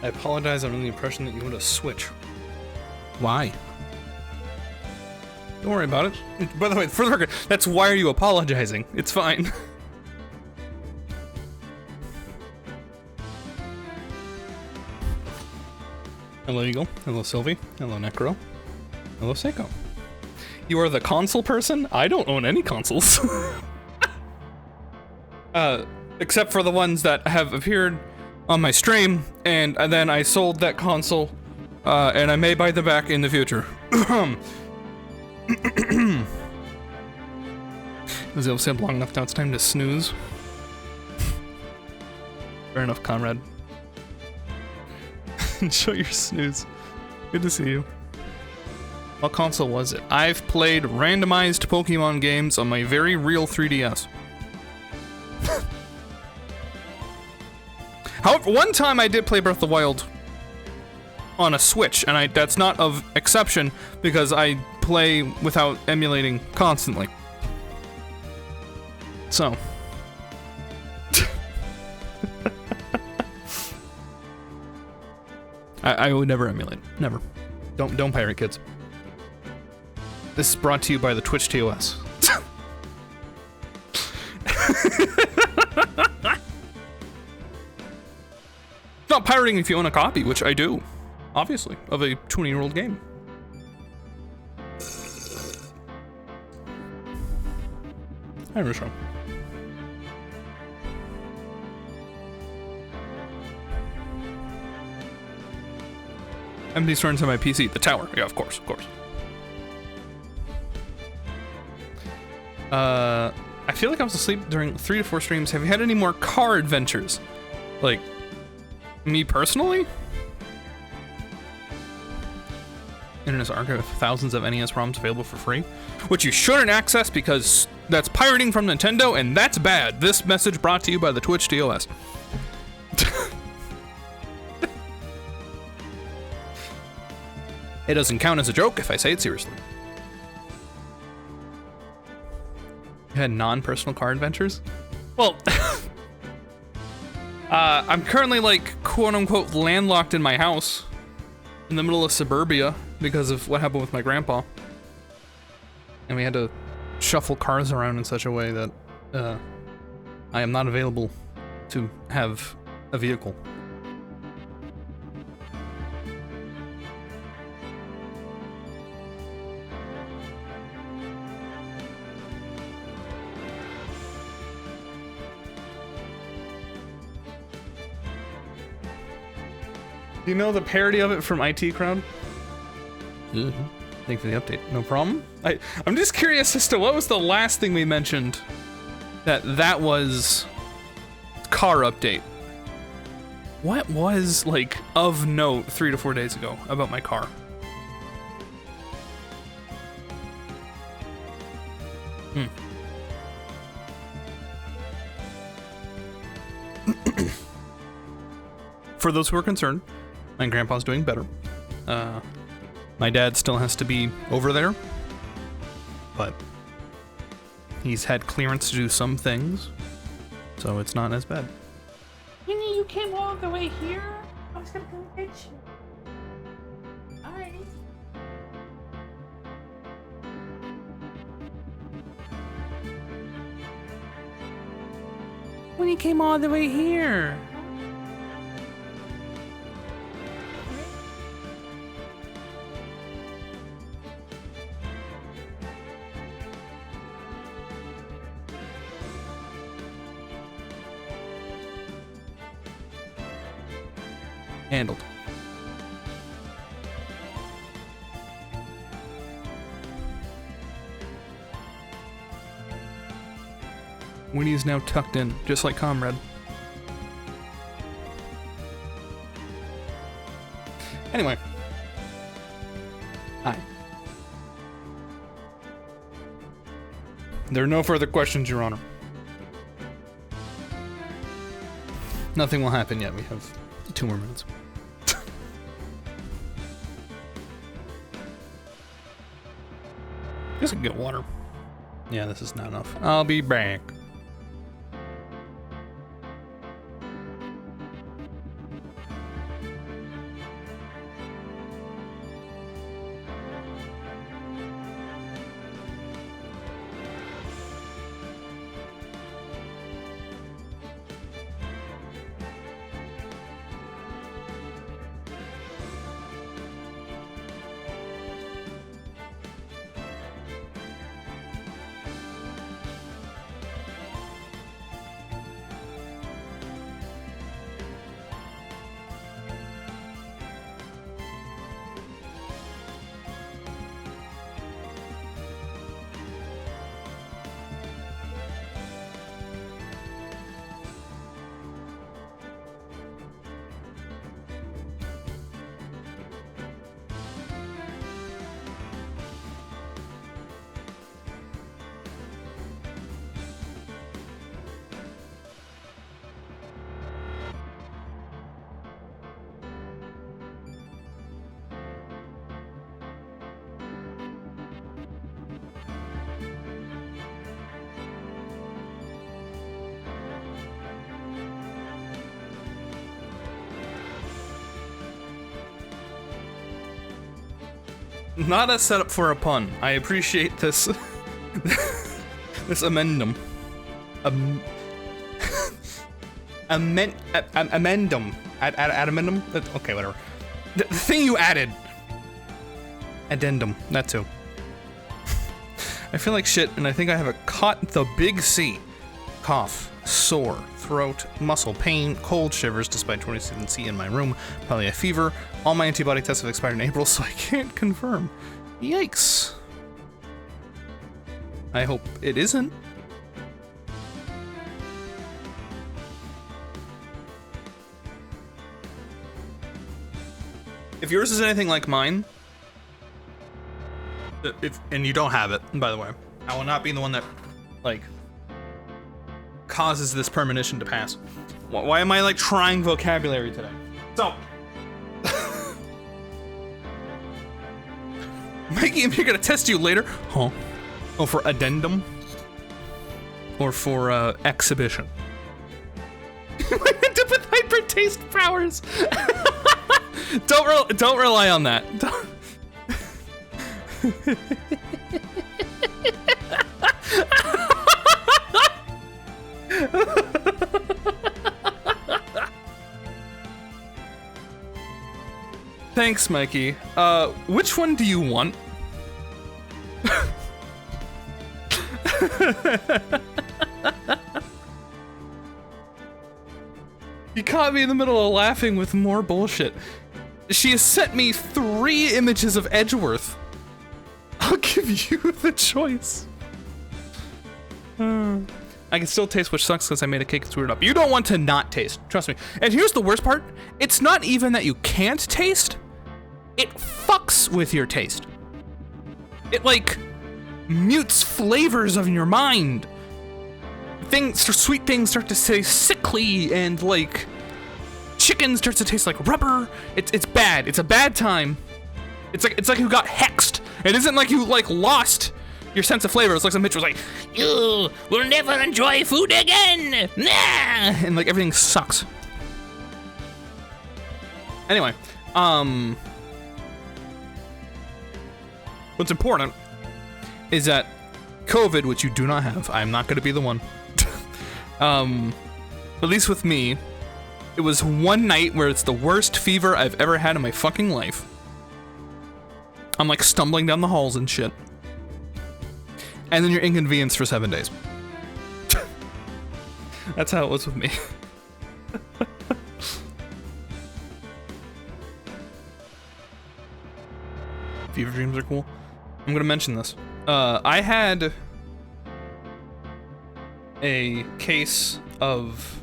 I apologize, I'm under the impression that you want to switch. Why? Don't worry about it. By the way, for the record, that's why are you apologizing? It's fine. Hello, Eagle. Hello, Sylvie. Hello, Necro. Hello, Seiko. You are the console person? I don't own any consoles. Except for the ones that have appeared on my stream, and then I sold that console, and I may buy them back in the future. Was it said long enough? Now it's time to snooze. Fair enough, comrade. Enjoy your snooze. Good to see you. What console was it? I've played randomized Pokemon games on my very real 3DS. However, one time I did play Breath of the Wild on a Switch, and that's not of exception because I play without emulating constantly. So. I would never emulate. Never. Don't pirate, kids. This is brought to you by the Twitch TOS. It's not pirating if you own a copy, which I do, obviously, of a 20-year-old game. Hi, Risha. Empty storage on my PC. The tower. Yeah, of course, of course. I feel like I was asleep during 3 to 4 streams. Have you had any more car adventures? Like, me personally? Internet's archive of thousands of NES ROMs available for free, which you shouldn't access because that's pirating from Nintendo, and that's bad. This message brought to you by the Twitch TOS. It doesn't count as a joke if I say it seriously. You had non-personal car adventures? Well, I'm currently like quote-unquote landlocked in my house in the middle of suburbia because of what happened with my grandpa. And we had to shuffle cars around in such a way that I am not available to have a vehicle. Do you know the parody of it from IT Crowd? Thank you for the update. No problem. I'm just curious as to what was the last thing we mentioned that was car update. What was, like, of note 3 to 4 days ago about my car? For those who are concerned, my grandpa's doing better. My dad still has to be over there, but he's had clearance to do some things, so it's not as bad. You mean you came all the way here? I was gonna come get you. Alright. When you came all the way here? Handled. Winnie is now tucked in, just like Comrade. Anyway. Hi. There are no further questions, Your Honor. Nothing will happen yet. We have 2 more minutes. Guess I can get water. Yeah, this is not enough. I'll be back. Not a setup for a pun. I appreciate this. This amendum. Amendum. Addendum? Okay, whatever. The thing you added. Addendum. That too. I feel like shit, and I think I have caught the big C. Cough, sore, throat, muscle pain, cold shivers despite 27C in my room, probably a fever. All my antibody tests have expired in April, so I can't confirm. Yikes. I hope it isn't. If yours is anything like mine, and you don't have it, by the way, I will not be the one that, like, causes this premonition to pass. Why am I, like, trying vocabulary today? So, Mikey, I'm here gonna test you later. Huh? Oh, for addendum? Or for, exhibition? With hyper taste powers! Don't rely on that. Thanks, Mikey. Which one do you want? You caught me in the middle of laughing with more bullshit. She has sent me 3 images of Edgeworth. I'll give you the choice. I can still taste, which sucks because I made a cake and screwed it up. You don't want to not taste, trust me. And here's the worst part. It's not even that you can't taste. It fucks with your taste. It, like, mutes flavors of your mind. Sweet things start to taste sickly, and, like, chicken starts to taste like rubber. It's bad. It's a bad time. It's like you got hexed. It isn't like you, like, lost your sense of flavor. It's like some bitch was like, "You will never enjoy food again!" Nah! And, like, everything sucks. Anyway, what's important is that COVID, which you do not have, I'm not going to be the one. At least with me, it was one night where it's the worst fever I've ever had in my fucking life. I'm, like, stumbling down the halls and shit. And then you're inconvenienced for 7 days. That's how it was with me. Fever dreams are cool. I'm gonna mention this. I had a case of...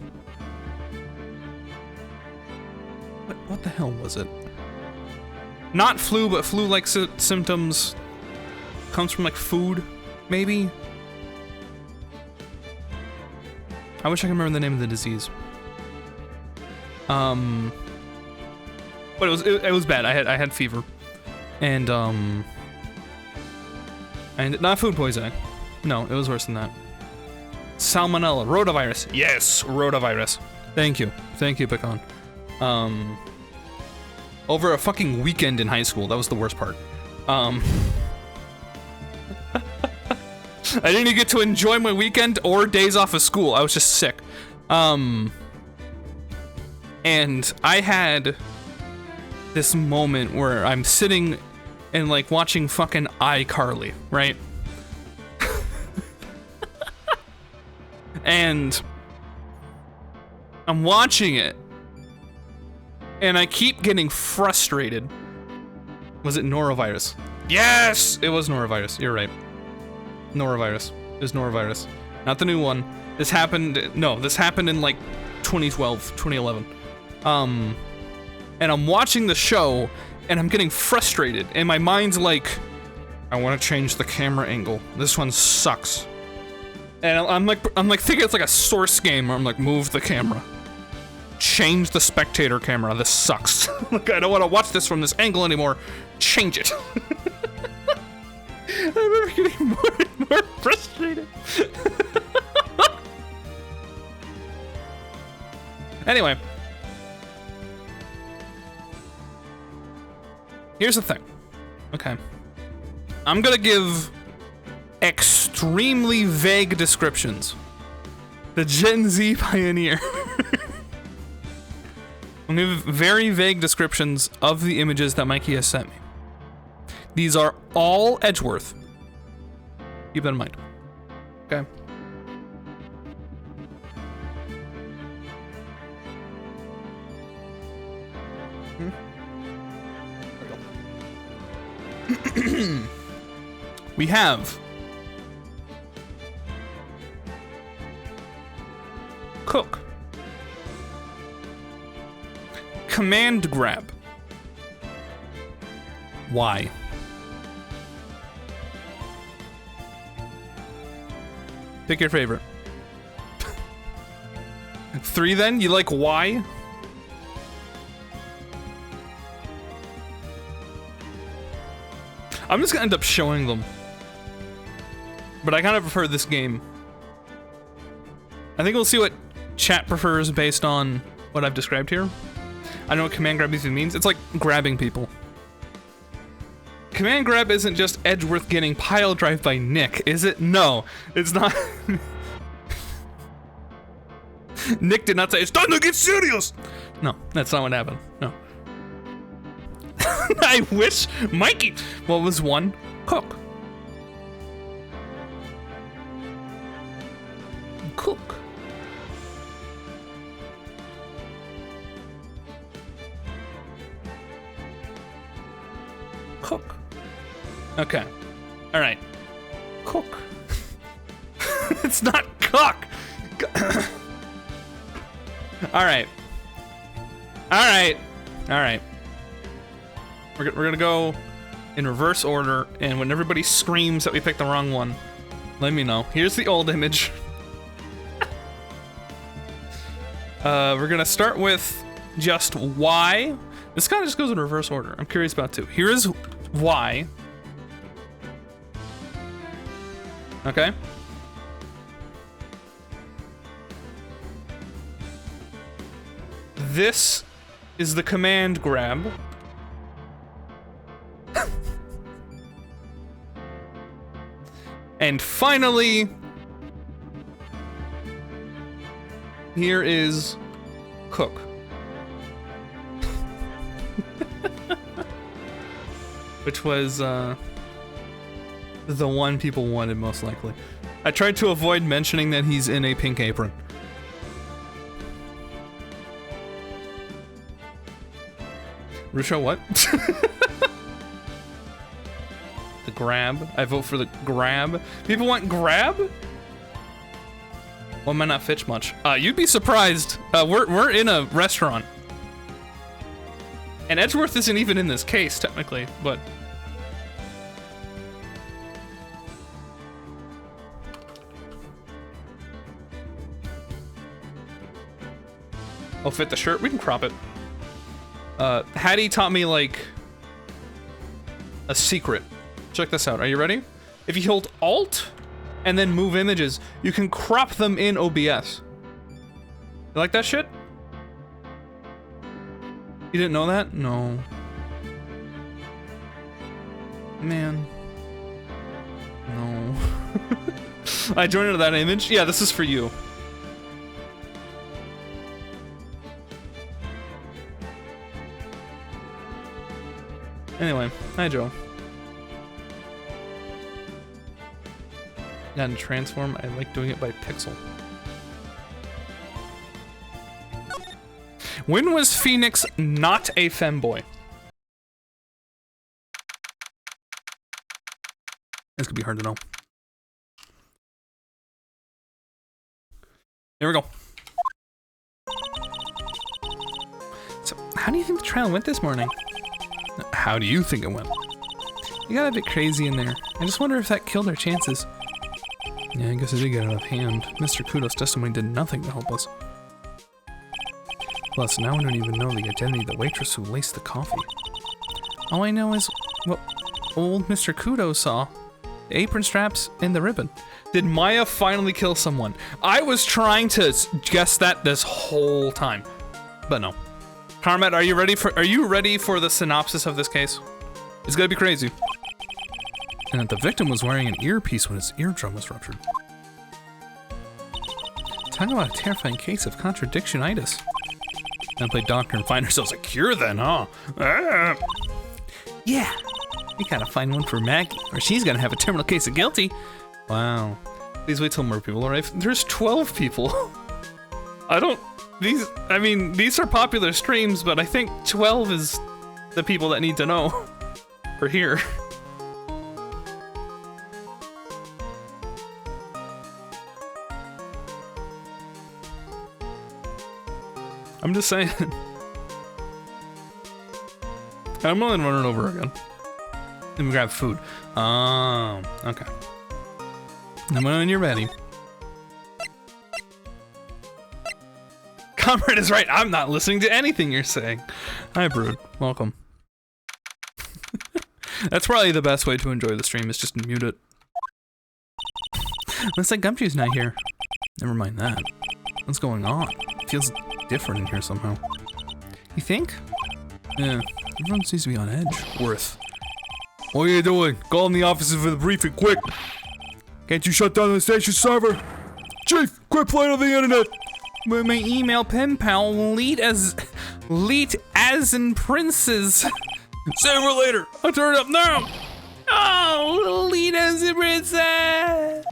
What the hell was it? Not flu, but flu-like symptoms. Comes from, like, food, maybe? I wish I could remember the name of the disease. But it was bad. I had fever. And not food poisoning. No, it was worse than that. Salmonella, rotavirus. Yes, rotavirus. Thank you, Pecan. Over a fucking weekend in high school. That was the worst part. I didn't even get to enjoy my weekend or days off of school. I was just sick. And I had this moment where I'm sitting and, like, watching fucking iCarly, right? And I'm watching it, and I keep getting frustrated. Was it norovirus? Yes! It was norovirus. You're right. Norovirus. It was norovirus. Not the new one. This happened in, like, 2012, 2011. And I'm watching the show, and I'm getting frustrated, and my mind's like, I want to change the camera angle. This one sucks. And I'm like thinking it's like a Source game where I'm like, move the camera. Change the spectator camera. This sucks. Like, I don't want to watch this from this angle anymore. Change it. I remember getting more and more frustrated. Anyway. Here's the thing. Okay. I'm gonna give extremely vague descriptions. The Gen Z pioneer. I'm gonna give very vague descriptions of the images that Mikey has sent me. These are all Edgeworth. Keep that in mind. Okay. We have Cook. Command grab. Why? Pick your favorite. 3 then? You like why? I'm just gonna end up showing them. But I kind of prefer this game. I think we'll see what chat prefers based on what I've described here. I know what command grab even means. It's like grabbing people. Command grab isn't just Edgeworth getting pile drive by Nick, is it? No, it's not. Nick did not say, it's time to get serious! No, that's not what happened. No. I wish. Mikey! What was 1? Cook. Cook. Cook. Okay. Alright. Cook. It's not cook! Alright. Alright. Alright. We're gonna go in reverse order, and when everybody screams that we picked the wrong one, let me know. Here's the old image. We're gonna start with just Y. This kind of just goes in reverse order. I'm curious about 2. Here is Y. Okay. This is the command grab. And finally, here is Cook. Which was the one people wanted most likely. I tried to avoid mentioning that he's in a pink apron. Rusha, what? The grab. I vote for the grab. People want grab? Well, might not fetch much. You'd be surprised. We're in a restaurant. And Edgeworth isn't even in this case, technically, but... Oh, fit the shirt? We can crop it. Hattie taught me, like, a secret. Check this out. Are you ready? If you hold Alt and then move images, you can crop them in OBS. You like that shit? You didn't know that? No. Man. No. I joined into that image. Yeah, this is for you. Anyway, hi Joe. And transform, I like doing it by pixel. When was Phoenix not a femboy? This could be hard to know. There we go. So, how do you think the trial went this morning? How do you think it went? You got a bit crazy in there. I just wonder if that killed our chances. Yeah, I guess it did get out of hand. Mr. Kudo's testimony did nothing to help us. Plus, now I don't even know the identity of the waitress who laced the coffee. All I know is what old Mr. Kudo saw. The apron straps and the ribbon. Did Maya finally kill someone? I was trying to guess that this whole time. But no. Carmet, are you ready for the synopsis of this case? It's gonna be crazy. And that the victim was wearing an earpiece when his eardrum was ruptured. Talk about a terrifying case of contradictionitis. Then play doctor and find ourselves a cure then, huh? Yeah, we gotta find one for Maggie, or she's gonna have a terminal case of guilty. Wow. Please wait till more people arrive. There's 12 people. These are popular streams, but I think 12 is the people that need to know. For here. I'm just saying. I'm gonna run it over again. Let me grab food. Oh, okay. And when you're ready. Comrade is right. I'm not listening to anything you're saying. Hi, Brood. Welcome. That's probably the best way to enjoy the stream, is just mute it. Looks like Gumshoe's not here. Never mind that. What's going on? It feels different in here somehow. You think? Yeah, everyone seems to be on edge. Worth. What are you doing? Call in the offices for the briefing, quick! Can't you shut down the station server? Chief, quit playing on the internet! With my email pen pal, lead as in princes. Save her later. I'll turn it up now. Oh, lead as in princess.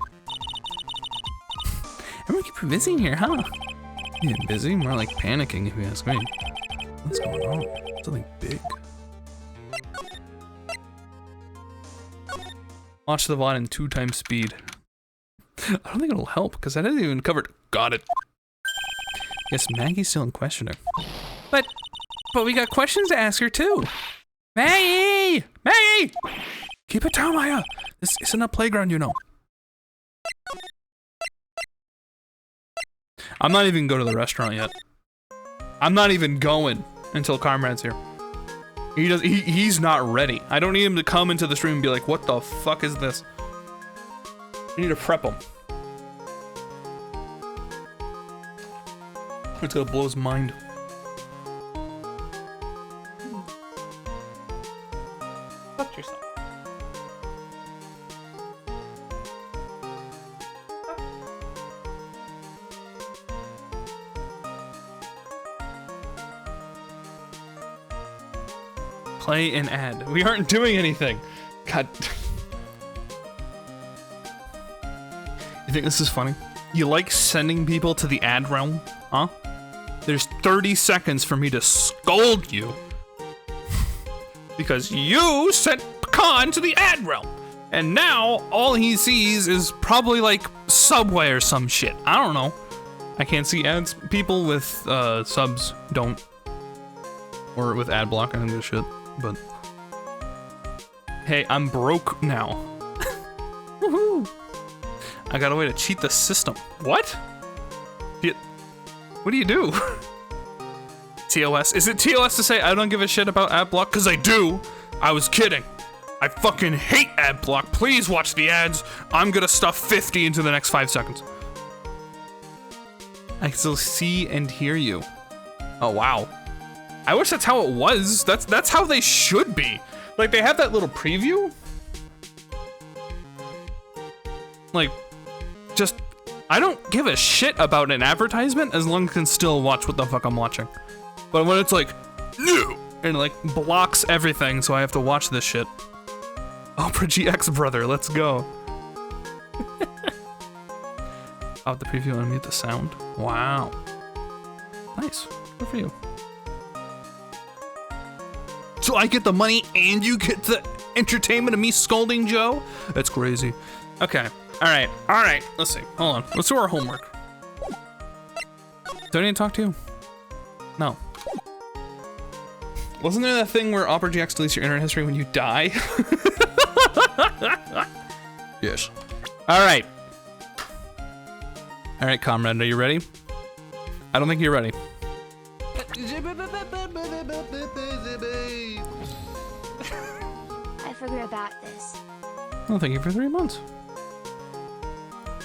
Everyone keep busy in here, huh? Yeah, busy? More like panicking, if you ask me. What's going on? Something big. Watch the VOD in 2x speed. I don't think it'll help, because I didn't even cover it. Got it. Guess Maggie's still in questioning. But we got questions to ask her too. Maggie! Maggie! Keep it down, Maya. This isn't a playground, you know. I'm not even going to the restaurant yet. I'm not even going until Comrade's here. He's not ready. I don't need him to come into the stream and be like, what the fuck is this? I need to prep him. It's gonna blow his mind. Fuck yourself. Play an ad. We aren't doing anything. God. You think this is funny? You like sending people to the ad realm? Huh? There's 30 seconds for me to scold you because you sent Pecan to the ad realm, and now all he sees is probably like Subway or some shit. I don't know. I can't see ads. People with subs don't, or with ad block. I don't give a shit. But hey, I'm broke now. Woohoo! I got a way to cheat the system. What? What do you do? TOS. Is it TOS to say I don't give a shit about ad block? Because I do. I was kidding. I fucking hate ad block. Please watch the ads. I'm gonna stuff 50 into the next 5 seconds. I can still see and hear you. Oh, wow. I wish that's how it was. That's how they should be. Like, they have that little preview. Like, just... I don't give a shit about an advertisement as long as I can still watch what the fuck I'm watching. But when it's like, no, and it like blocks everything, so I have to watch this shit. Opera GX brother, let's go. Out the preview and unmute the sound. Wow. Nice. Good for you. So I get the money and you get the entertainment of me scolding Joe? That's crazy. Okay. Alright, let's see. Hold on. Let's do our homework. Do I need to talk to you? No. Wasn't there that thing where Opera GX deletes your internet history when you die? Yes. Alright. Alright, comrade, are you ready? I don't think you're ready. I forgot about this. Well, thank you for 3 months.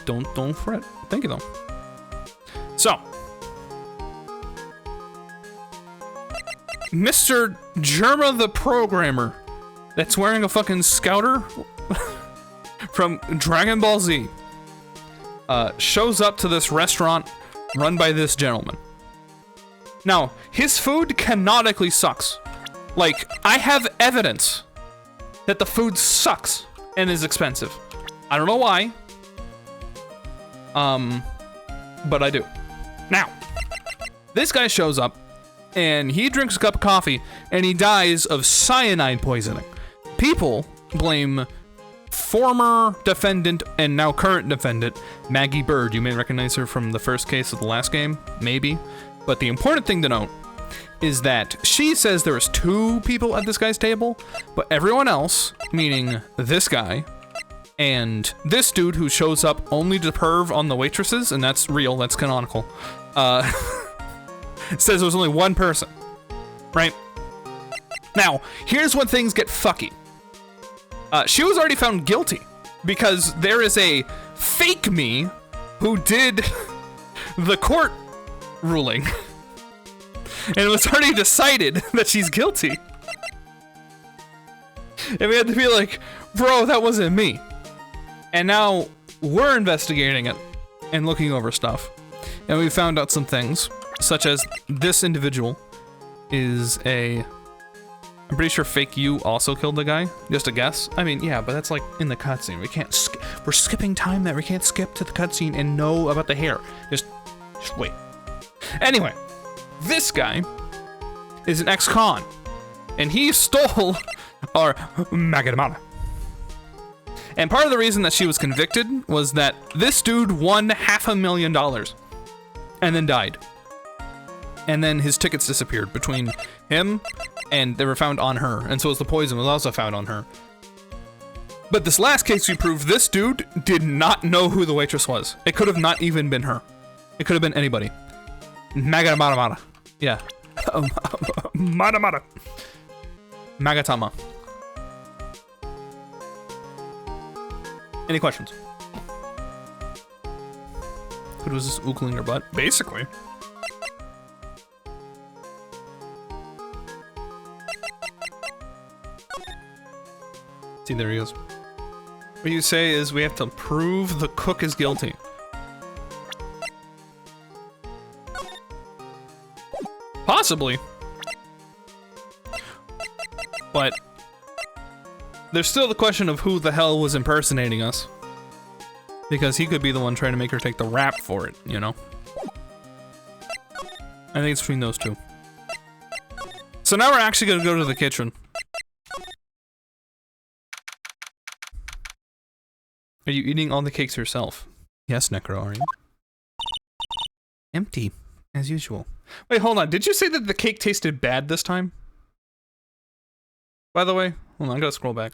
Don't fret. Thank you though. So, Mr. Germa the programmer that's wearing a fucking scouter. from Dragon Ball Z shows up to this restaurant run by this gentleman. Now, his food canonically sucks. Like, I have evidence that the food sucks and is expensive. I don't know why. But I do. Now, this guy shows up and he drinks a cup of coffee and he dies of cyanide poisoning. People blame former defendant and now current defendant, Maggie Bird. You may recognize her from the first case of the last game, maybe. But the important thing to note is that she says there was 2 people at this guy's table, but everyone else, meaning this guy, and this dude who shows up only to perv on the waitresses, and that's real, that's canonical, says there was only 1 person, right? Now, here's when things get fucky. She was already found guilty because there is a fake me who did the court ruling, and it was already decided that she's guilty. And we had to be like, bro, that wasn't me. And now we're investigating it and looking over stuff. And we found out some things, such as this individual is I'm pretty sure fake you also killed the guy. Just a guess. I mean, yeah, but that's like in the cutscene. We can't we're skipping time there. We can't skip to the cutscene and know about the hair. Just wait. Anyway, this guy is an ex-con, and he stole our Magadamana. And part of the reason that she was convicted was that this dude won $500,000 and then died. And then his tickets disappeared between him and they were found on her. And so was the poison was also found on her. But this last case we proved this dude did not know who the waitress was. It could have not even been her. It could have been anybody. Magadamana. Yeah. Magadamana. Magatama. Any questions? Who was this oogling her butt? Basically. See, there he goes. What you say is we have to prove the cook is guilty. Possibly. But there's still the question of who the hell was impersonating us. Because he could be the one trying to make her take the rap for it, you know? I think it's between those 2. So now we're actually gonna go to the kitchen. Are you eating all the cakes yourself? Yes, Necro, are you? Empty, as usual. Wait, hold on. Did you say that the cake tasted bad this time? By the way, hold on, I gotta scroll back.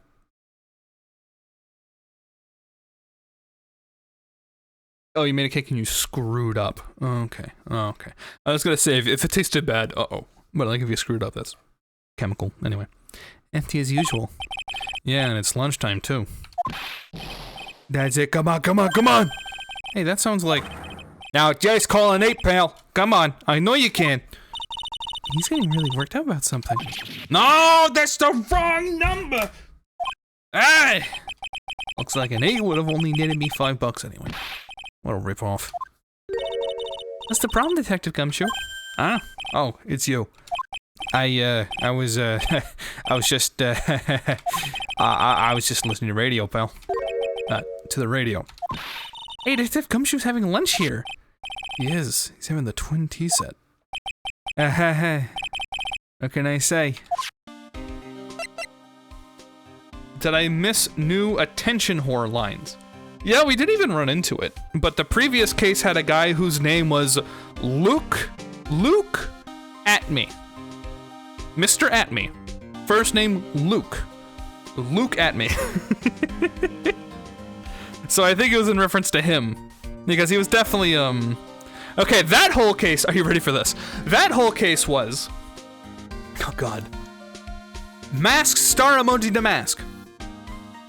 Oh, you made a cake and you screwed up. Okay, okay. I was gonna say, if it tasted bad, uh-oh. But like if you screwed up, that's chemical. Anyway. Empty as usual. Yeah, and it's lunchtime too. That's it, come on, come on, come on! Hey, that sounds like... Now, just call an 8, pal. Come on, I know you can. He's getting really worked up about something. No, that's the wrong number! Hey! Looks like an 8 would have only netted me $5 anyway. What a ripoff. What's the problem, Detective Gumshoe? Ah? Oh, it's you. I was just, I was just listening to radio, pal. To the radio. Hey, Detective Gumshoe's having lunch here. He is. He's having the twin tea set. What can I say? Did I miss new attention whore lines? Yeah, we didn't even run into it. But the previous case had a guy whose name was Luke Atme. Mr. Atme. First name Luke. Luke Atme. So I think it was in reference to him. Because he was definitely, Okay, that whole case, are you ready for this? That whole case was... Oh god. Mask star emoji to mask.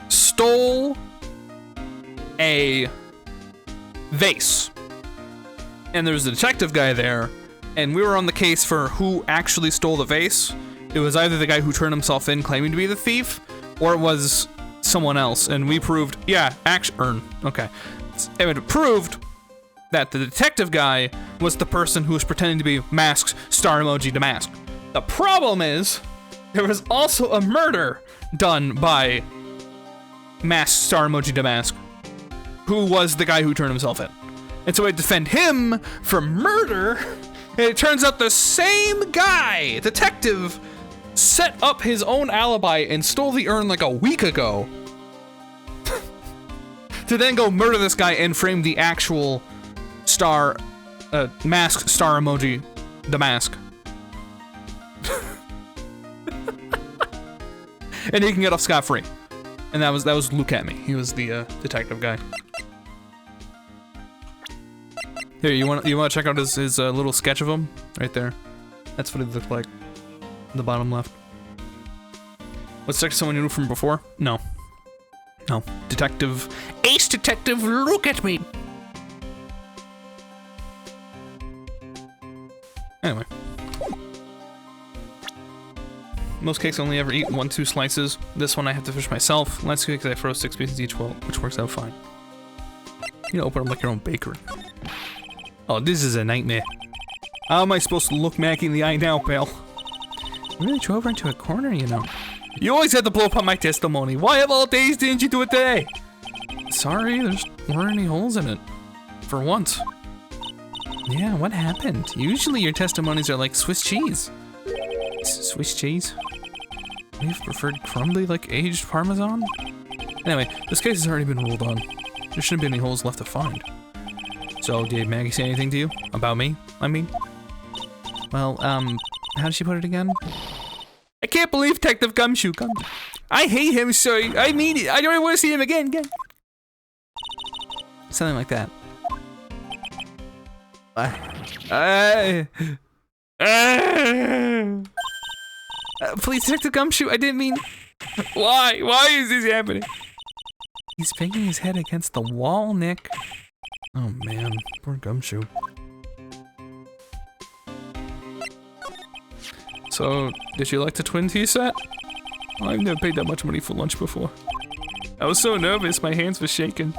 Stole a vase. And there was a detective guy there, and we were on the case for who actually stole the vase. It was either the guy who turned himself in claiming to be the thief, or it was someone else, and we proved, yeah, okay. It proved that the detective guy was the person who was pretending to be Mask's star emoji Damask. The problem is, there was also a murder done by Mask's star emoji Damask, who was the guy who turned himself in. And so I defend him for murder, and it turns out the same guy, detective, set up his own alibi and stole the urn like a week ago to then go murder this guy and frame the actual star, Mask star emoji, Damask. And he can get off scot-free. And that was Luke at me. He was the detective guy. Here, you want to check out his little sketch of him right there? That's what it looked like. The bottom left. What's next? Someone you knew from before? No. Detective. Ace detective, look at me. Anyway. Most cakes only ever eat 1-2 slices. This one I have to finish myself. Last cake I froze 6 pieces each, which works out fine. You know, open up like your own bakery. Oh, this is a nightmare. How am I supposed to look Maggie in the eye now, pal? You really drove her into a corner, you know. You always had to blow up on my testimony. Why of all days didn't you do it today? Sorry, there weren't any holes in it. For once. Yeah, what happened? Usually your testimonies are like Swiss cheese. Swiss cheese? We've preferred crumbly like aged Parmesan? Anyway, this case has already been ruled on. There shouldn't be any holes left to find. So, did Maggie say anything to you? About me, I mean? Well, how did she put it again? I can't believe Detective Gumshoe. I hate him, so I mean it. I don't want to see him again. Something like that. Please, Detective Gumshoe, I didn't mean... Why? Why is this happening? He's banging his head against the wall, Nick. Oh man, poor Gumshoe. So, did you like the twin tea set? I've never paid that much money for lunch before. I was so nervous, my hands were shaking.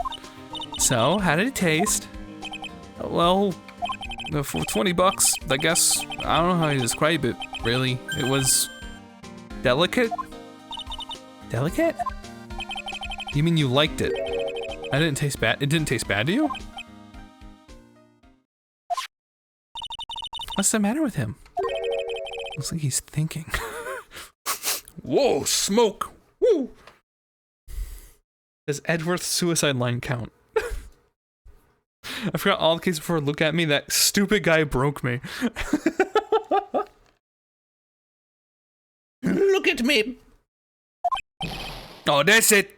So, how did it taste? Well, for 20 bucks, I guess, I don't know how to describe it, really. It was... delicate? Delicate? You mean you liked it? I didn't taste bad. It didn't taste bad to you? What's the matter with him? Looks like he's thinking. Whoa, smoke! Woo! Does Edworth's suicide line count? I forgot all the cases before. Look at me, that stupid guy broke me. Look at me! Oh, that's it!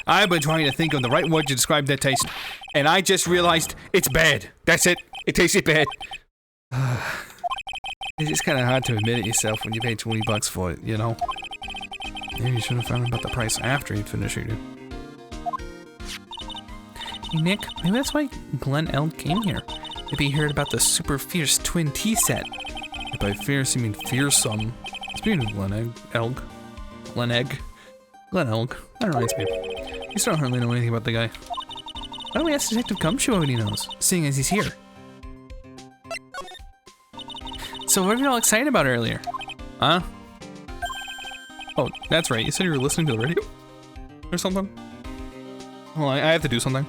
I've been trying to think of the right word to describe that taste, and I just realized it's bad. That's it. It tasted bad. It's just kind of hard to admit it yourself when you pay 20 bucks for it, you know? Maybe you should have found out about the price after you'd finished eating. Hey Nick, maybe that's why Glenn Elg came here. Maybe he heard about the super fierce twin tea set. If by fierce you mean fearsome. Speaking of Glenn Elg. Glenn Elg. That reminds me. You still don't hardly know anything about the guy. Why don't we ask Detective Gumshoe what he knows, seeing as he's here? So what were you all excited about earlier? Huh? Oh, that's right. You said you were listening to the radio? Or something? Hold on, I have to do something.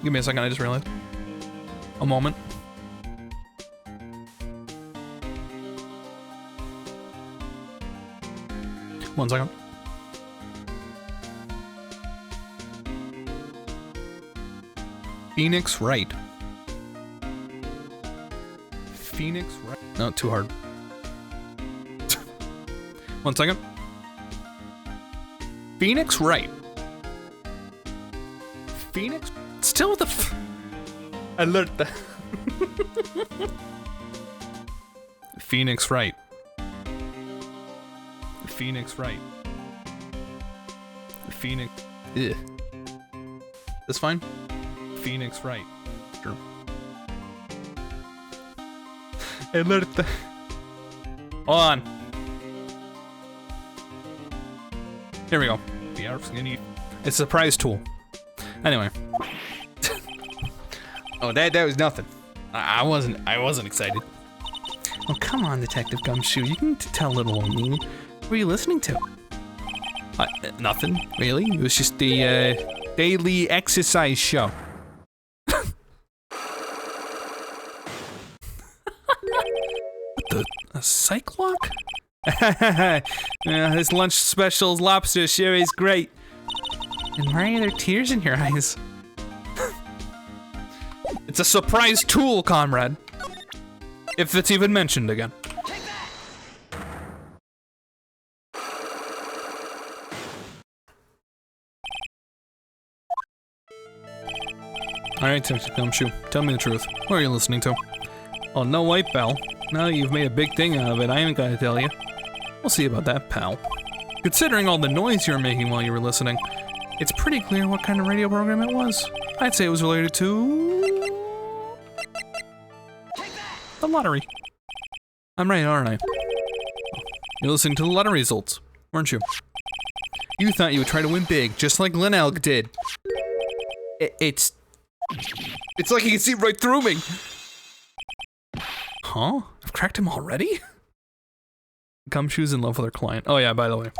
Give me a second, I just realized. A moment. One second. Phoenix Wright. Phoenix Wright. No, too hard. 1 second. Phoenix Wright. Phoenix? Still the alert the Phoenix Wright. Phoenix Wright. Phoenix. Ugh. This fine? Phoenix Wright. Sure. Alert the. Hold on. Here we go. We are skinny. It's a surprise tool. Anyway. Oh, that was nothing. I wasn't excited. Oh, come on, Detective Gumshoe. You can tell little old me. What were you listening to? Nothing, really. It was just the daily exercise show. A psych lock? Yeah, this lunch special's lobster sure is great. And why are there tears in your eyes? It's a surprise tool, comrade. If it's even mentioned again. Alright, Detective Gumshoe, tell me the truth. What are you listening to? Oh, no white bell. Now that you've made a big thing out of it, I ain't gonna tell you. We'll see about that, pal. Considering all the noise you were making while you were listening, it's pretty clear what kind of radio program it was. I'd say it was related to... the lottery. I'm right, aren't I? You're listening to the lottery results, weren't you? You thought you would try to win big, just like Linelg did. It's like he can see right through me. Huh? I've cracked him already? Gumshoe's in love with her client. Oh yeah, by the way.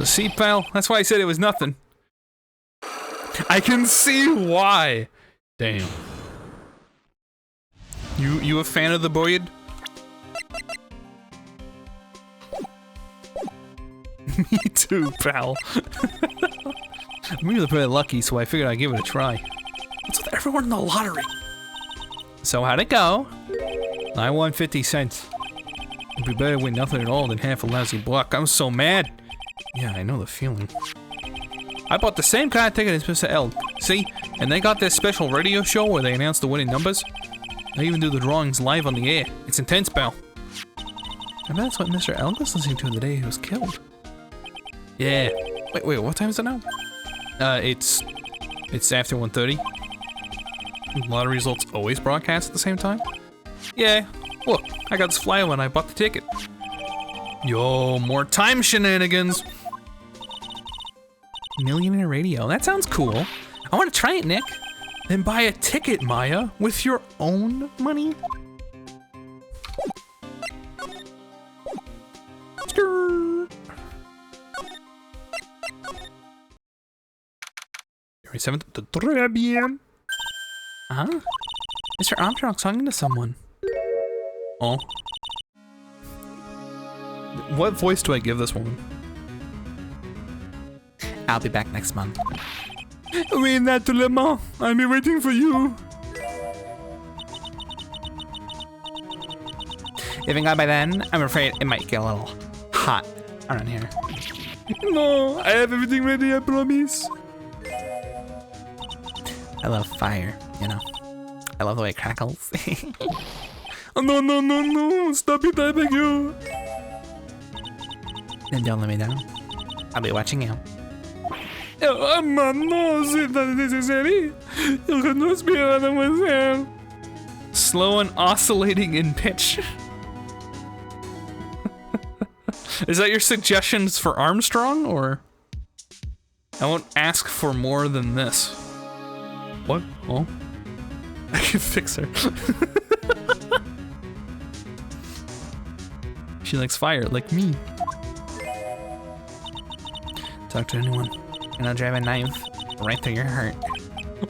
See, pal? That's why I said it was nothing. I can see why. Damn. You a fan of the Boyd? Me too, pal. I'm really pretty lucky, so I figured I'd give it a try. What's with everyone in the lottery? So how'd it go? I won 50 cents. It'd be better to win nothing at all than half a lousy block. I'm so mad. Yeah, I know the feeling. I bought the same kind of ticket as Mr. L. See? And they got this special radio show where they announce the winning numbers. They even do the drawings live on the air. It's intense, pal. I bet that's what Mr. L was listening to the day he was killed. Yeah. Wait, what time is it now? It's after 1:30. Lottery results always broadcast at the same time? Yeah. Look, I got this flyer when I bought the ticket. Yo, more time shenanigans. Millionaire radio. That sounds cool. I want to try it, Nick. Then buy a ticket, Maya, with your own money. Skrrr. January 7th. Très bien. Huh? Mr. Armstrong's talking to someone. Oh. What voice do I give this woman? I'll be back next month. Oui, naturellement. I'll be waiting for you. If I'm gone by then, I'm afraid it might get a little hot around here. No, I have everything ready, I promise. I love fire, you know. I love the way it crackles. Oh, no, stop it, I beg you. Then don't let me down. I'll be watching you. Oh, no, c'est pas nécessaire. Il respire, mademoiselle. Slow and oscillating in pitch. Is that your suggestions for Armstrong, or? I won't ask for more than this. What? Oh? I can fix her. She likes fire, like me. Talk to anyone, and I'll drive a knife right through your heart.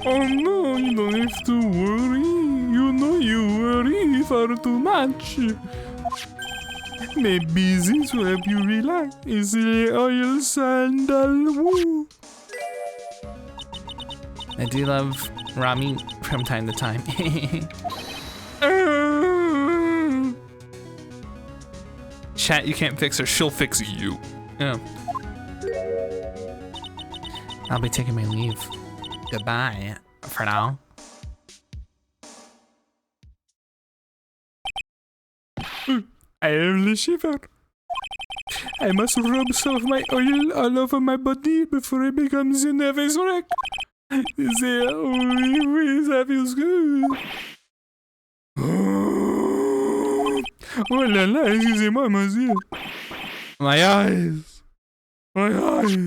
Oh no, you don't have to worry. You know you worry far too much. Maybe this will help you relax. It's the oil sandalwood. I do love raw meat from time to time. Chat, you can't fix her, she'll fix you. Yeah. I'll be taking my leave. Goodbye, for now. I only shiver. I must rub some of my oil all over my body before it becomes a nervous wreck. The only way that feels good. Oh la la, excusez-moi, monsieur. My eyes. My eyes.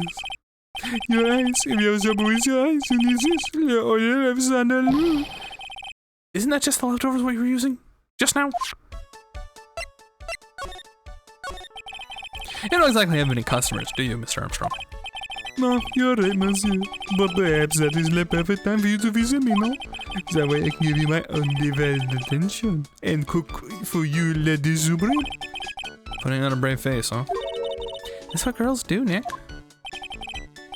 Your eyes. If you have trouble with your eyes, you need this. Your oil have sandal. Isn't that just the leftovers what you were using? Just now? You don't exactly have any customers, do you, Mr. Armstrong? No, you're right, monsieur. But perhaps that is the perfect time for you to visit me, no? That way I can give you my undivided attention and cook for you, Lady Supreme. Putting on a brave face, huh? That's what girls do, Nick.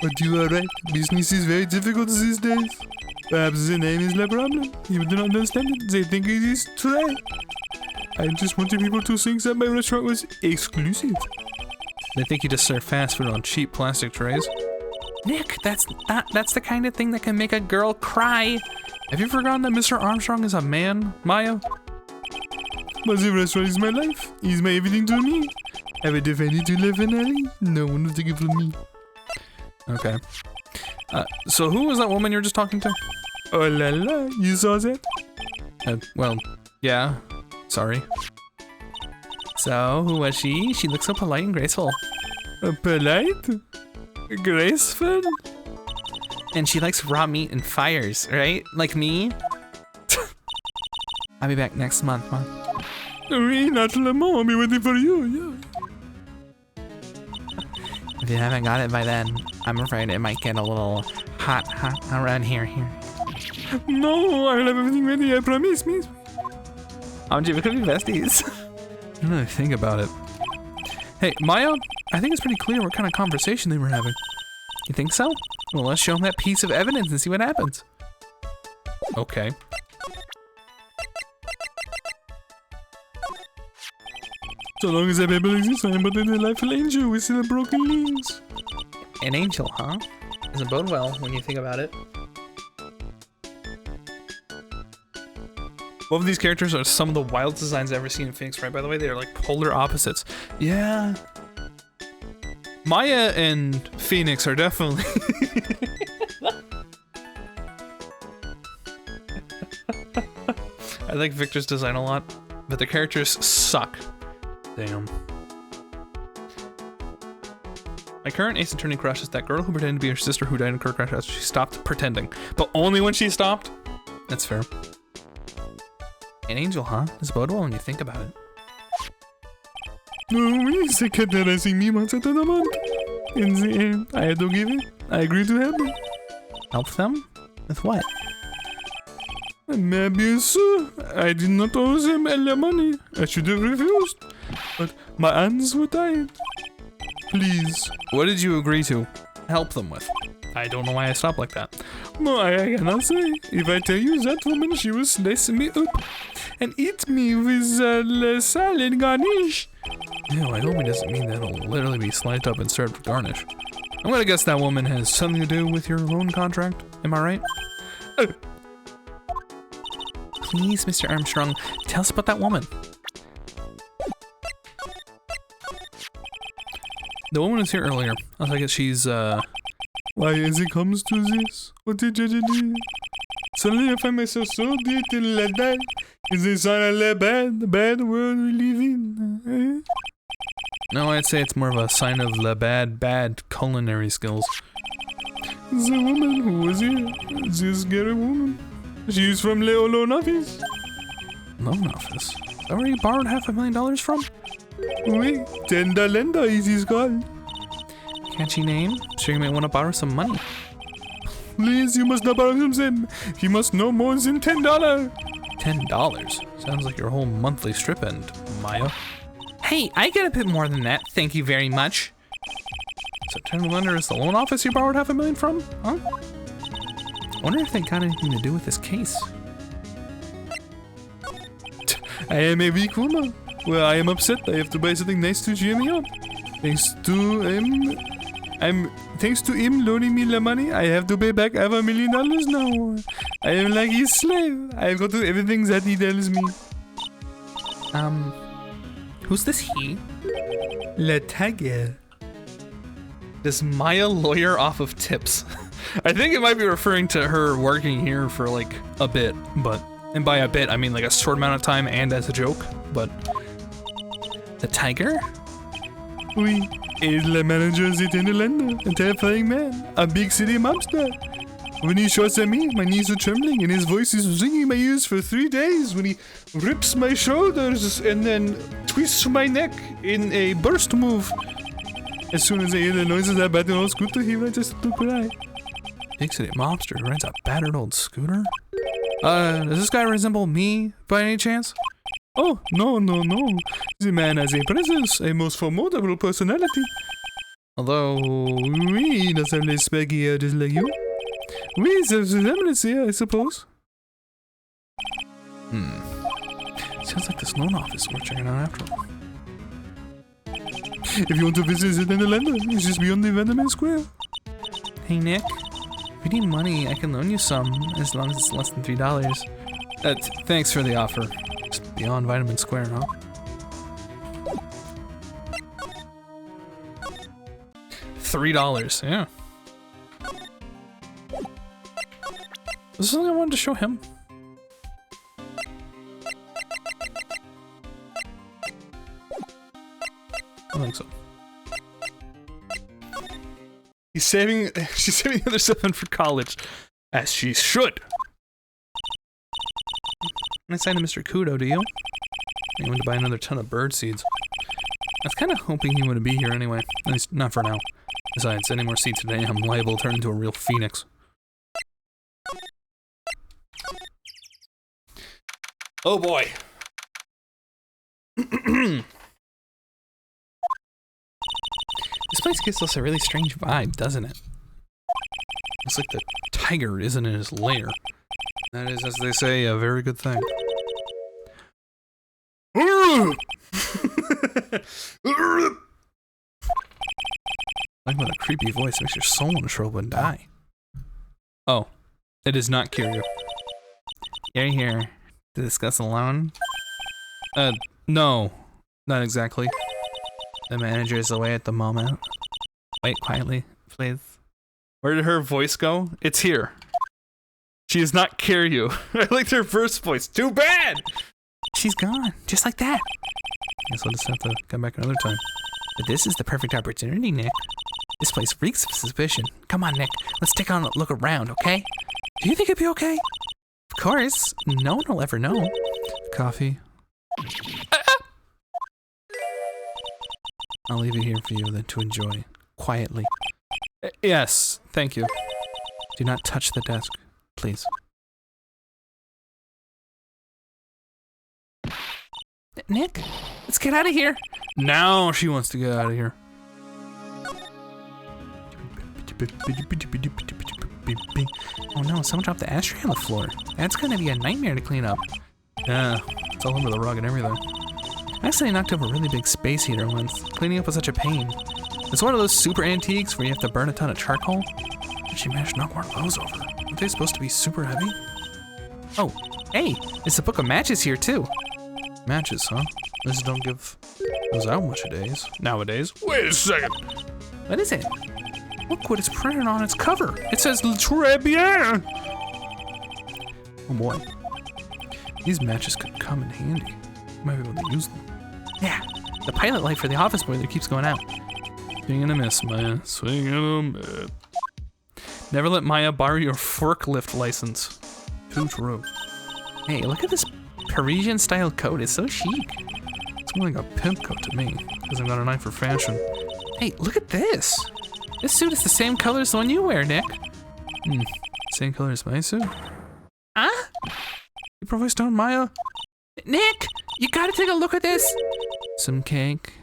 But you are right. Business is very difficult these days. Perhaps the name is the problem. You do not understand it. They think it is try. I just wanted people to think that my restaurant was exclusive. They think you just serve fast food on cheap plastic trays. Nick, that's the kind of thing that can make a girl cry. Have you forgotten that Mr. Armstrong is a man, Maya? But the restaurant is my life. He's my everything to me. I would defend it to live in alley. No one will take it from me. Okay. So who was that woman you were just talking to? Oh la la, you saw that? Well, yeah. Sorry. So, who was she? She looks so polite and graceful. Polite? Graceful? And she likes raw meat and fires, right? Like me? I'll be back next month, Mom. Oui, not le moment. I'll be waiting for you, yeah. If you haven't got it by then, I'm afraid it might get a little hot around here. No, I'll have everything ready, I promise, miss. We could be besties. I don't really think about it. Hey, Maya, I think it's pretty clear what kind of conversation they were having. You think so? Well, let's show them that piece of evidence and see what happens. Okay. So long as that paper exists, I am but a delightful angel with still broken limbs. An angel, huh? Doesn't bode well when you think about it. Both of these characters are some of the wildest designs I've ever seen in Phoenix Wright, by the way. They're like polar opposites. Yeah. Maya and Phoenix are definitely... I like Victor's design a lot, but the characters suck. Damn. My current Ace Attorney crush is that girl who pretended to be her sister who died in a car crash after she stopped pretending. But only when she stopped? That's fair. An angel, huh? Does bode well when you think about it. No, oui, c'est qu'intéressing me once at the month. In the end, I had to give it. I agreed to help them. Help them? With what? Maybe so. I did not owe them any money. I should have refused. But my hands were tied. Please. What did you agree to help them with? I don't know why I stopped like that. No, I cannot say. If I tell you that woman, she will slice me up and eat me with a salad garnish. Ew, I hope he doesn't mean that it'll literally be sliced up and served with garnish. I'm gonna guess that woman has something to do with your loan contract. Am I right? Please, Mr. Armstrong, tell us about that woman. The woman was here earlier. I think she's, Why, as it comes to this, what did you do? Suddenly I find myself so deep in la bad. Is a sign of the bad world we live in? No, I'd say it's more of a sign of the bad culinary skills. The woman who was here, this girl woman. She's from the loan office. Loan office? Is that where you borrowed $500,000 from? Oui, tender lender is his called. Catchy name. Sure you might want to borrow some money. Please, you must not borrow from them. He must know more than $10. $10? Sounds like your whole monthly strip end, Maya. Hey, I get a bit more than that, thank you very much. So tender lender is the loan office you borrowed $500,000 from? Huh? Wonder if they got anything to do with this case. I am a weak woman. Well, I am upset. I have to buy something nice to cheer me up. Thanks to him loaning me the money, I have to pay back $500,000 now. I am like his slave. I've got to do everything that he tells me. Who's this he? Le Tiger. This Maya lawyer off of tips. I think it might be referring to her working here for like a bit, and by a bit I mean like a short amount of time and as a joke, but the tiger? Oui, is the manager in the land, a terrifying man, a big city mobster. When he shouts at me, my knees are trembling and his voice is ringing in my ears for 3 days when he rips my shoulders and then twists my neck in a burst move. As soon as I hear the noises I bat an old scooter, he writes a little cry. Big city mobster who rides a battered old scooter? Does this guy resemble me by any chance? Oh, no. The man has a presence, a most formidable personality. Although... Oui, he does have less spaggy hair just like you. Oui, there's a resemblance here, I suppose. Sounds like this loan office we're checking out after all. If you want to visit the Netherlands, it's just beyond the Vandermeer Square. Hey Nick, if you need money, I can loan you some, as long as it's less than $3. Thanks for the offer. It's beyond Vitamin Square, huh? $3, yeah. This is something I wanted to show him. I think so. She's saving the other 7 for college, as she should. I signed to Mr. Kudo, do you? I want to buy another ton of bird seeds. I was kind of hoping he wouldn't be here anyway, at least not for now. Besides, any more seeds today, I'm liable to turn into a real phoenix. Oh boy. This place gives us a really strange vibe, doesn't it? It's like the tiger isn't in his lair. That is, as they say, a very good thing. Like with a creepy voice makes your soul want to shrivel and die. Oh, it does not cure you. You're here to discuss a loan? No, not exactly. The manager is away at the moment. Wait quietly, please. Where did her voice go? It's here. She does not cure you. I liked her first voice. Too bad! She's gone, just like that. Guess we'll just have to come back another time. But this is the perfect opportunity, Nick. This place reeks of suspicion. Come on, Nick. Let's take a look around, okay? Do you think it'd be okay? Of course. No one will ever know. Coffee. I'll leave it here for you then to enjoy. Quietly. Yes, thank you. Do not touch the desk, please. Nick, let's get out of here. Now she wants to get out of here. Oh no, someone dropped the ashtray on the floor. That's gonna be a nightmare to clean up. Yeah, it's all over the rug and everything. I accidentally knocked over a really big space heater once. Cleaning up was such a pain. It's one of those super antiques where you have to burn a ton of charcoal. How'd she manage to knock one of those over? Aren't they supposed to be super heavy? Oh, hey, it's a book of matches here too. Matches, huh? Those don't give those out much nowadays. Wait a second. What is it? Look what it's printed on its cover. It says Très bien. Oh boy. These matches could come in handy. Might be able to use them. Yeah, the pilot light for the office boiler keeps going out. Swing and a miss, Maya. Swing and a miss. Never let Maya borrow your forklift license. Too true. Hey, look at this Parisian-style coat. It's so chic. It's more like a pimp coat to me, because I've got an eye for fashion. Hey, look at this. This suit is the same color as the one you wear, Nick. Same color as my suit? Huh? You promised on Maya? Nick, you gotta take a look at this. Some cake.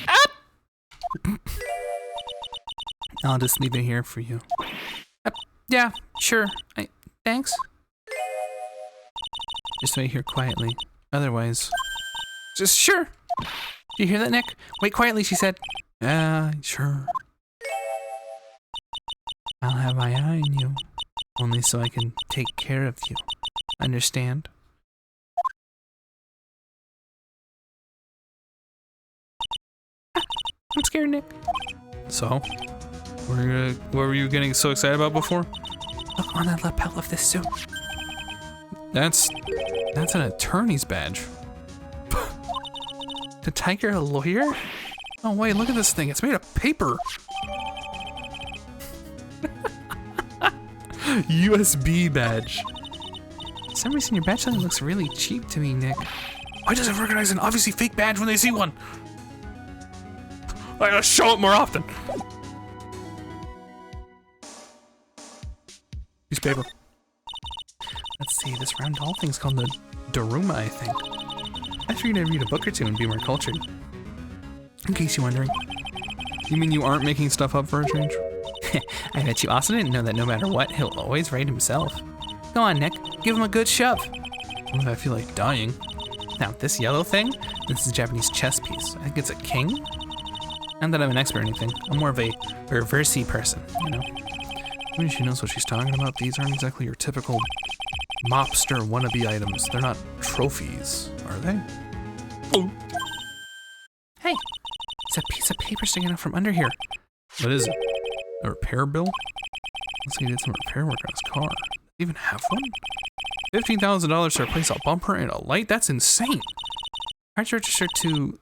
Up! I'll just leave it here for you. Yeah, sure. Thanks. Just wait here quietly. Otherwise... Just sure. Do you hear that, Nick? Wait quietly, she said. Sure. I'll have my eye on you. Only so I can take care of you. Understand? I'm scared, Nick. So? What were you getting so excited about before? Look on the lapel of this suit. That's an attorney's badge. The tiger a lawyer? Oh wait, look at this thing. It's made of paper. USB badge. For some reason your badge something looks really cheap to me, Nick. Why does it recognize an obviously fake badge when they see one? I gotta show it more often. Piece of paper. Let's see, this round doll thing's called the Daruma, I think. I figured I'd read a book or two and be more cultured. In case you're wondering. You mean you aren't making stuff up for a change? I bet you also didn't know that no matter what, he'll always write himself. Go on, Nick. Give him a good shove. What if I feel like dying? Now, this yellow thing, this is a Japanese chess piece. I think it's a king? Not that I'm an expert or anything. I'm more of a reversey person, you know? I mean, she knows what she's talking about. These aren't exactly your typical mobster wannabe items. They're not trophies, are they? Oh. Hey, it's a piece of paper sticking out from under here. What is it? A repair bill? Looks like he did some repair work on his car. Does he even have one? $15,000 to replace a bumper and a light? That's insane. Cards registered to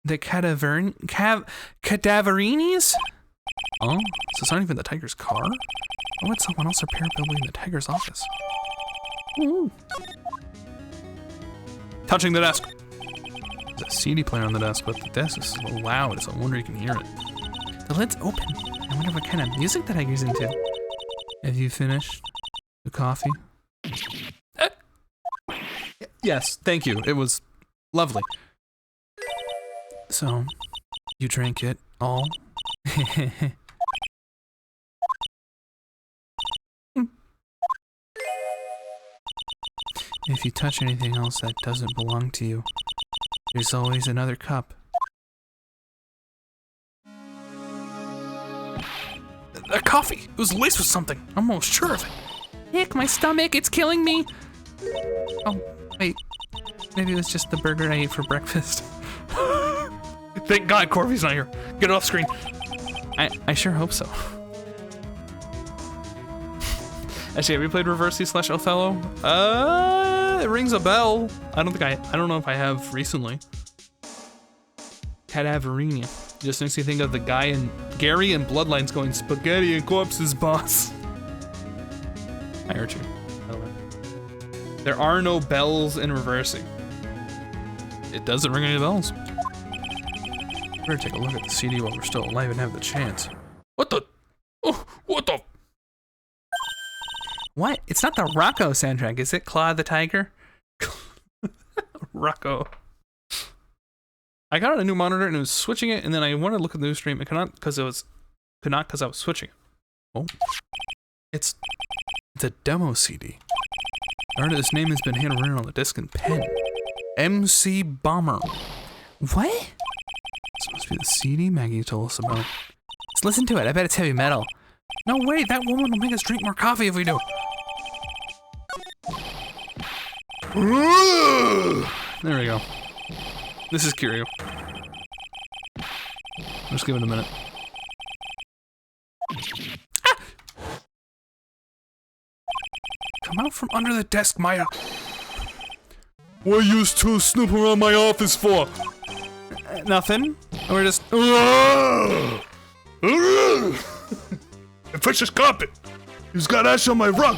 the Cadaverinis? Oh, so it's not even the tiger's car? Why would someone else repair a building in the tiger's office? Ooh. Touching the desk. There's a CD player on the desk, but the desk is so loud, so I wonder you can hear it. The lid's open. I wonder what kind of music the tiger's into. Have you finished the coffee? Yes, thank you. It was lovely. So, you drank it all? If you touch anything else that doesn't belong to you, there's always another cup. A coffee! It was laced with something. I'm almost sure of it. Nick, my stomach, it's killing me! Oh, wait. Maybe it was just the burger I ate for breakfast. Thank God Corby's not here. Get it off screen. I sure hope so. Actually, have you played Reversey/Othello? It rings a bell. I don't know if I have recently. Cadaverina. Just makes me think of the guy in Gary and Bloodlines going spaghetti and corpses, boss. I hurt you. By the way. There are no bells in Reversey. It doesn't ring any bells. Better take a look at the CD while we're still alive and have the chance. What the? Oh, what the? What? It's not the Rocco soundtrack, is it? Claw the Tiger? Rocco. I got a new monitor and it was switching it, and then I wanted to look at the new stream. It could not because I was switching it. Oh, it's a demo CD. The artist's name has been handwritten on the disc in pen. MC Bomber. What? This must be the CD Maggie told us about. Let's listen to it. I bet it's heavy metal. No way, that woman will make us drink more coffee if we do. There we go. This is Kiryu. Just give it a minute. Ah! Come out from under the desk, Maya. What are you two snooping around my office for? Nothing. We're just... Precious carpet! You've got ash on my rug!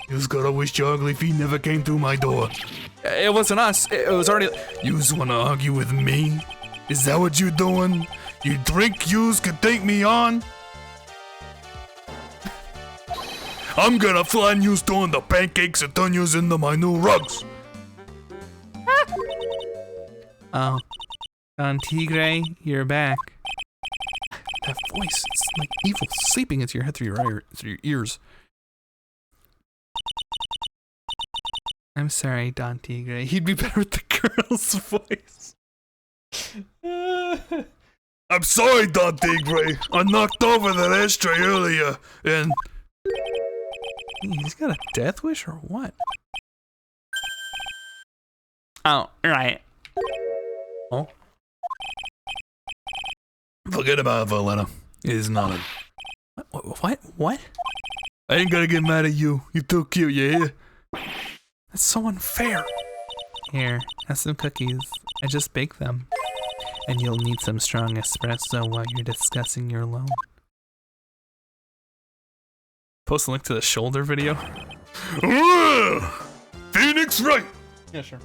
You've gotta wish your ugly feet never came through my door. It wasn't us. It was already... Yous wanna argue with me? Is that what you doing? You drink yous could take me on? I'm gonna flatten yous doing the pancakes and turn yous into my new rugs. Oh. Don Tigre, you're back. That voice, it's like evil seeping into your head through your ears. I'm sorry, Don Tigre. He'd be better with the girl's voice. I'm sorry, Don Tigre. I knocked over that ashtray earlier, and... He's got a death wish or what? Oh, right. Oh. Forget about it, Violetta. It is not a... What? I ain't gonna get mad at you. You're too cute, you hear? That's so unfair. Here, have some cookies. I just baked them. And you'll need some strong espresso while you're discussing your loan. Post a link to the shoulder video. Phoenix Wright! Yeah, sure.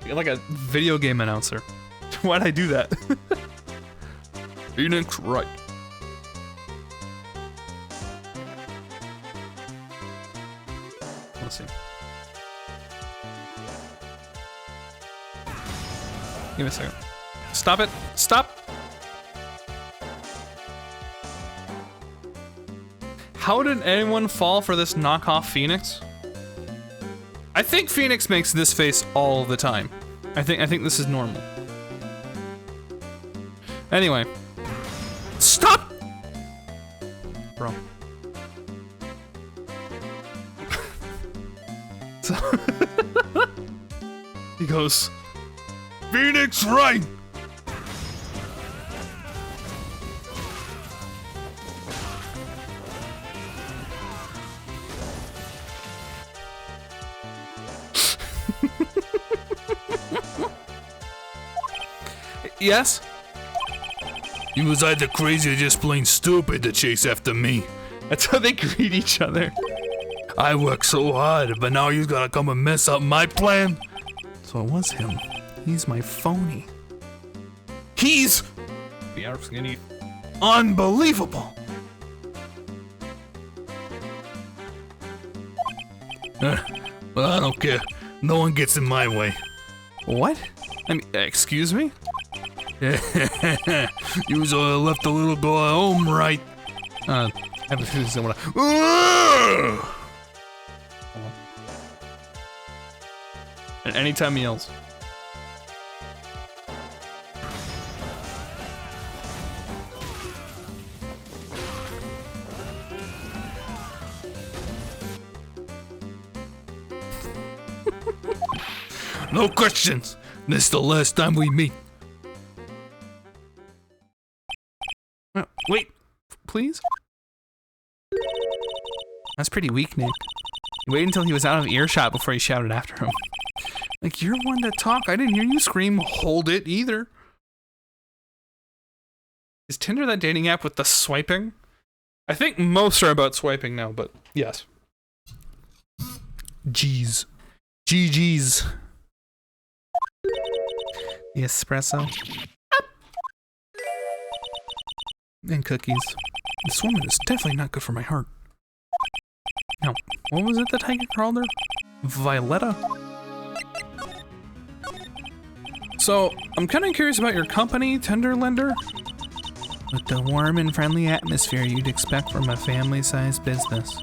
You're like a video game announcer. Why'd I do that? Phoenix Wright. Let's see. Give me a second. Stop it! Stop! How did anyone fall for this knockoff Phoenix? I think Phoenix makes this face all the time. I think this is normal. Anyway. Stop! Bro. So he goes, Phoenix Wright! yes? He was either crazy or just plain stupid to chase after me. That's how they greet each other. I worked so hard, but now he's gonna come and mess up my plan. So it was him. He's my phony. He's skinny. unbelievable. Well, I don't care. No one gets in my way. What? I mean, excuse me? You was left a little girl at home, right? I have a feeling someone. And anytime he yells. No questions. This is the last time we meet. Wait, please? That's pretty weak, Nick. You waited until he was out of earshot before you shouted after him. Like, you're one to talk. I didn't hear you scream, hold it, either. Is Tinder that dating app with the swiping? I think most are about swiping now, but yes. Jeez. GG's. The espresso. And cookies. This woman is definitely not good for my heart. Now, what was it the tiger called her? Violetta? So, I'm kind of curious about your company, Tender Lender. With the warm and friendly atmosphere you'd expect from a family-sized business.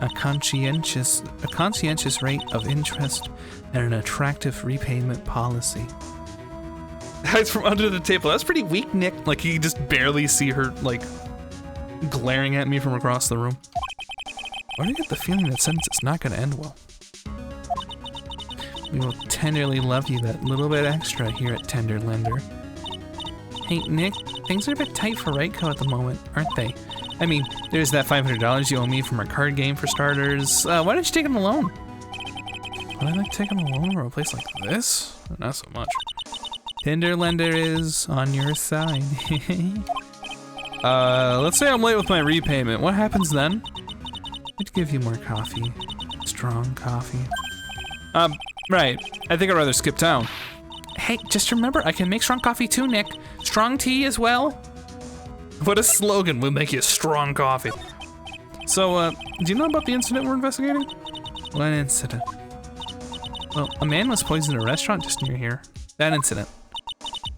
A conscientious rate of interest and an attractive repayment policy. Hides from under the table. That's pretty weak, Nick. Like, you can just barely see her, like, glaring at me from across the room. Why do I get the feeling that sentence is not going to end well? We will tenderly love you that little bit extra here at Tender Lender. Hey, Nick, things are a bit tight for Wrightco at the moment, aren't they? I mean, there's that $500 you owe me from our card game for starters. Why don't you take him a loan? Would I like taking a loan from a place like this? Not so much. Tender Lender is on your side. Let's say I'm late with my repayment. What happens then? I'd give you more coffee. Strong coffee. Right. I think I'd rather skip town. Hey, just remember, I can make strong coffee too, Nick. Strong tea as well? What a slogan, we'll make you strong coffee. So, do you know about the incident we're investigating? What incident? Well, a man was poisoned in a restaurant just near here. That incident.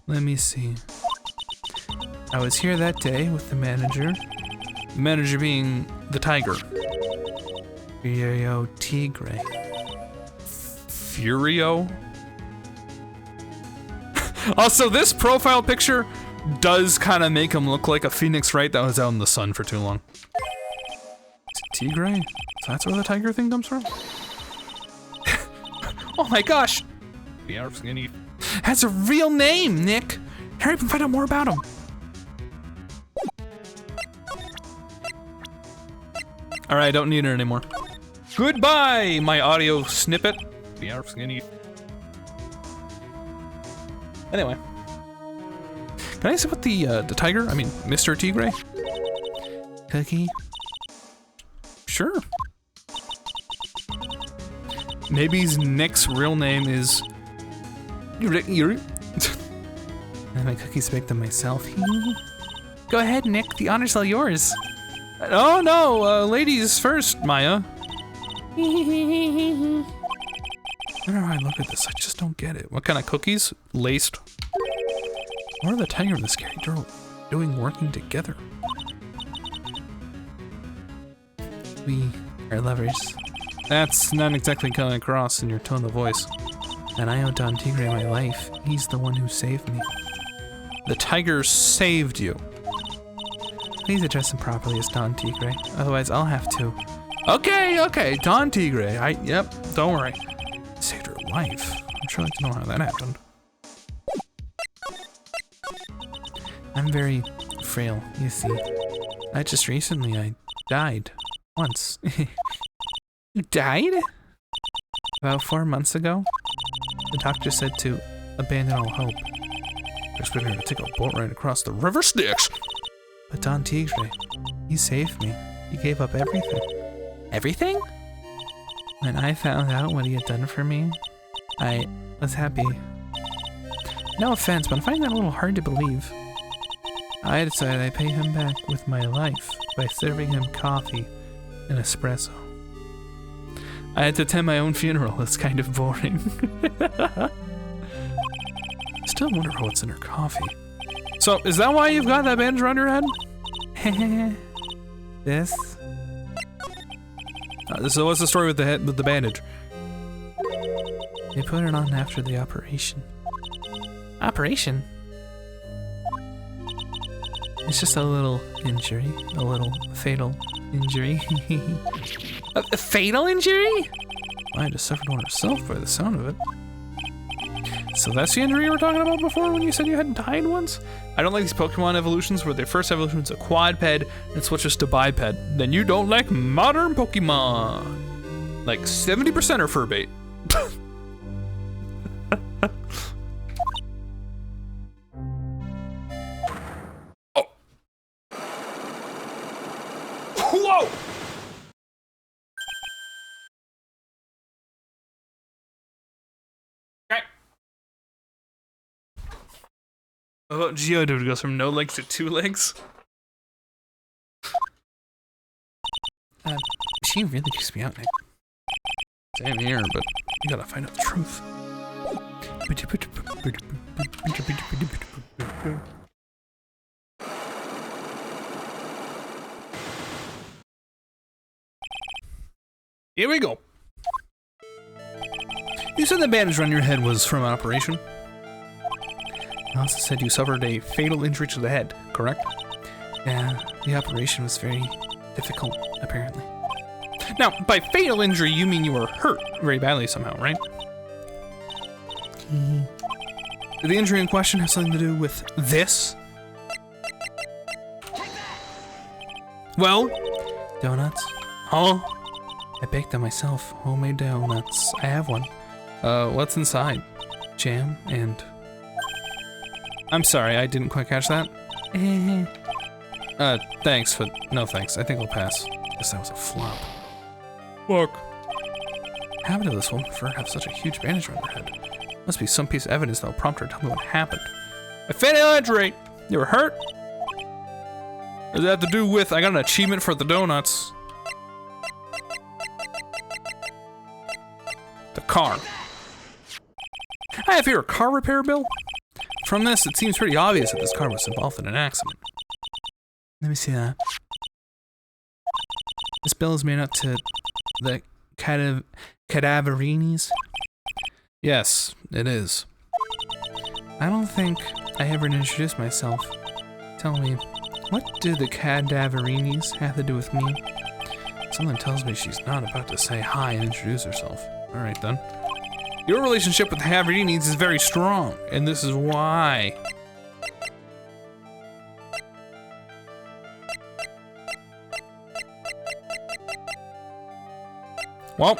Let me see. I was here that day with the manager. The manager being the tiger. Furio Tigre. Furio? Also, this profile picture does kind of make him look like a Phoenix Wright that was out in the sun for too long. Tigre? So that's where the tiger thing comes from? Oh my gosh! Has a real name, Nick! Hurry up and find out more about him! Alright, I don't need her anymore. Goodbye, my audio snippet. Anyway. Can I sit with the tiger? I mean, Mr. Tigre? Cookie? Sure. Maybe Nick's real name is... Yuri. And my cookies baked them myself. Go ahead, Nick. The honor's all yours. Oh, no. Ladies first, Maya. I don't know how I look at this. I just don't get it. What kind of cookies? Laced. What are the tiger and the scary girl doing working together? We are lovers. That's not exactly coming across in your tone of voice. And I owe Don Tigre my life. He's the one who saved me. The tiger saved you. Please address him properly as Don Tigre. Otherwise, I'll have to. Okay, Don Tigre. Yep, don't worry. Saved her life. I'm sure I'd like to know how that happened. I'm very frail, you see. I died. Once. You died? About 4 months ago? The doctor said to abandon all hope. I expected her to take a boat ride across the river Styx. But Don Tigre, he saved me. He gave up everything. Everything? When I found out what he had done for me, I was happy. No offense, but I'm finding that a little hard to believe. I decided I'd pay him back with my life by serving him coffee and espresso. I had to attend my own funeral. It's kind of boring. Still wonder what's in her coffee. So, is that why you've got that bandage around your head? This? So what's the story with the bandage? They put it on after the operation. Operation? It's just a little injury. A little fatal injury. A fatal injury? I had suffered one herself by the sound of it. So that's the injury you were talking about before when you said you hadn't died once? I don't like these Pokemon evolutions where their first evolution is a quadped and switches to biped. Then you don't like modern Pokemon. Like 70% are fur bait. Oh. Whoa! What about Geodude? Goes from no legs to 2 legs? She really keeps me out, Nick. Same here, but you gotta find out the truth. Here we go. You said the bandage around your head was from an operation? I also said you suffered a fatal injury to the head, correct? Yeah, the operation was very difficult, apparently. Now, by fatal injury, you mean you were hurt very badly somehow, right? Did the injury in question have something to do with this? Well? Donuts? Huh? I baked them myself. Homemade donuts. I have one. What's inside? Jam and... I'm sorry, I didn't quite catch that. Thanks, but no thanks. I think I'll pass. Guess that was a flop. Look. What happened to this woman for her to have such a huge bandage around her head? Must be some piece of evidence that will prompt her to tell me what happened. A fatal injury! You were hurt? Or does that have to do with I got an achievement for the donuts? The car. I have here a car repair bill. From this, it seems pretty obvious that this car was involved in an accident. Let me see that. This bill is made up to the cadaverinis. Yes, it is. I don't think I ever introduced myself. Tell me, what do the cadaverinis have to do with me? Someone tells me she's not about to say hi and introduce herself. Alright then. Your relationship with the Haverinis is very strong, and this is why. Well.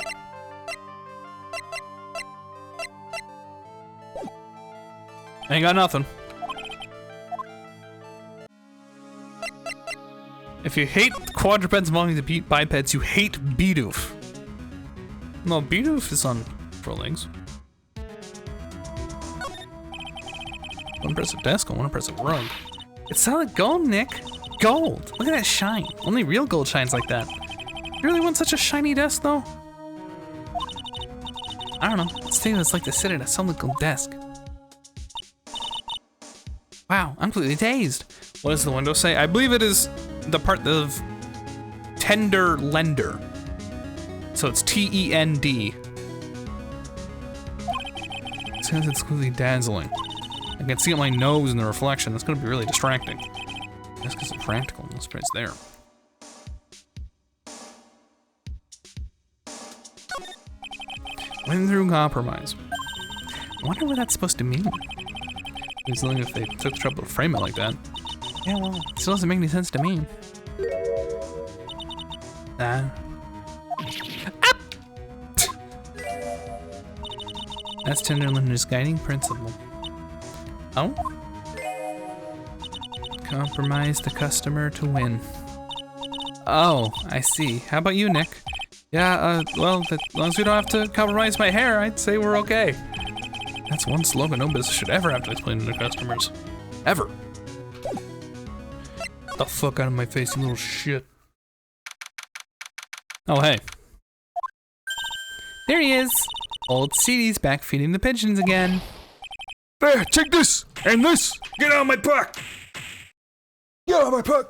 Ain't got nothing. If you hate quadrupeds belonging to bipeds, you hate Bidoof. No, Bidoof is on 4 legs. One press a desk, I want to press a rug. It's solid gold, Nick. Gold. Look at that shine. Only real gold shines like that. You really want such a shiny desk, though? I don't know. Let's see what it's like to sit at a solid gold desk. Wow, I'm completely dazed. What does the window say? I believe it is the part of tender lender. So it's T-E-N-D. It says it's completely dazzling. I can see it on my nose in the reflection. That's gonna be really distracting. That's because it's practical. No surprise there. Went through compromise. I wonder what that's supposed to mean. It's only if they took the trouble to frame it like that. Yeah, well, it still doesn't make any sense to me. That's Tenderlinder's guiding principle. Oh? Compromise the customer to win. Oh, I see. How about you, Nick? Yeah, well, as long as we don't have to compromise my hair, I'd say we're okay. That's one slogan no business should ever have to explain to their customers. Ever. Get the fuck out of my face, you little shit. Oh, hey. There he is. Old Seedy's back feeding the pigeons again. There, take this and this. Get out of my pack. Get out of my pack.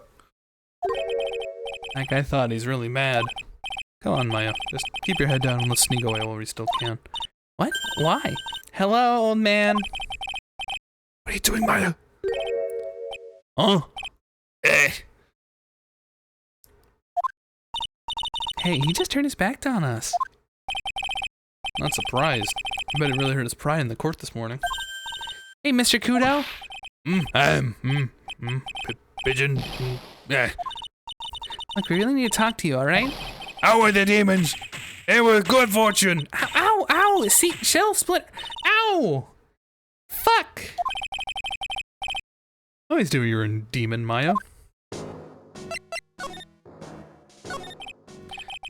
That guy thought he's really mad. Come on, Maya. Just keep your head down and let's sneak away while we still can. What? Why? Hello, old man. What are you doing, Maya? Huh? Eh. Hey, he just turned his back on us. Not surprised. I bet it really hurt his pride in the court this morning. Hey, Mr. Kudo. Pigeon. Yeah. Look, we really need to talk to you, alright? How are the demons? They were good fortune. Ow, ow, see, shell split. Ow! Fuck! I always knew you were a demon, Maya.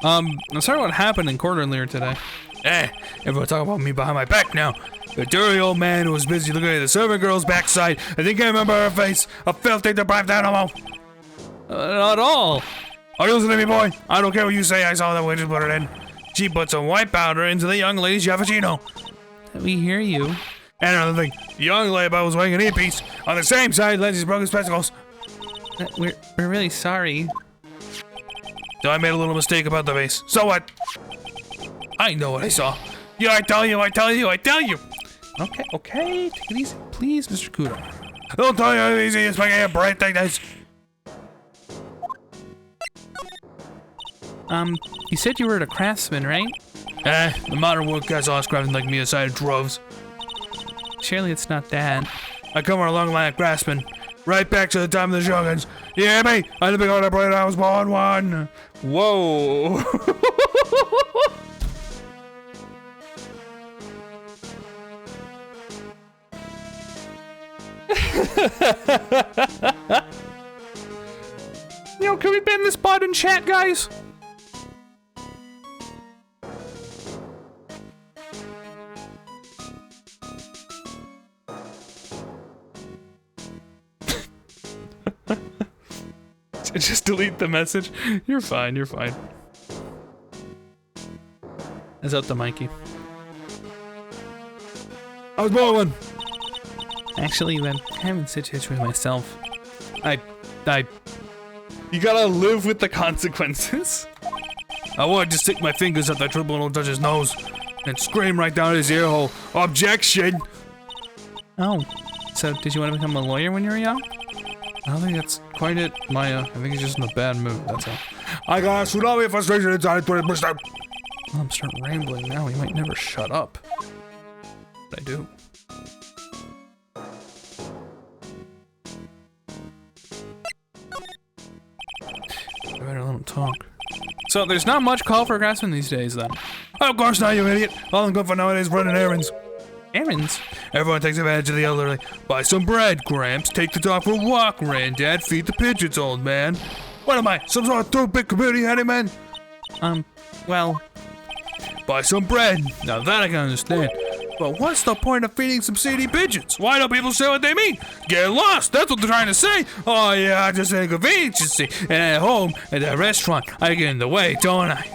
I'm sorry what happened in court earlier today. Everyone talk about me behind my back now. The dirty old man who was busy looking at the servant girl's backside. I think I remember her face. A filthy, deprived animal. Not at all. Are you listening to me, boy? I don't care what you say. I saw that witch put it in. She put some white powder into the young lady's cappuccino. We hear you. And another thing, the young lady was wearing an earpiece. On the same side, Lindsay's broke his spectacles. We're really sorry. So I made a little mistake about the vase. So what? I know what I saw. Yeah, I tell you. Okay, take it easy, please, Mr. Kudo. Don't tell you how easy it's making a bright like this. You said you were a craftsman, right? The modern woodcats all crafting like me aside of droves. Surely it's not that. I come from a long line of craftsmen. Right back to the time of the shoguns. You hear me? I'm the big old brother, I was born one. Whoa. Yo, can we ban this bot in chat, guys? Just delete the message. You're fine, you're fine. Is that the Mikey? I was born one. Actually, I'm having such a with myself. You gotta live with the consequences. I wanted to stick my fingers up that tribunal judge's nose and scream right down his ear hole. Objection! Oh, so did you want to become a lawyer when you were young? I don't think that's quite it, Maya. I think he's just in a bad mood, that's all. I got a tsunami of frustration inside when it burst out. Well, I'm starting rambling now. He might never shut up. But I do. I better let him talk. So there's not much call for craftsmen these days, then. Of course not, you idiot. All I'm good for nowadays is running errands. Errands? Everyone takes advantage of the elderly. Buy some bread, Gramps. Take the dog for a walk, Granddad. Feed the pigeons, old man. What am I, some sort of two-bit community handyman? Well, Buy some bread. Now that I can understand. But what's the point of feeding some seedy pigeons? Why don't people say what they mean? Get lost, that's what they're trying to say. Oh yeah, I just inconvenience, you see. And at home, at that restaurant, I get in the way, don't I?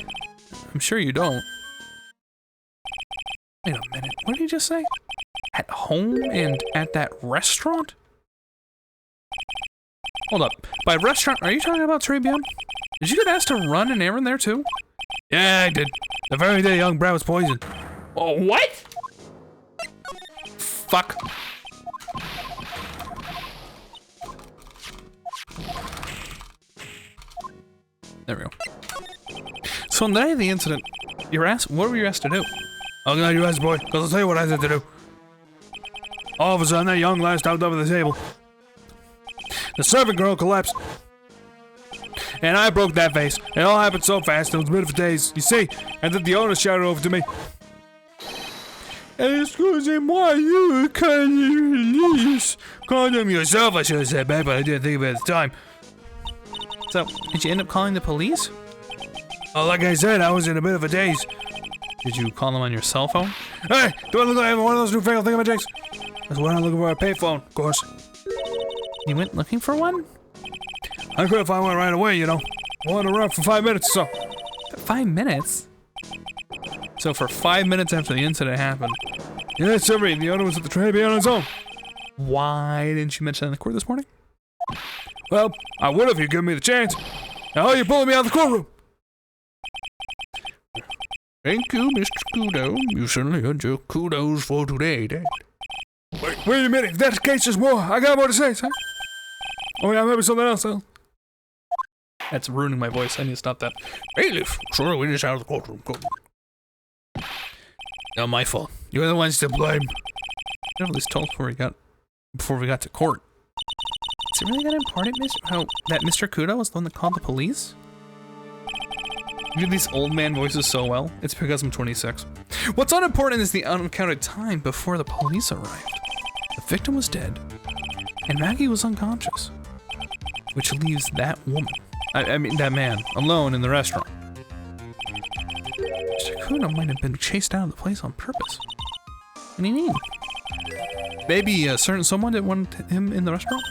I'm sure you don't. Wait a minute, what did he just say? At home and at that restaurant? Hold up, by restaurant, are you talking about Trebion? Did you get asked to run an errand there too? Yeah, I did. The very day young Brad was poisoned. Oh, what? Fuck. There we go. So on the day of the incident, you're asked, what were you asked to do? I'm glad you asked, boy, because I'll tell you what I had to do. All of a sudden, that young lad stopped over the table. The servant girl collapsed. And I broke that vase. It all happened so fast, it was been for days. You see, and then the owner shouted over to me. Excusez-moi, you can release. Condemn yourself, I should have said back, but I didn't think of it at the time. So, did you end up calling the police? Oh, like I said, I was in a bit of a daze. Did you call them on your cell phone? Hey, do I look like I have one of those newfangled thingamajigs? That's why I'm looking for a payphone, of course. You went looking for one? I could have found one right away, you know. I wanted to run for 5 minutes or so. 5 minutes? So for 5 minutes after the incident happened. Yes, sir, the owner was at the Trebion on his own. Why didn't you mention that in the court this morning? Well, I would if you'd given me the chance. Now you're pulling me out of the courtroom. Thank you, Mr. Kudo. You certainly earned your kudos for today, Dad. Wait a minute, if that's the case, there's more. I got more to say, sir. Oh yeah, maybe something else, though. That's ruining my voice. I need to stop that. Bailiff, sure, we just out of the courtroom. Not my fault. You're the ones to blame. You at least told before we got to court. Is it really that important, that Mr. Kudo was the one that called the police? You do these old man voices so well. It's because I'm 26. What's unimportant is the uncounted time before the police arrived. The victim was dead, and Maggie was unconscious, which leaves that woman, I mean that man, alone in the restaurant. Mr. Kudo might have been chased out of the place on purpose. What do you mean? Maybe a certain someone didn't want him in the restaurant?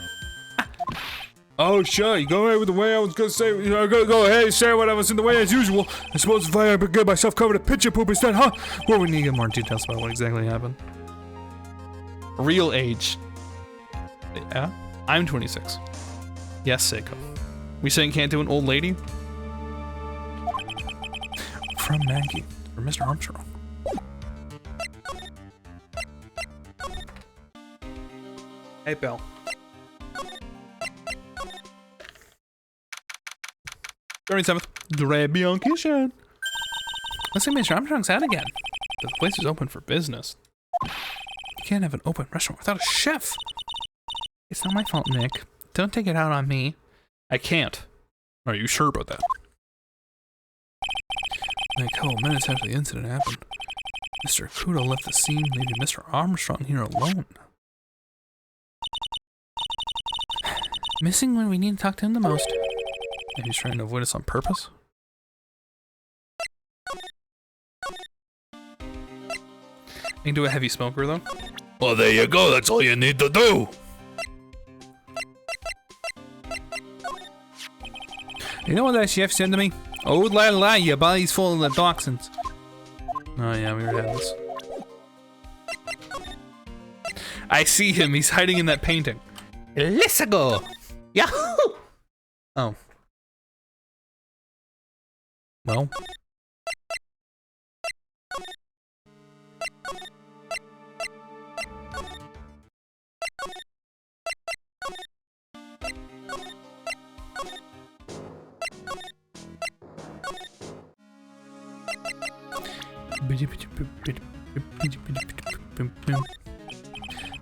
Oh, sure, you go ahead with the way I was gonna say, you know, go ahead and say what I was in the way as usual. I suppose if I get myself covered in pitcher poop instead, huh? Well, we need to get more details about what exactly happened. Real age. Yeah? I'm 26. Yes, Seiko. We saying can't do an old lady? From Maggie, for Mr. Armstrong. Hey, Bill. 37th. Trebion Kitchen. Let's see, Mr. Armstrong's out again. The place is open for business. You can't have an open restaurant without a chef. It's not my fault, Nick. Don't take it out on me. I can't. Are you sure about that? Like a couple minutes after the incident happened, Mr. Kudo left the scene, leaving Mr. Armstrong here alone. Missing when we need to talk to him the most. Maybe he's trying to avoid us on purpose? You can do a heavy smoker, though. Well, there you go. That's all you need to do. You know what that chef said to me? Oh la la, your body's full of the toxins. Oh yeah, we already had this. I see him. He's hiding in that painting. Let's go. Yahoo! Oh. Well.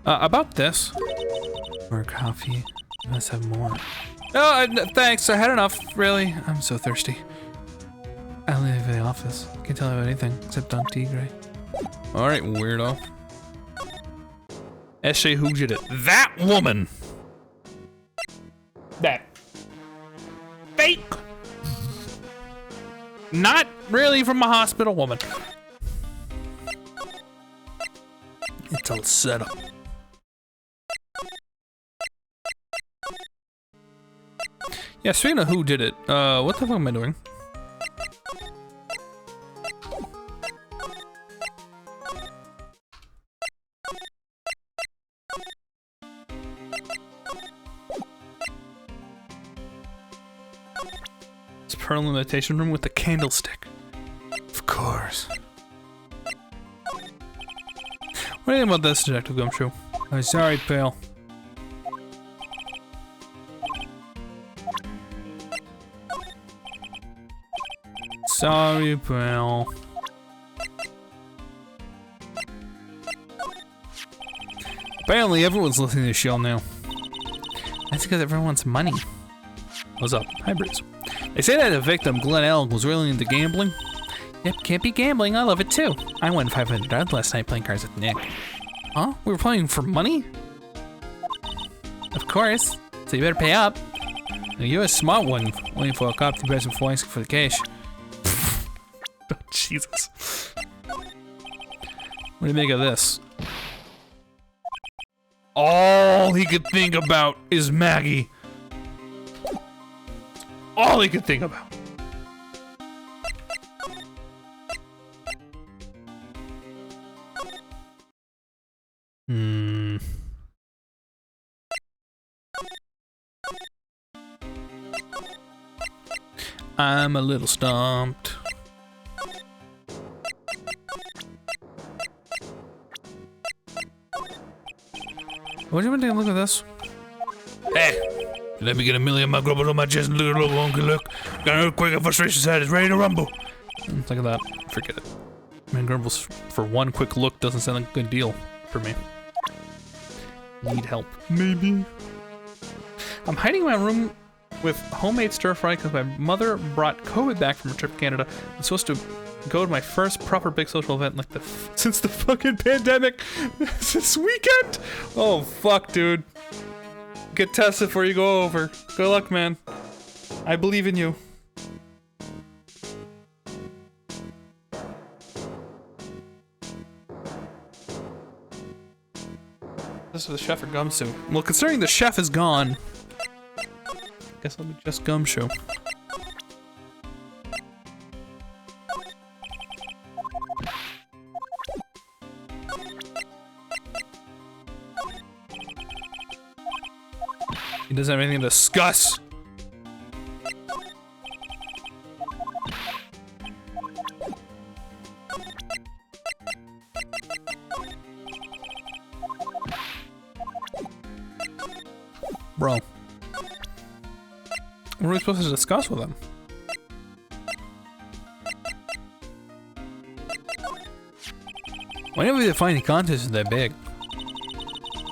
About this. More coffee. Let's have more. Oh, thanks. I had enough. Really, I'm so thirsty. I'll leave the office. Can't tell you anything except on tea, All right, weirdo. Eshe, who did it? That woman. That. Face fake. Not really from a hospital woman. It's all set up. Yeah, speaking of who did it, what the fuck am I doing? It's Pearl Imitation Room with the candlestick. Of course. What do you think about this, Detective Gumshoe? Oh, sorry, pal. Sorry, pal. Apparently, everyone's listening to the show now. That's because everyone wants money. What's up? Hi, Bruce. They say that the victim, Glenn Elg, was really into gambling. Yep, can't be gambling. I love it too. I won $500 last night playing cards with Nick. Huh? We were playing for money? Of course. So you better pay up. Now, you're a smart one, waiting for a cop to press before asking for the cash. Oh, Jesus. What do you make of this? All he could think about is Maggie. All he could think about. I'm a little stumped. What do you want to take a look at this? Hey, let me get a million of my grubbles on my chest and look at a little wonky look. Got an earthquake of frustration side, it's ready to rumble. Look at that. Forget it. Man, grubbles for one quick look doesn't sound like a good deal for me. Need help. Maybe. I'm hiding in my room with homemade stir fry because my mother brought COVID back from her trip to Canada. I'm supposed to go to my first proper big social event like since the fucking pandemic this weekend. Oh fuck, dude. Get tested before you go over. Good luck, man. I believe in you. This is the chef or Gumshoe. Well, considering the chef is gone, guess I'll be just Gumshoe. He doesn't have anything to discuss. Bro. What are we supposed to discuss with him? Whenever we define the contest is that big.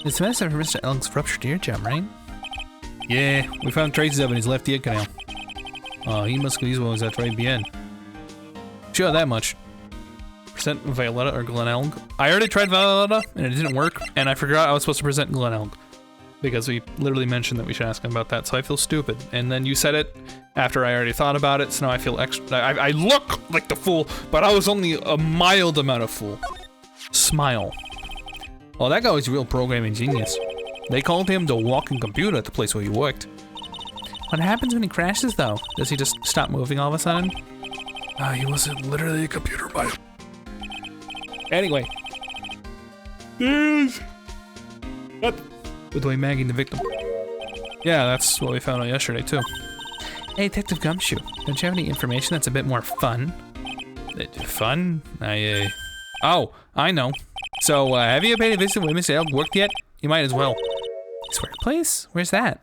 It's messed up for Mr. Elk's ruptured eardrum, right? Yeah, we found traces of it in his left ear canal. Oh, he must squeeze what was at right bien. Sure, that much. Present Violetta or Glen Elg? I already tried Violetta and it didn't work, and I forgot I was supposed to present Glen Elg. Because we literally mentioned that we should ask him about that, so I feel stupid. And then you said it after I already thought about it, so now I feel extra. I look like the fool, but I was only a mild amount of fool. Smile. Well, that guy was a real programming genius. They called him the walking computer at the place where he worked. What happens when he crashes, though? Does he just stop moving all of a sudden? He wasn't literally a computer bot. Anyway. Yes. What? With the way Maggie the victim. Yeah, that's what we found out yesterday, too. Hey, Detective Gumshoe. Don't you have any information that's a bit more fun? Fun? Oh, I know. So, have you paid a visit with Mr. Elk worked yet? You might as well. His workplace? Where's that?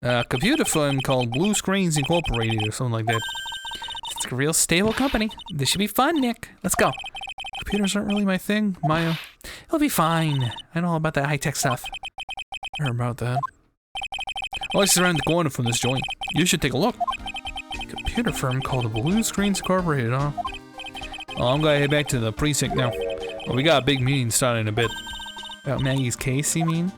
A computer firm called Blue Screens Incorporated or something like that. It's a real stable company. This should be fun, Nick. Let's go. Computers aren't really my thing, Maya. It'll be fine. I know all about that high-tech stuff. I heard about that. Oh, it's around the corner from this joint. You should take a look. Computer firm called Blue Screens Incorporated, huh? Well, I'm gonna head back to the precinct now. Well, we got a big meeting starting in a bit. About Maggie's case, you mean?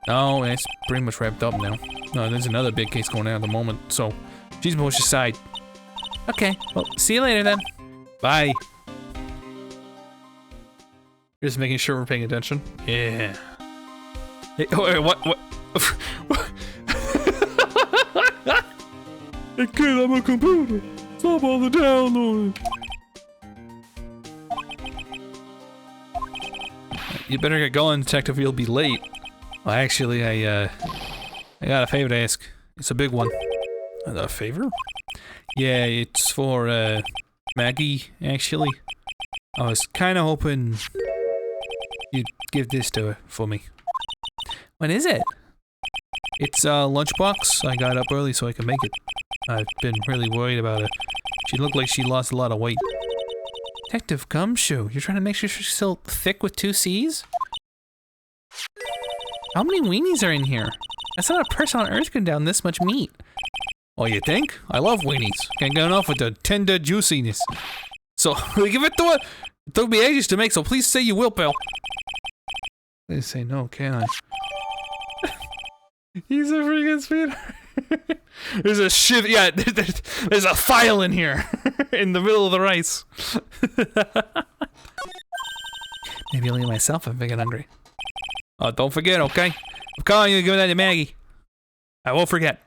No, it's pretty much wrapped up now. No, there's another big case going on at the moment, so She's Moshe's side. Okay, well, see you later then. Bye. Just making sure we're paying attention. Yeah. Hey, oh, wait, what? Hey kid, I'm a computer. Stop all the downloading. You better get going, detective, you'll be late. Well, actually, I got a favor to ask. It's a big one. A favor? Yeah, it's for, Maggie, actually. I was kinda hoping you'd give this to her for me. What is it? It's a lunchbox. I got up early so I could make it. I've been really worried about her. She looked like she lost a lot of weight. Detective Gumshoe, you're trying to make sure she's still thick with 2 C's? How many weenies are in here? I saw a person on Earth can down this much meat. Oh, you think? I love weenies. Can't get enough with the tender juiciness. So, give it to her. It took me ages to make, so please say you will, pal. Please say no, can I? He's a freaking sweetheart. There's a shit. Yeah, there's a file in here, in the middle of the rice. Maybe only myself if I get hungry. Oh, don't forget, okay? I'm calling you to give that to Maggie. I won't forget.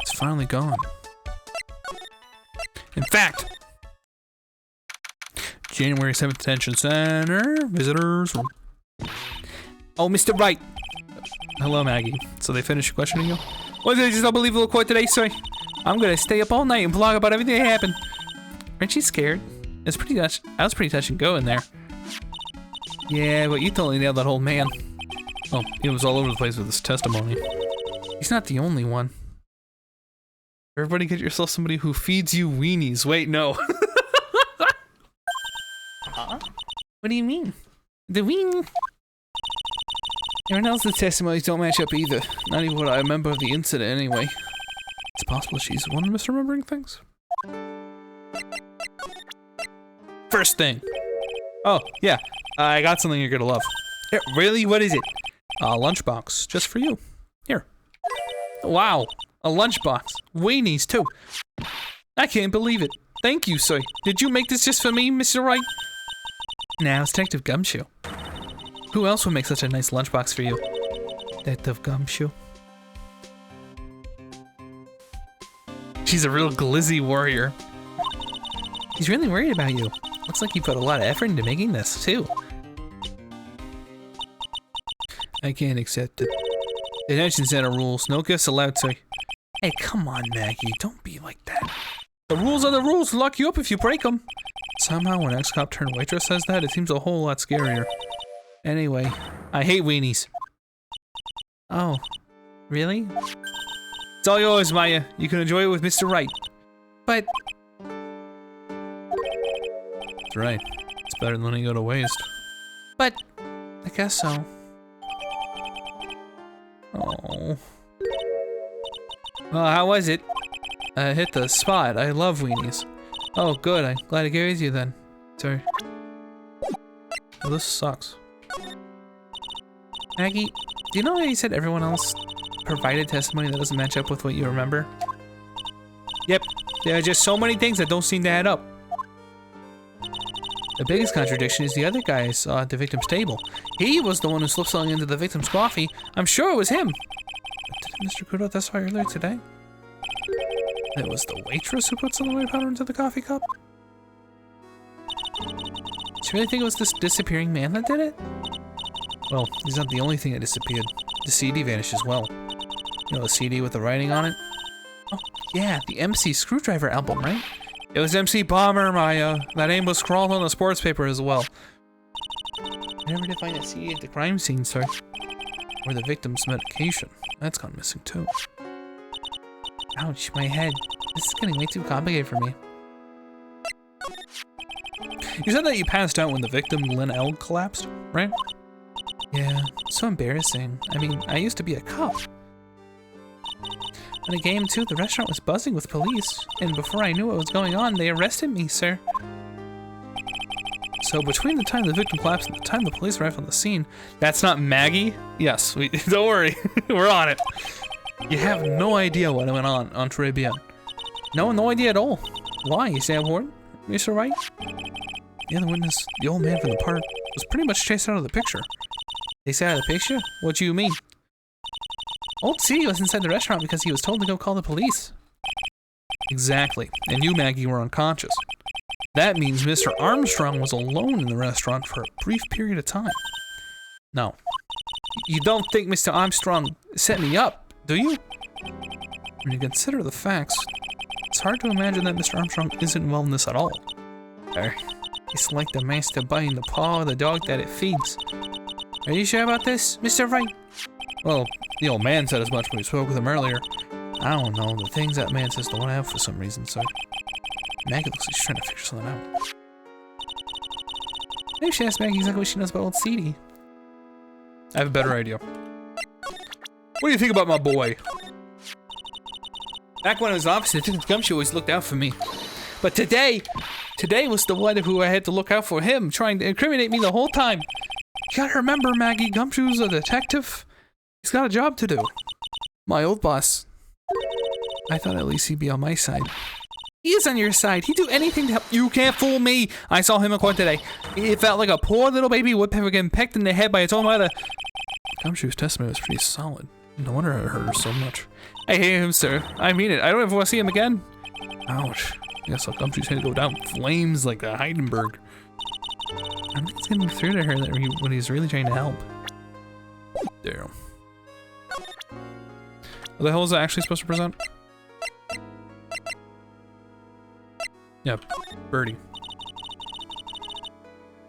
It's finally gone. In fact, January 7th Detention Center visitors room. Oh, Mr. Wright. Hello, Maggie. So they finished questioning you? Was it just unbelievable court today, sir? I'm gonna stay up all night and vlog about everything that happened. Aren't you scared? It's pretty touch. I was pretty touch and go in there. Yeah, but you totally nailed that old man. Oh, he was all over the place with his testimony. He's not the only one. Everybody get yourself somebody who feeds you weenies. Wait, no. Huh? What do you mean? The ween? Everyone else's testimonies don't match up either. Not even what I remember of the incident anyway. It's possible she's the one misremembering things. First thing. Oh, yeah. I got something you're gonna love. Here, really? What is it? A lunchbox. Just for you. Here. Wow. A lunchbox. Weenies, too. I can't believe it. Thank you, sir. Did you make this just for me, Mr. Wright? Now it's Detective Gumshoe. Who else would make such a nice lunchbox for you? Detective Gumshoe. She's a real glizzy warrior. He's really worried about you. Looks like you put a lot of effort into making this, too. I can't accept it. Detention center rules. No gifts allowed, sir. Hey, come on, Maggie. Don't be like that. The rules are the rules. Lock you up if you break them. Somehow when ex-cop turned waitress says that, it seems a whole lot scarier. Anyway, I hate weenies. Oh, really? It's all yours, Maya. You can enjoy it with Mr. Wright. But... That's right. It's better than letting it go to waste. But... I guess so. Oh. Well, how was it? I hit the spot. I love weenies. Oh, good. I'm glad I gave it to you then. Sorry. Well, this sucks. Maggie, do you know how you said everyone else provided testimony that doesn't match up with what you remember? Yep. There are just so many things that don't seem to add up. The biggest contradiction is the other guy I saw at the victim's table. He was the one who slipped something into the victim's coffee. I'm sure it was him. But didn't Mr. Kudo testify earlier today? It was the waitress who put some of the white powder into the coffee cup? Do you really think it was this disappearing man that did it? Well, he's not the only thing that disappeared. The CD vanished as well. You know the CD with the writing on it? Oh, yeah, the MC Screwdriver album, right? It was MC Bomber, Maya. That name was scrawled on the sports paper as well. I never did find a CD at the crime scene, sir. Or the victim's medication. That's gone missing too. Ouch, my head. This is getting way too complicated for me. You said that you passed out when the victim, Lynn L, collapsed, right? Yeah, so embarrassing. I mean, I used to be a cop. In a game too, the restaurant was buzzing with police, and before I knew what was going on, they arrested me, sir. So between the time the victim collapsed and the time the police arrived on the scene, that's not Maggie? Yes, don't worry, we're on it. You have no idea what went on Tribune. No, no idea at all. Why? Is that important, Mr. Wright? The other witness, the old man from the park, was pretty much chased out of the picture. Chased out of the picture? What do you mean? Old C was inside the restaurant because he was told to go call the police. Exactly. And you, Maggie, were unconscious. That means Mr. Armstrong was alone in the restaurant for a brief period of time. No. You don't think Mr. Armstrong set me up, do you? When you consider the facts, it's hard to imagine that Mr. Armstrong isn't involved in this at all. It's like the master biting the paw of the dog that it feeds. Are you sure about this, Mr. Wright? Well, the old man said as much when we spoke with him earlier. I don't know, the things that man says don't have for some reason, so... Maggie looks like she's trying to figure something out. Maybe she asked Maggie exactly what she knows about old CD. I have a better idea. What do you think about my boy? Back when I was officer, I think the Gumshoe always looked out for me. But today was the one who I had to look out for him, trying to incriminate me the whole time. You gotta remember, Maggie, Gumshoe's a detective. He's got a job to do. My old boss. I thought at least he'd be on my side. He is on your side. He'd do anything to help. You can't fool me. I saw him in court today. It felt like a poor little baby woodpecker getting pecked in the head by its own mother. Gumshoe's testimony was pretty solid. No wonder it hurt her so much. I hate him, sir. I mean it. I don't ever want to see him again. Ouch. I guess Gumshoe's head go down flames like a Heidenberg. I think it's getting through to her that when he's really trying to help. Damn. What the hell is that actually supposed to present? Yeah, birdie.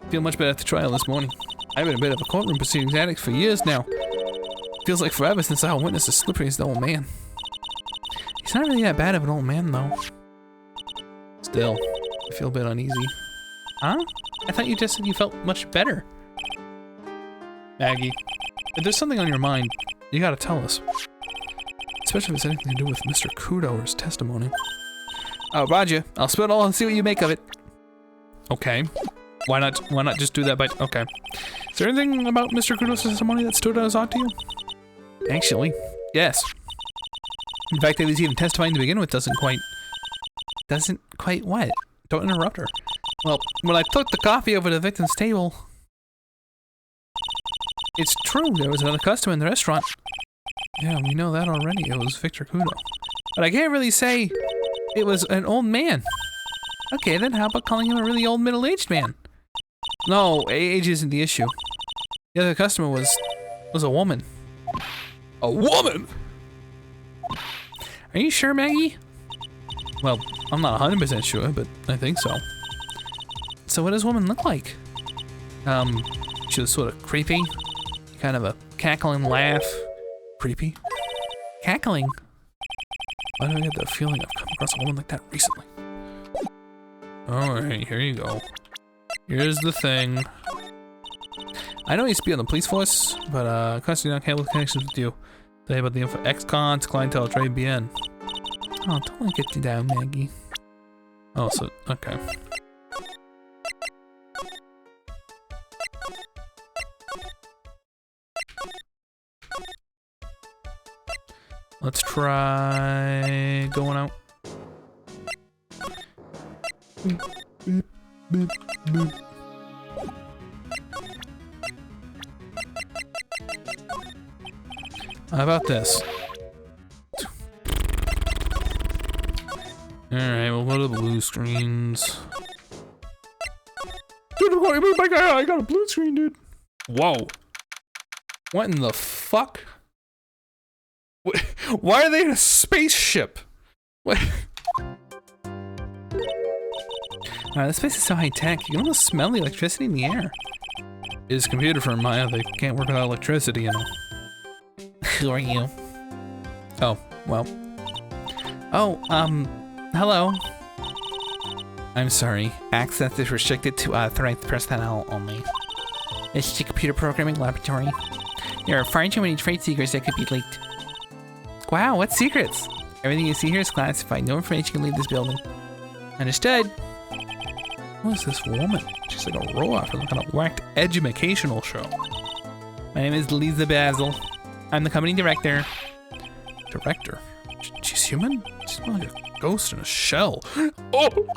Feel much better at the trial this morning. I've been a bit of a courtroom proceedings addict for years now. Feels like forever since I witnessed as slippery as the old man. He's not really that bad of an old man, though. Still, I feel a bit uneasy. Huh? I thought you just said you felt much better. Maggie, if there's something on your mind, you gotta tell us. Especially if it's anything to do with Mr. Kudo or his testimony. Oh, Roger. I'll spill it all and see what you make of it. Okay. Why not just do that by... Okay. Is there anything about Mr. Kudo's testimony that stood out as odd to you? Actually, yes. In fact, that he's even testifying to begin with doesn't quite what? Don't interrupt her. Well, when I took the coffee over to the victim's table... It's true, there was another customer in the restaurant. Yeah, we know that already. It was Victor Kudo. But I can't really say... It was an old man. Okay, then how about calling him a really old middle-aged man? No, age isn't the issue. The other customer was a woman. A woman? Are you sure, Maggie? Well, I'm not 100% sure, but I think so. So what does woman look like? She was sort of creepy. Kind of a cackling laugh. Creepy? Cackling? Why do I get the feeling I've come across a woman like that recently? Alright, here you go. Here's the thing. I know I used to be on the police force, but constantly not handle connections with you. Tell you about the info ex-cons, clientele, trade BN. Oh, don't let me get you down, Maggie. Oh, so, okay. Let's try going out. Beep, beep, beep. How about this? Alright, we'll go to the blue screens. Dude, I got a blue screen, dude. Whoa. What in the fuck? Why are they in a spaceship? What? Alright, this place is so high tech. You can almost smell the electricity in the air. It's computer firm, Maya. They can't work without electricity, you know. Who are you? Oh, well. Oh, hello. I'm sorry. Access is restricted to authorized personnel only. It's the computer programming laboratory. There are far too many trade secrets that could be leaked. Wow, what secrets? Everything you see here is classified. No information can leave this building. Understood. What is this woman? She's like a robot from some kind of whacked educational show. My name is Lisa Basil. I'm the company director. Director. She's human? She's more like a ghost in a shell. Oh!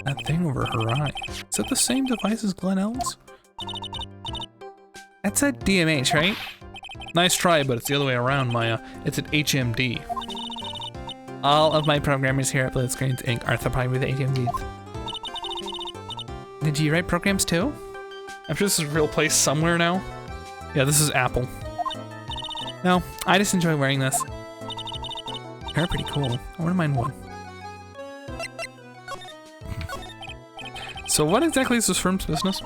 That thing over her eye. Is that the same device as Glenn Ellis? That's a DMH, right? Nice try, but it's the other way around, Maya. It's an HMD. All of my programmers here at Blitzscreens Inc. are supplied with HMDs. Did you write programs too? I'm sure this is a real place somewhere now. Yeah, this is Apple. No, I just enjoy wearing this. They're pretty cool. I wouldn't mind one. So what exactly is this firm's business?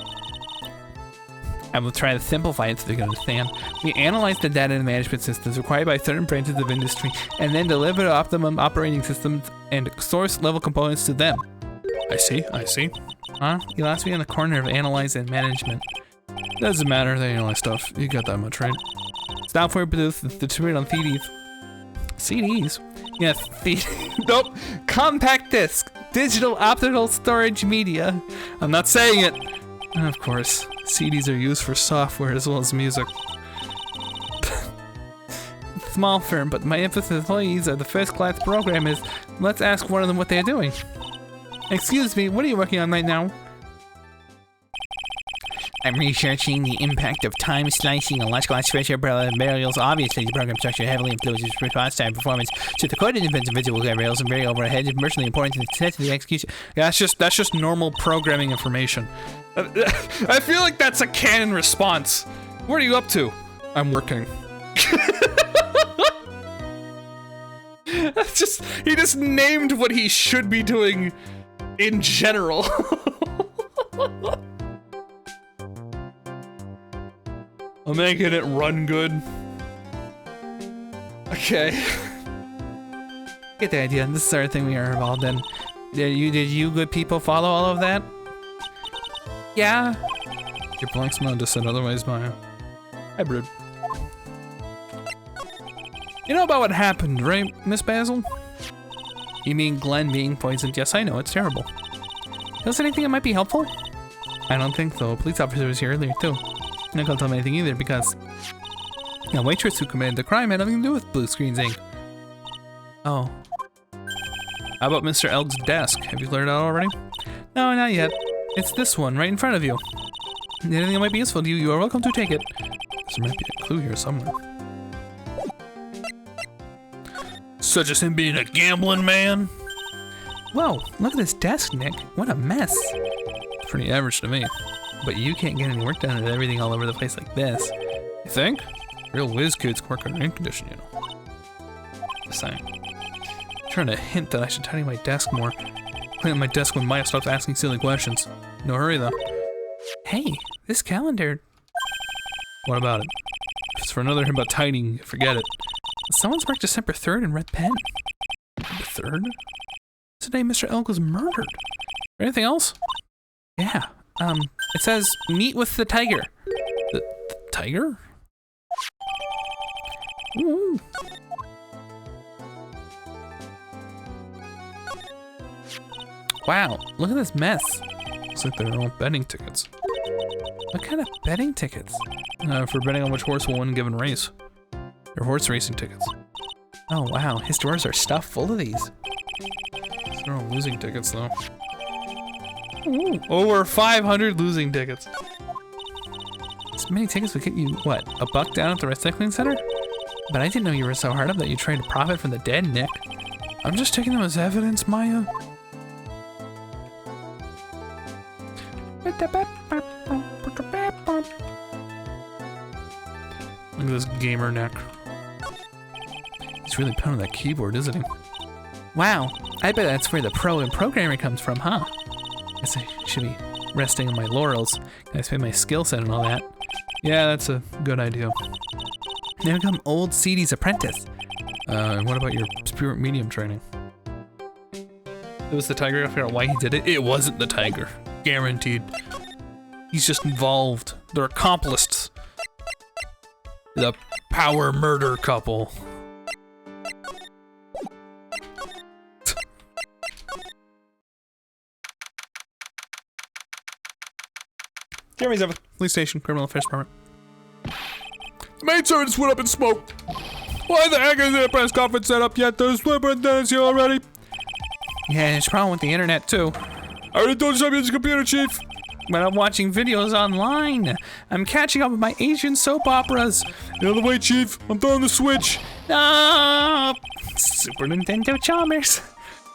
I will try to simplify it so they can understand. We analyze the data and management systems required by certain branches of industry and then deliver optimum operating systems and source level components to them. I see. Huh? You lost me in the corner of analyze and management. Doesn't matter, they analyze stuff. You got that much, right? Software produced and distributed on CDs. CDs? Yes, nope. Compact disc. Digital optical storage media. I'm not saying it. And of course, CDs are used for software as well as music. Small firm, but my emphasis employees are the first-class programmers. Let's ask one of them what they're doing. Excuse me, what are you working on right now? I'm researching the impact of time slicing electrical structure burials. Obviously, the program structure heavily influences response time performance. So the coded events of individual rails and vary overhead is commercially important to the success of the execution. Yeah, that's just normal programming information. I feel like that's a canon response. What are you up to? I'm working. He just named what he should be doing in general. I'm making it run good. Okay. Get the idea. This is our thing we are involved in. Did you good people follow all of that? Yeah. Your blank smile just said otherwise, Maya. Hybrid. You know about what happened, right, Miss Basil? You mean Glenn being poisoned? Yes, I know. It's terrible. Does anything that might be helpful? I don't think so. A police officer was here earlier, too. I'm not gonna tell him anything either because the waitress who committed the crime had nothing to do with Blitzscreens Inc. Oh. How about Mr. Elg's desk? Have you cleared out already? No, not yet. It's this one right in front of you. Anything that might be useful to you, you are welcome to take it. There might be a clue here somewhere. Such as him being a gambling man? Whoa, look at this desk, Nick. What a mess. Pretty average to me. But you can't get any work done with everything all over the place like this. You think? Real whiz kids can work on air conditioning, you know. Just saying. I'm trying to hint that I should tidy my desk more. Clean up my desk when Maya stops asking silly questions. No hurry though. Hey, this calendar. What about it? If it's for another hint about tidying, forget it. Someone's marked December 3rd in red pen. The 3rd? Today Mr. Elk was murdered. Anything else? Yeah. It says, meet with the tiger. The tiger? Ooh. Wow, look at this mess. Looks like they're all betting tickets. What kind of betting tickets? For betting on which horse will win a given race. They're horse racing tickets. Oh wow, his stores are stuffed full of these. They're all losing tickets though. Ooh, over 500 losing tickets. So many tickets would get you, what, $1 down at the recycling center? But I didn't know you were so hard up that you tried to profit from the dead, Nick. I'm just taking them as evidence, Maya. Look at this gamer Nick. He's really pounding that keyboard, isn't he? Wow, I bet that's where the pro in programming comes from, huh? Guess I should be resting on my laurels. Gotta spend my skill set and all that. Yeah, that's a good idea. Now become old CD's apprentice. And what about your spirit medium training? It was the tiger. I figured out why he did it. It wasn't the tiger. Guaranteed. He's just involved. They're accomplices. The power murder couple. Jeremy's at the police station, criminal affairs department. The maid servants went up in smoke. Why the heck isn't a press conference set up yet? There's superintendents here already. Yeah, there's a problem with the internet too. I already told you something to the computer, Chief. But I'm watching videos online. I'm catching up with my Asian soap operas. The other way, Chief. I'm throwing the switch. No! Super Nintendo Chalmers.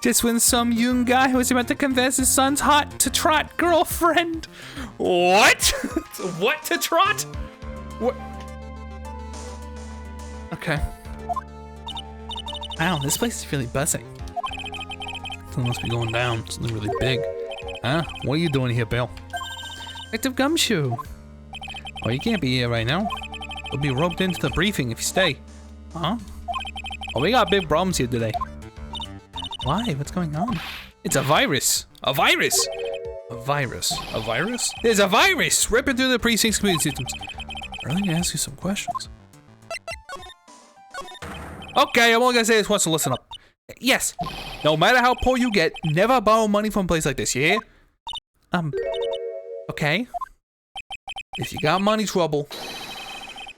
Just when some young guy was about to confess his son's hot to trot girlfriend. What? What to trot? What? Okay. Wow, this place is really buzzing. Something must be going down. Something really big. Huh? What are you doing here, Bill? Detective Gumshoe. Oh, you can't be here right now. You'll be roped into the briefing if you stay. Huh? Oh, we got big problems here today. Why? What's going on? It's a virus. A virus. A virus. A virus? There's a virus ripping through the precinct's computer systems. I'm really gonna ask you some questions. Okay, I'm only gonna say this once to listen up. Yes. No matter how poor you get, never borrow money from a place like this, yeah? Okay. If you got money trouble,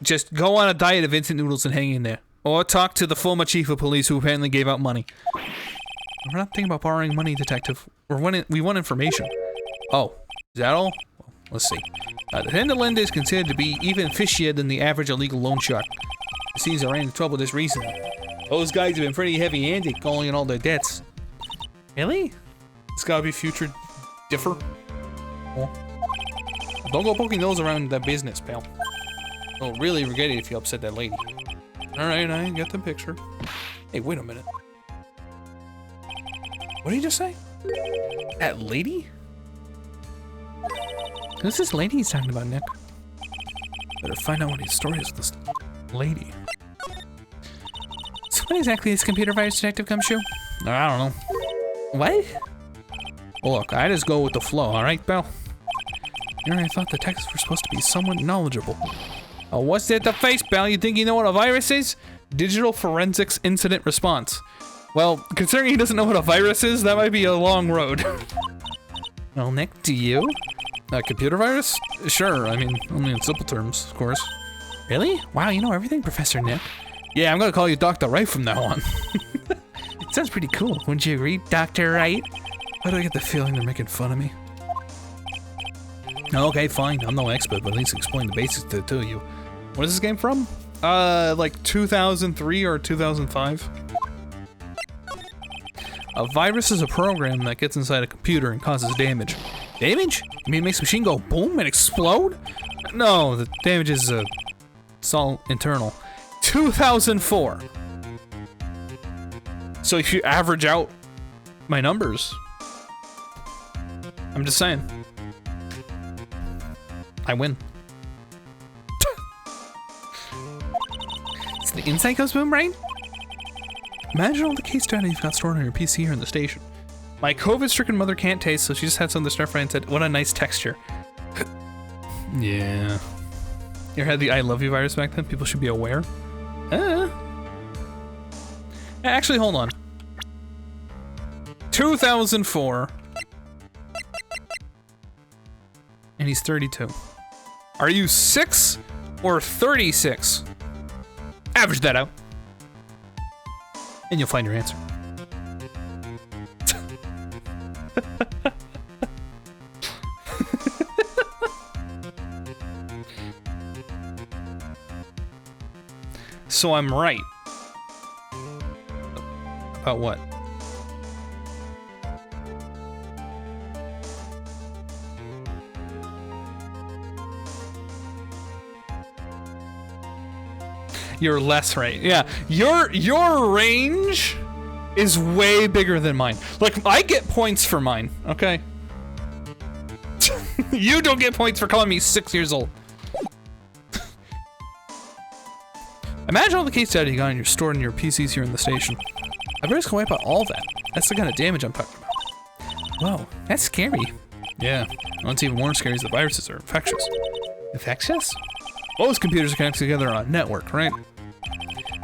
just go on a diet of instant noodles and hang in there. Or talk to the former chief of police who apparently gave out money. We're not thinking about borrowing money, detective. We want information. Oh, is that all? Well, let's see. The Hinterland is considered to be even fishier than the average illegal loan shark. It seems I ran into trouble just recently. Those guys have been pretty heavy-handed calling in all their debts. Really? It's gotta be future differ. Well, don't go poking those around that business, pal. You'll really regret it if you upset that lady. Alright, I get the picture. Hey, wait a minute. What did you just say? That lady? Who's this lady he's talking about, Nick? Better find out what his story is with this lady. So what exactly is computer virus, Detective Gumshoe? I don't know. What? Look, I just go with the flow, alright, Belle? I thought the texts were supposed to be somewhat knowledgeable. Oh, what's there to face, Belle? You think you know what a virus is? Digital Forensics Incident Response. Well, considering he doesn't know what a virus is, that might be a long road. Well, Nick, do you? A computer virus? Sure, I mean, only in simple terms, of course. Really? Wow, you know everything, Professor Nick. Yeah, I'm gonna call you Dr. Wright from now on. It sounds pretty cool, wouldn't you agree, Dr. Wright? Why do I get the feeling they're making fun of me? Okay, fine, I'm no expert, but at least explain the basics to the two of you. What is this game from? Like 2003 or 2005? A virus is a program that gets inside a computer and causes damage. Damage? You mean it makes the machine go boom and explode? No, the damage is, it's all internal. 2004. So if you average out my numbers, I'm just saying, I win. It's the insight goes boom, right? Imagine all the case data you've got stored on your PC here in the station. My COVID-stricken mother can't taste, so she just had some of the stir fry and said, "What a nice texture." Yeah. You ever had the I love you virus back then? People should be aware. Actually, hold on. 2004. And he's 32. Are you 6 or 36? Average that out. And you'll find your answer. So I'm right. About what? You're less right. Yeah, your range is way bigger than mine. Like, I get points for mine, okay? You don't get points for calling me 6 years old. Imagine all the case data you got and you're stored in your PCs here in the station. I bet it's gonna wipe out all that. That's the kind of damage I'm talking about. Whoa, that's scary. Yeah, what's even more scary is the viruses are infectious. Infectious? Most computers are connected together on a network, right?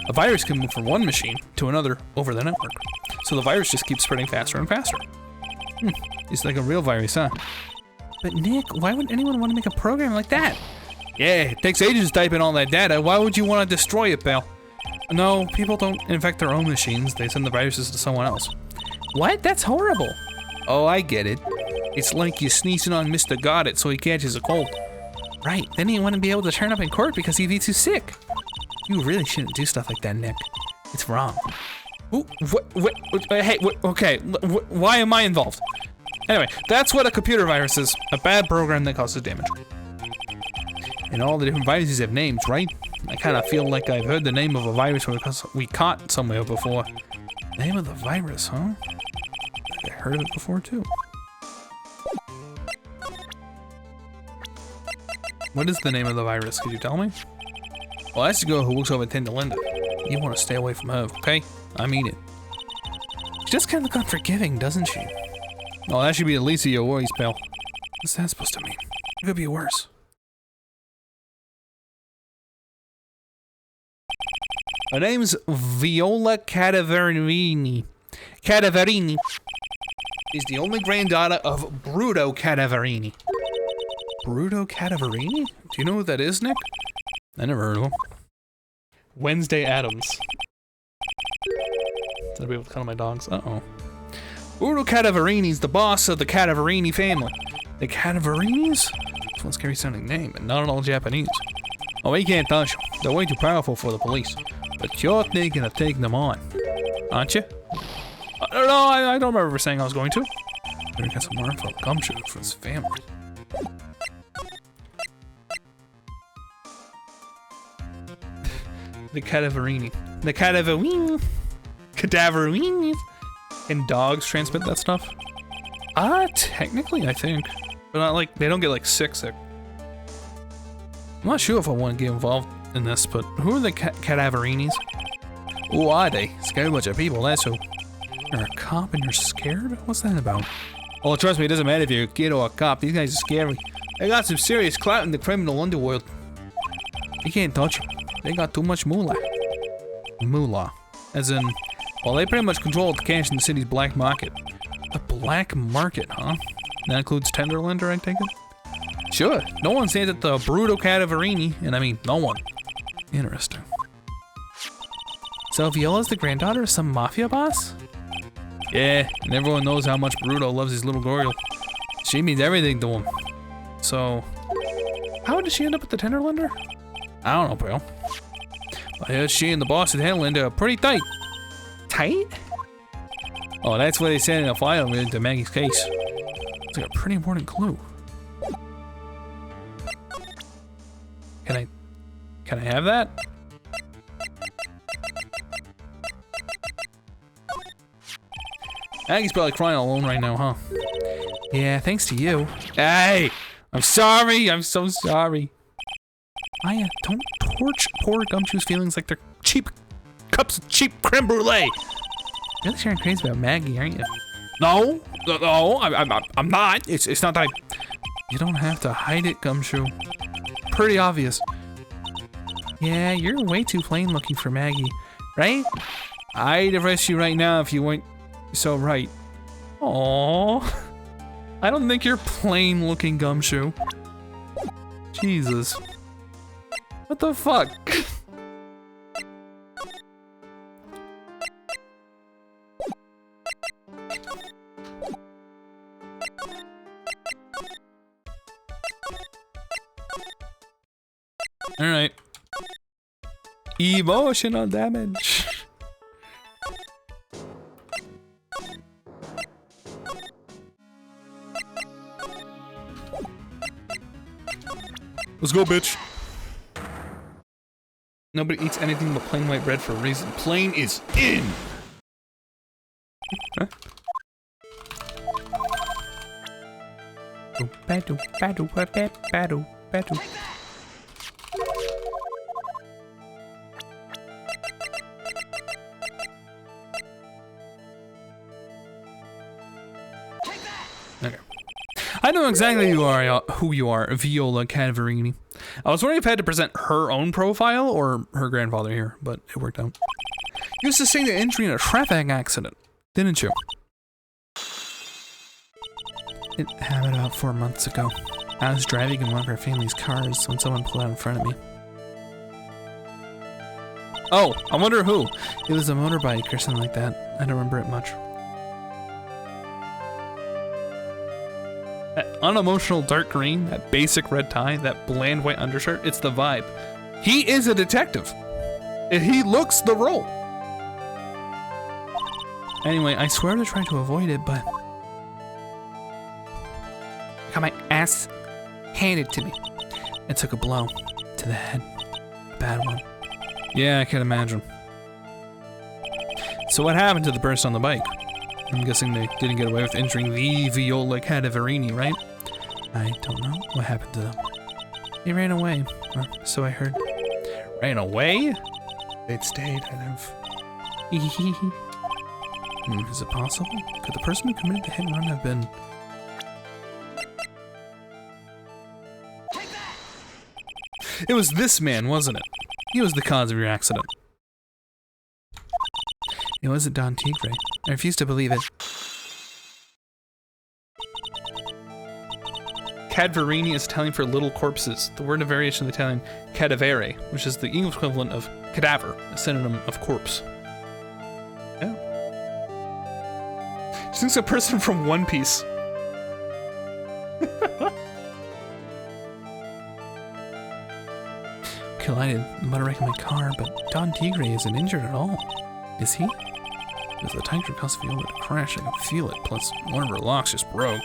A virus can move from one machine to another over the network. So the virus just keeps spreading faster and faster. It's like a real virus, huh? But Nick, why would anyone want to make a program like that? Yeah, it takes ages to type in all that data. Why would you want to destroy it, pal? No, people don't infect their own machines. They send the viruses to someone else. What? That's horrible. Oh, I get it. It's like you sneezing on Mr. Goddard so he catches a cold. Right, then he wouldn't be able to turn up in court because he'd be too sick. You really shouldn't do stuff like that, Nick. It's wrong. Ooh, hey, okay, why am I involved? Anyway, that's what a computer virus is. A bad program that causes damage. And all the different viruses have names, right? I kind of feel like I've heard the name of a virus because we caught somewhere before. Name of the virus, huh? I heard of it before, too. What is the name of the virus? Could you tell me? Well, that's the girl who works over at Tender Linda. You want to stay away from her, okay? I mean it. She just kind of look unforgiving, doesn't she? Oh, that should be the least of your worries, pal. What's that supposed to mean? It could be worse. Her name's Viola Cadaverini. Cadaverini is the only granddaughter of Bruto Cadaverini. Bruto Cadaverini? Do you know who that is, Nick? I never heard of him. Wednesday Addams. Did I be able to count my dogs? Uh-oh. Bruto Cadaverini's the boss of the Cadaverini family. The Cadaverinis? That's one scary sounding name, and not at all Japanese. Oh, we can't touch them. They're way too powerful for the police. But you're thinking of taking them on, aren't you? No, I don't remember saying I was going to. Better get some more info. Gumshoe for his family. The Cadaverini. The Cadaverini. Cadaverinis. Can dogs transmit that stuff? Technically, I think. But not like, they don't get like sick. I'm not sure if I want to get involved in this, but who are the Cadaverinis? Who are they? Scared bunch of people, that's who. You're a cop and you're scared? What's that about? Oh, trust me, it doesn't matter if you're a kid or a cop. These guys are scary. They got some serious clout in the criminal underworld. You can't touch them. They got too much moolah. Moolah. As in, well, they pretty much control the cash in the city's black market. The black market, huh? That includes Tenderlander, I take it? Sure. No one stands at the Bruto Cadaverini, and I mean, no one. Interesting. So Viola's the granddaughter of some mafia boss? Yeah, and everyone knows how much Bruto loves his little girl. She means everything to him. So, how did she end up at the Tenderlander? I don't know, bro. I heard she and the boss at Tenderlander are pretty tight. Tight? Oh, that's what they said in a file related to Maggie's case. It's like a pretty important clue. Can I have that? Maggie's probably crying all alone right now, huh? Yeah, thanks to you. Hey! I'm sorry! I'm so sorry. Maya, don't torch poor Gumshoe's feelings like they're cheap cups of cheap creme brulee. You're really sharing crazy about Maggie, aren't you? No, I'm not. It's not that You don't have to hide it, Gumshoe. Pretty obvious. Yeah, you're way too plain looking for Maggie, right? I'd arrest you right now if you weren't so right. Aww. I don't think you're plain looking, Gumshoe. Jesus. What the fuck? Alright. Emotional damage. Let's go, bitch. Nobody eats anything but plain white bread for a reason. Plain is in! Huh? Okay. I know exactly who you are, Viola Cadaverini. I was wondering if I had to present her own profile or her grandfather here, but it worked out. You used to sing the entry in a traffic accident, didn't you? It happened about 4 months ago. I was driving in one of our family's cars when someone pulled out in front of me. Oh, I wonder who. It was a motorbike or something like that. I don't remember it much. That unemotional dark green, that basic red tie, that bland white undershirt, it's the vibe. He is a detective. He looks the role. Anyway, I swear to try to avoid it, but... I got my ass handed to me. I took a blow to the head. A bad one. Yeah, I can imagine. So what happened to the person on the bike? I'm guessing they didn't get away with injuring the Viola Cadaverini, right? I don't know what happened to them. They ran away, or so I heard. Ran away? They'd stayed, I'd have... Is it possible? Could the person who committed the hit and run have been... It was this man, wasn't it? He was the cause of your accident. It wasn't Don Tigre. I refuse to believe it. Cadverini is Italian for little corpses. The word in variation of the Italian cadavere, which is the English equivalent of cadaver, a synonym of corpse. Yeah. She thinks a person from One Piece. Collided the motorbike in my car, but Don Tigre isn't injured at all. Is he? If the tanker caused Viola to crash, I can feel it, plus one of her locks just broke,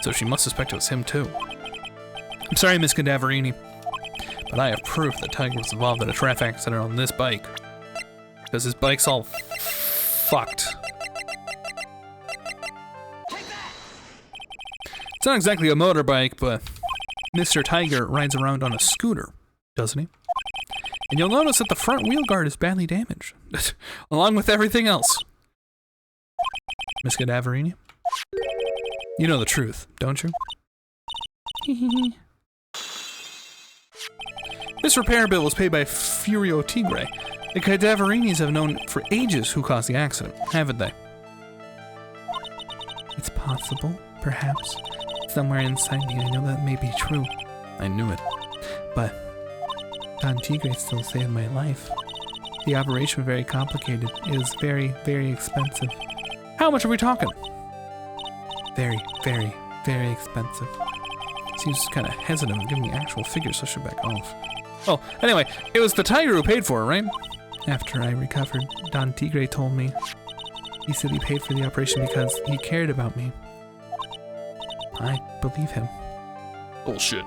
so she must suspect it was him too. I'm sorry, Miss Cadaverini, but I have proof that Tiger was involved in a traffic accident on this bike. Because his bike's all fucked. It's not exactly a motorbike, but Mr. Tiger rides around on a scooter, doesn't he? And you'll notice that the front wheel guard is badly damaged, along with everything else. Miss Cadaverini? You know the truth, don't you? This repair bill was paid by Furio Tigre. The Cadaverinis have known for ages who caused the accident, haven't they? It's possible, perhaps. Somewhere inside me I know that may be true. I knew it. But Don Tigre still saved my life. The operation was very complicated. It was very, very expensive. How much are we talking? Very, very, very expensive. Seems kind of hesitant on giving me actual figures, so I should back off. Oh, anyway, it was the tiger who paid for it, right? After I recovered, Don Tigre told me. He said he paid for the operation because he cared about me. I believe him. Bullshit.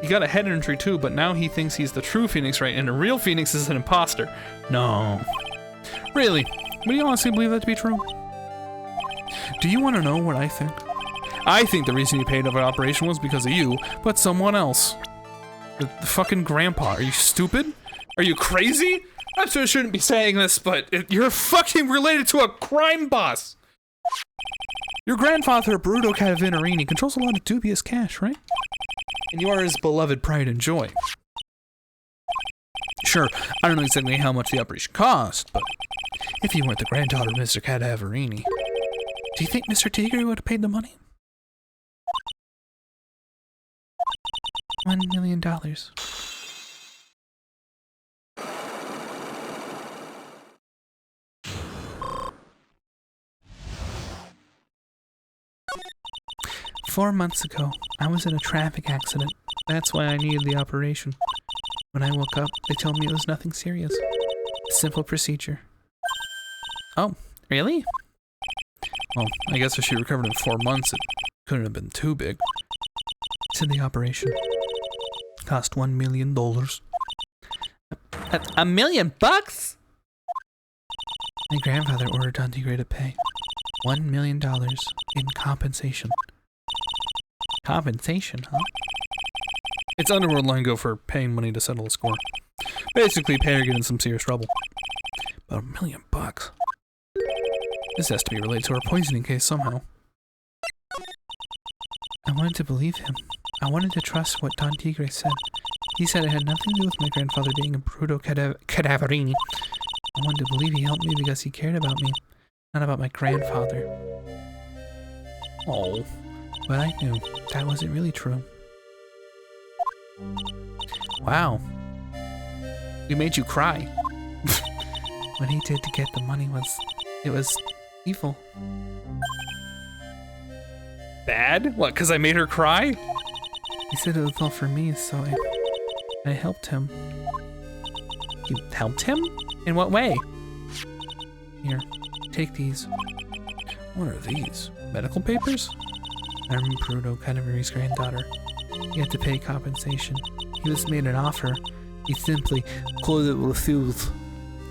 He got a head injury too, but now he thinks he's the true Phoenix Wright, and the real Phoenix is an imposter. No. Really? Would you honestly believe that to be true? Do you want to know what I think? I think the reason he paid for the operation was because of you, but someone else. The fucking grandpa. Are you stupid? Are you crazy? I shouldn't be saying this, but you're fucking related to a crime boss. Your grandfather, Bruto Cadaverini, controls a lot of dubious cash, right? And you are his beloved pride and joy. Sure, I don't know exactly how much the operation cost, but if you weren't the granddaughter of Mr. Cadaverini, do you think Mr. Tigre would have paid the money? $1 million. Four months ago, I was in a traffic accident. That's why I needed the operation. When I woke up, they told me it was nothing serious. A simple procedure. Oh, really? Well, I guess if she recovered in 4 months, it couldn't have been too big. Said the operation cost $1 million. $1 million bucks? My grandfather ordered Don Tigre to pay $1 million in compensation. Compensation, huh? It's underworld lingo for paying money to settle a score. Basically, pay or get in some serious trouble. But $1 million bucks. This has to be related to our poisoning case somehow. I wanted to believe him. I wanted to trust what Don Tigre said. He said it had nothing to do with my grandfather being a Bruto Cadaverini. I wanted to believe he helped me because he cared about me, not about my grandfather. Oh. But I knew that wasn't really true. Wow. We made you cry. What he did to get the money was evil. Bad? What, because I made her cry? He said it was all for me, so I helped him. You helped him? In what way? Here, take these. What are these? Medical papers? I'm Bruno, Cadbury's granddaughter. He had to pay compensation. He was made an offer. He simply couldn't refuse.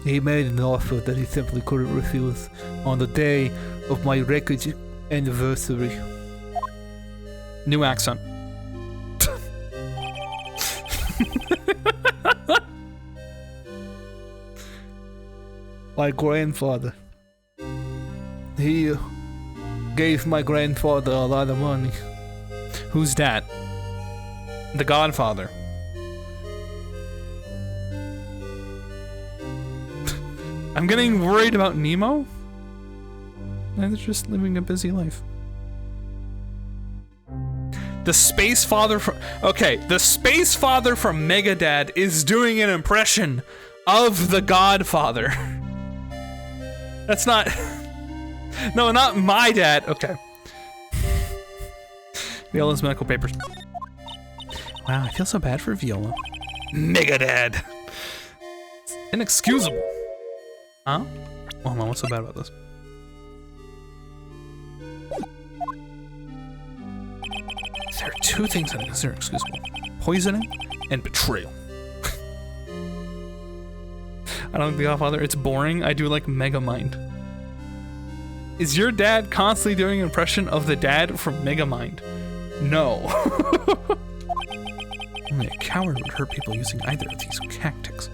He made an offer that he simply couldn't refuse on the day of my record anniversary. New accent. My grandfather. He gave my grandfather a lot of money. Who's that? The Godfather. I'm getting worried about Nemo. And they're just living a busy life. The Space Father from... Okay, the Space Father from Megadad is doing an impression of the Godfather. That's not... No, not my dad. Okay. Viola's medical papers. Wow, I feel so bad for Viola. Megadad. It's inexcusable. Huh? Hold on, what's so bad about this? There are two things that I consider excusable. Poisoning and betrayal. I don't think The Godfather, it's boring. I do like Megamind. Is your dad constantly doing an impression of the dad from Megamind? No. Only a coward would hurt people using either of these tactics.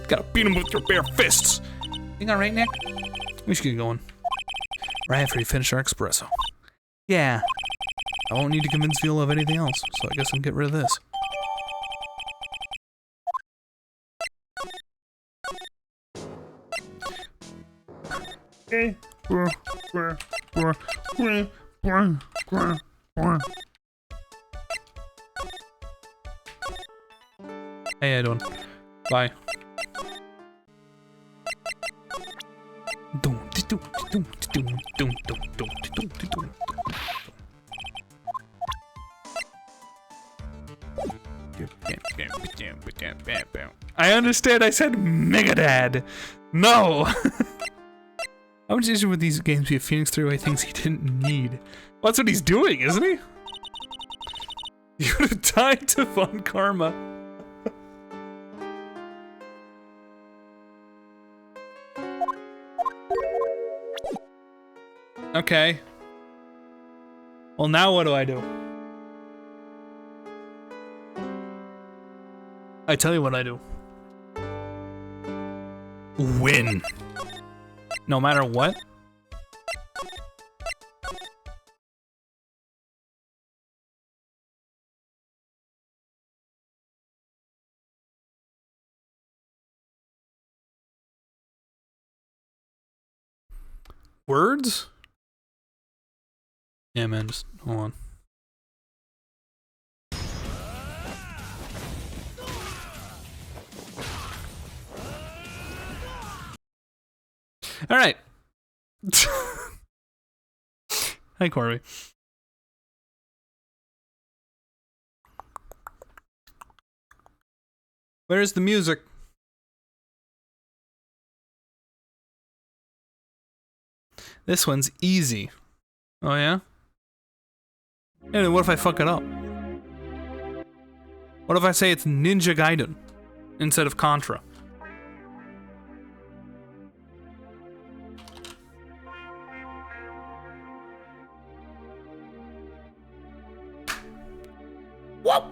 Gotta beat him with your bare fists. You all right, Nick? We should get going. Right after we finish our espresso. Yeah. I won't need to convince Viola of anything else, so I guess I'll get rid of this. Okay. Hey, how you doing? Bye. I understand I said Megadad. No! How much easier would these games be if Phoenix threw away things he didn't need? Well, that's what he's doing, isn't he? You would have died to fun karma. Okay. Well, now what do? I tell you what I do. Win. No matter what? Words? Yeah, man, just hold on. All right. Hi, Corby. Where's the music? This one's easy. Oh, yeah? And what if I fuck it up? What if I say it's Ninja Gaiden instead of Contra? Whoa!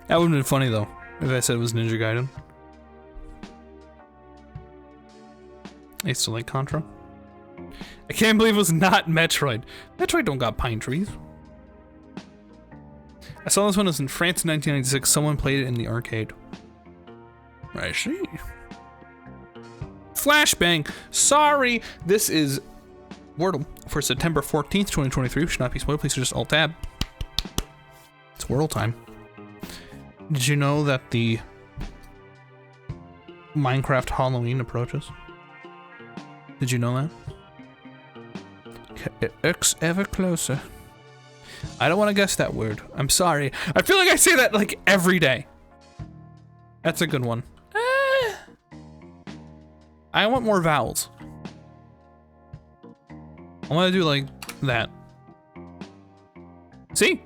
That would have been funny though, if I said it was Ninja Gaiden. I used to like Contra. I can't believe it was not Metroid. Metroid don't got pine trees. I saw this one was in France in 1996. Someone played it in the arcade. I see. Flashbang. Sorry. This is Wordle for September 14th, 2023. Should not be spoiled. Please just Alt-Tab. It's Wordle time. Did you know that the Minecraft Halloween approaches? Did you know that? It's ever closer. I don't want to guess that word. I'm sorry. I feel like I say that like every day. That's a good one. I want more vowels. I want to do like that. See?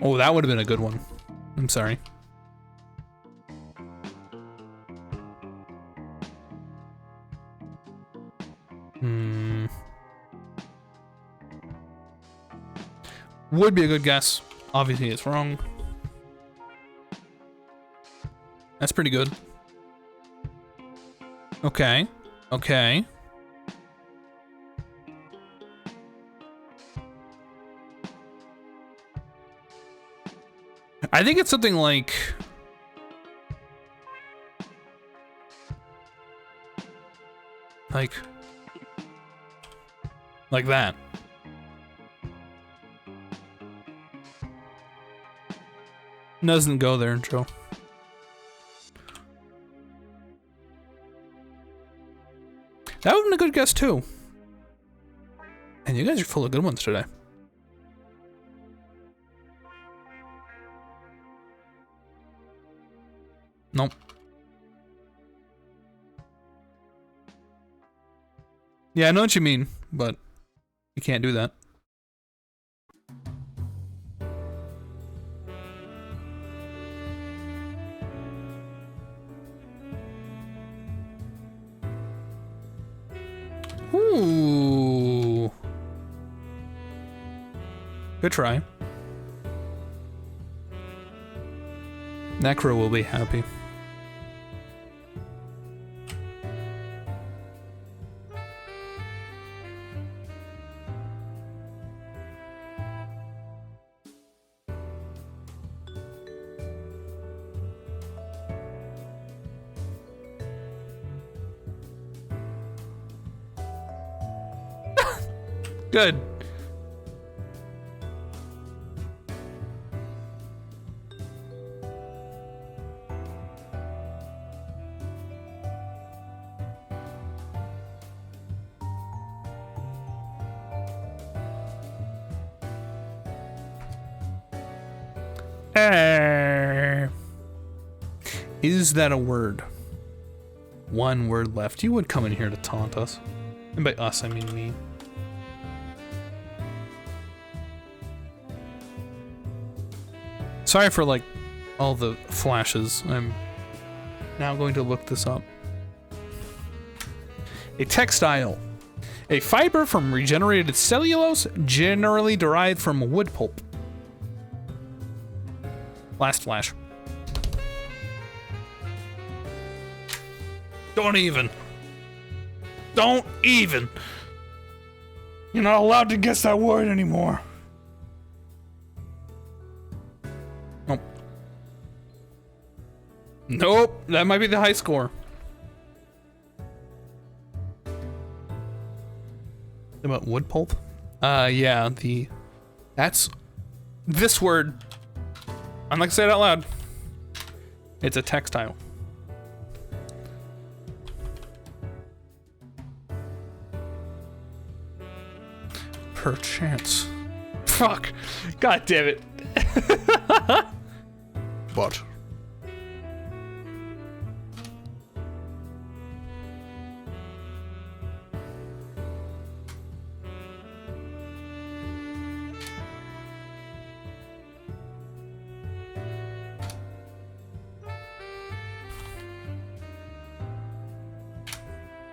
Oh, that would have been a good one. I'm sorry. Would be a good guess. Obviously, it's wrong. That's pretty good. Okay. Okay. I think it's something like... Like that. Doesn't go there, Joe. That would have been a good guess too. And you guys are full of good ones today. Nope. Yeah, I know what you mean, but you can't do that. Ooh. Good try. Necro will be happy. Good. Is that a word? One word left. You would come in here to taunt us. And by us, I mean me. Sorry for like all the flashes. I'm now going to look this up. A textile. A fiber from regenerated cellulose, generally derived from wood pulp. Last flash. Don't even. Don't even. You're not allowed to guess that word anymore. Nope. Nope, that might be the high score. About wood pulp? Yeah, that's this word. I'm not gonna say it out loud. It's a textile. Perchance. Fuck. God damn it. But.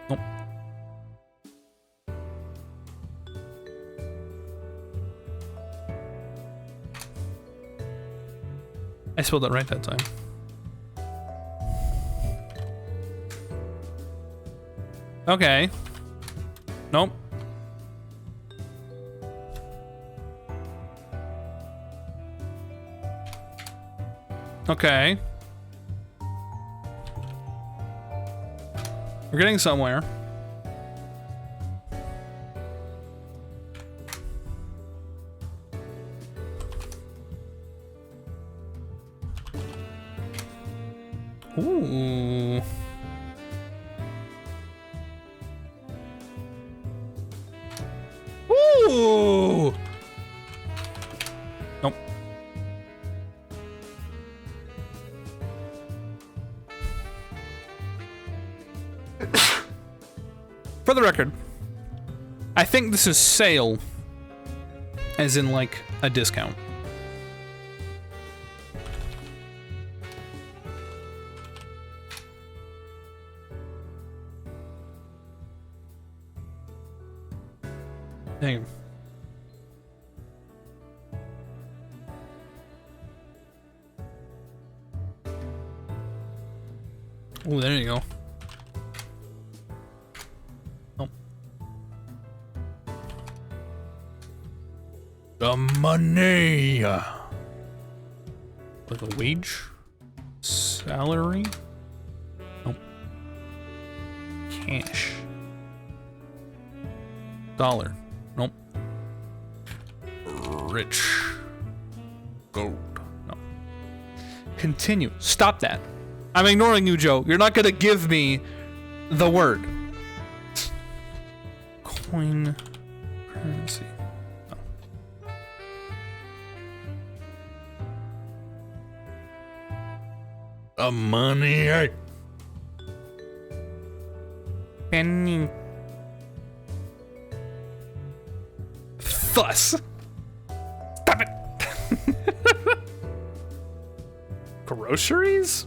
Nope. I spelled it right that time. Okay. Nope. Okay. We're getting somewhere. Ooh. Ooh. Nope. For the record, I think this is sale, as in like a discount. Dang. Oh, there you go. Oh. The money. Like a wage? Salary? Nope. Cash. Dollar. Nope. Rich. Gold. No. Continue. Stop that. I'm ignoring you, Joe. You're not gonna give me the word. Coin. Currency. No. A money. Penny. Thus. Stop it. Groceries?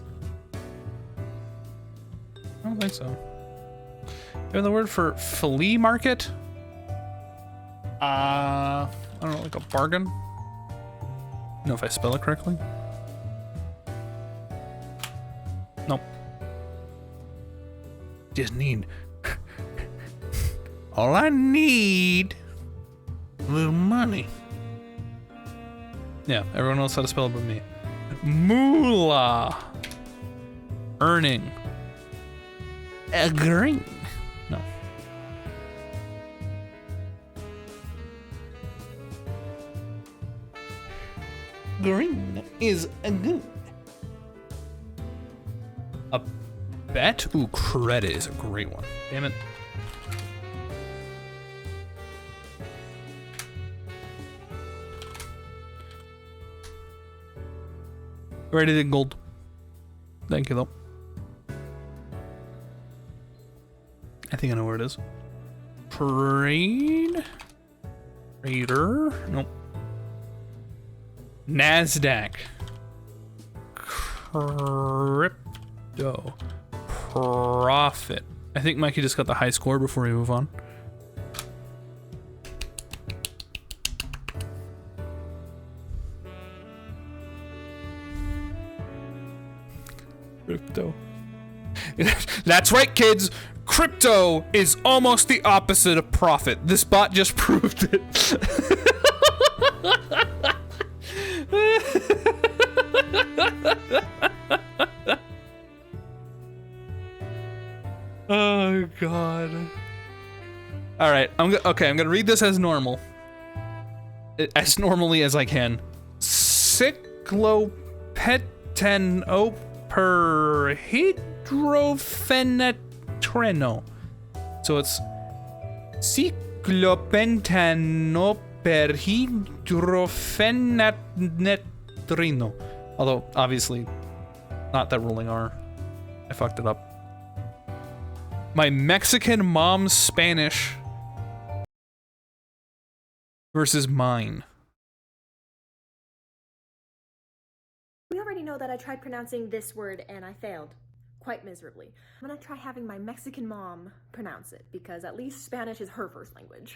I don't think so. You have the word for flea market? I don't know, like a bargain? I don't know if I spell it correctly. Nope. Just need. All I need. A little money. Yeah, everyone knows how to spell it but me. Moolah. Earning. Agreeing. No. Green is a good. A bet? Ooh, credit is a great one. Damn it. Ready to gold. Thank you, though. I think I know where it is. Trade. Trader. Nope. NASDAQ. Crypto. Profit. I think Mikey just got the high score before we move on. Crypto. That's right, kids. Crypto is almost the opposite of profit. This bot just proved it. Oh God. All right, I'm gonna read this as normal, as normally as I can. Cyclopentanoperhydrofenetreno. So it's cyclopentanoperhydrofenetrino. Although obviously not that rolling R. I fucked it up. My Mexican mom's Spanish versus mine. We already know that I tried pronouncing this word and I failed quite miserably. I'm gonna try having my Mexican mom pronounce it because at least Spanish is her first language.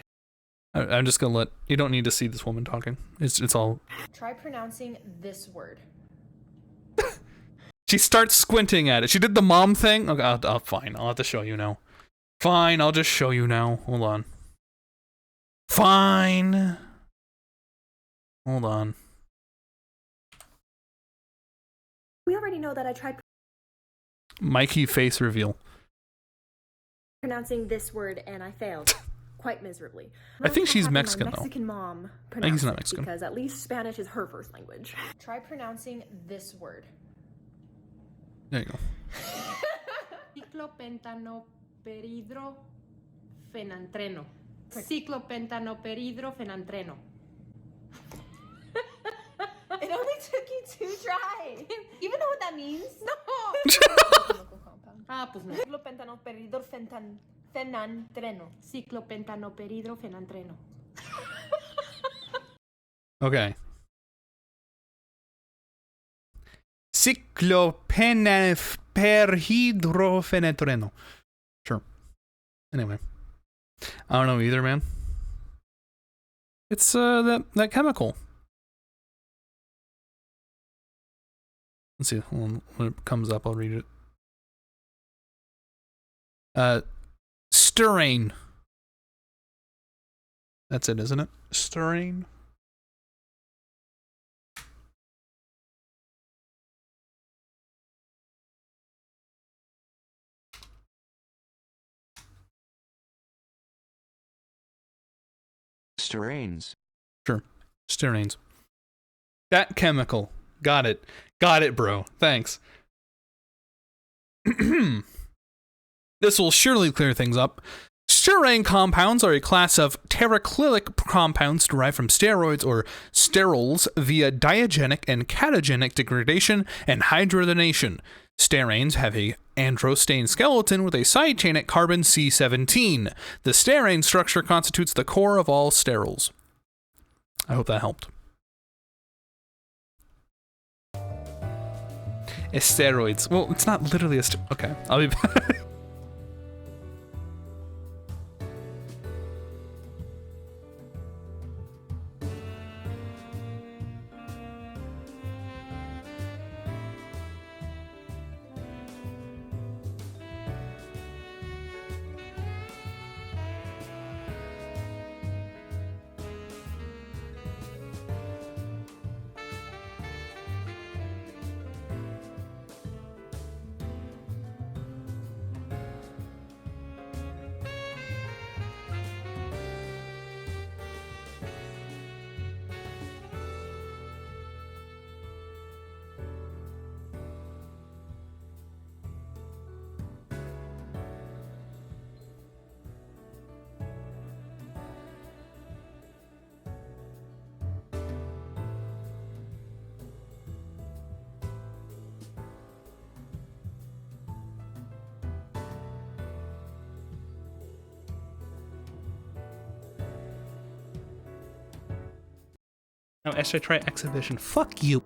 I'm just gonna let, you don't need to see this woman talking. It's all. Try pronouncing this word. She starts squinting at it. She did the mom thing. Okay, fine. I'll have to show you now. Fine, I'll just show you now. Hold on. Fine. Hold on. We already know that I tried Mikey face reveal. pronouncing this word and I failed quite miserably. I think she's having Mexican, my though. Mexican mom I think pronounce he's not it, Mexican. because at least Spanish is her first language. Try pronouncing this word. There you go. Ciclopentanoperidrofenantreno. Ciclopentanoperidrofenantreno. It only took you 2 tries. Even know what that means? No. Ah, pues no. Ciclopentanoperidrofenantreno. Ciclopentanoperidrofenantreno. Okay. Cyclopenephrhydrofenetreno. Sure. Anyway. I don't know either, man. It's that chemical. Let's see. Hold on. When it comes up, I'll read it. Styrane. That's it, isn't it? Styrane. Styranes. Sure. Styranes. That chemical. Got it. Got it, bro. Thanks. This will surely clear things up. Styrane compounds are a class of teracrylic compounds derived from steroids or sterols via diagenic and catagenic degradation and hydrogenation. Styranes have a androstane skeleton with a side chain at carbon C17. The styrane structure constitutes the core of all sterols. I hope that helped. Steroids. Well, it's not literally a okay, I'll be back. No, SJ try exhibition. Fuck you.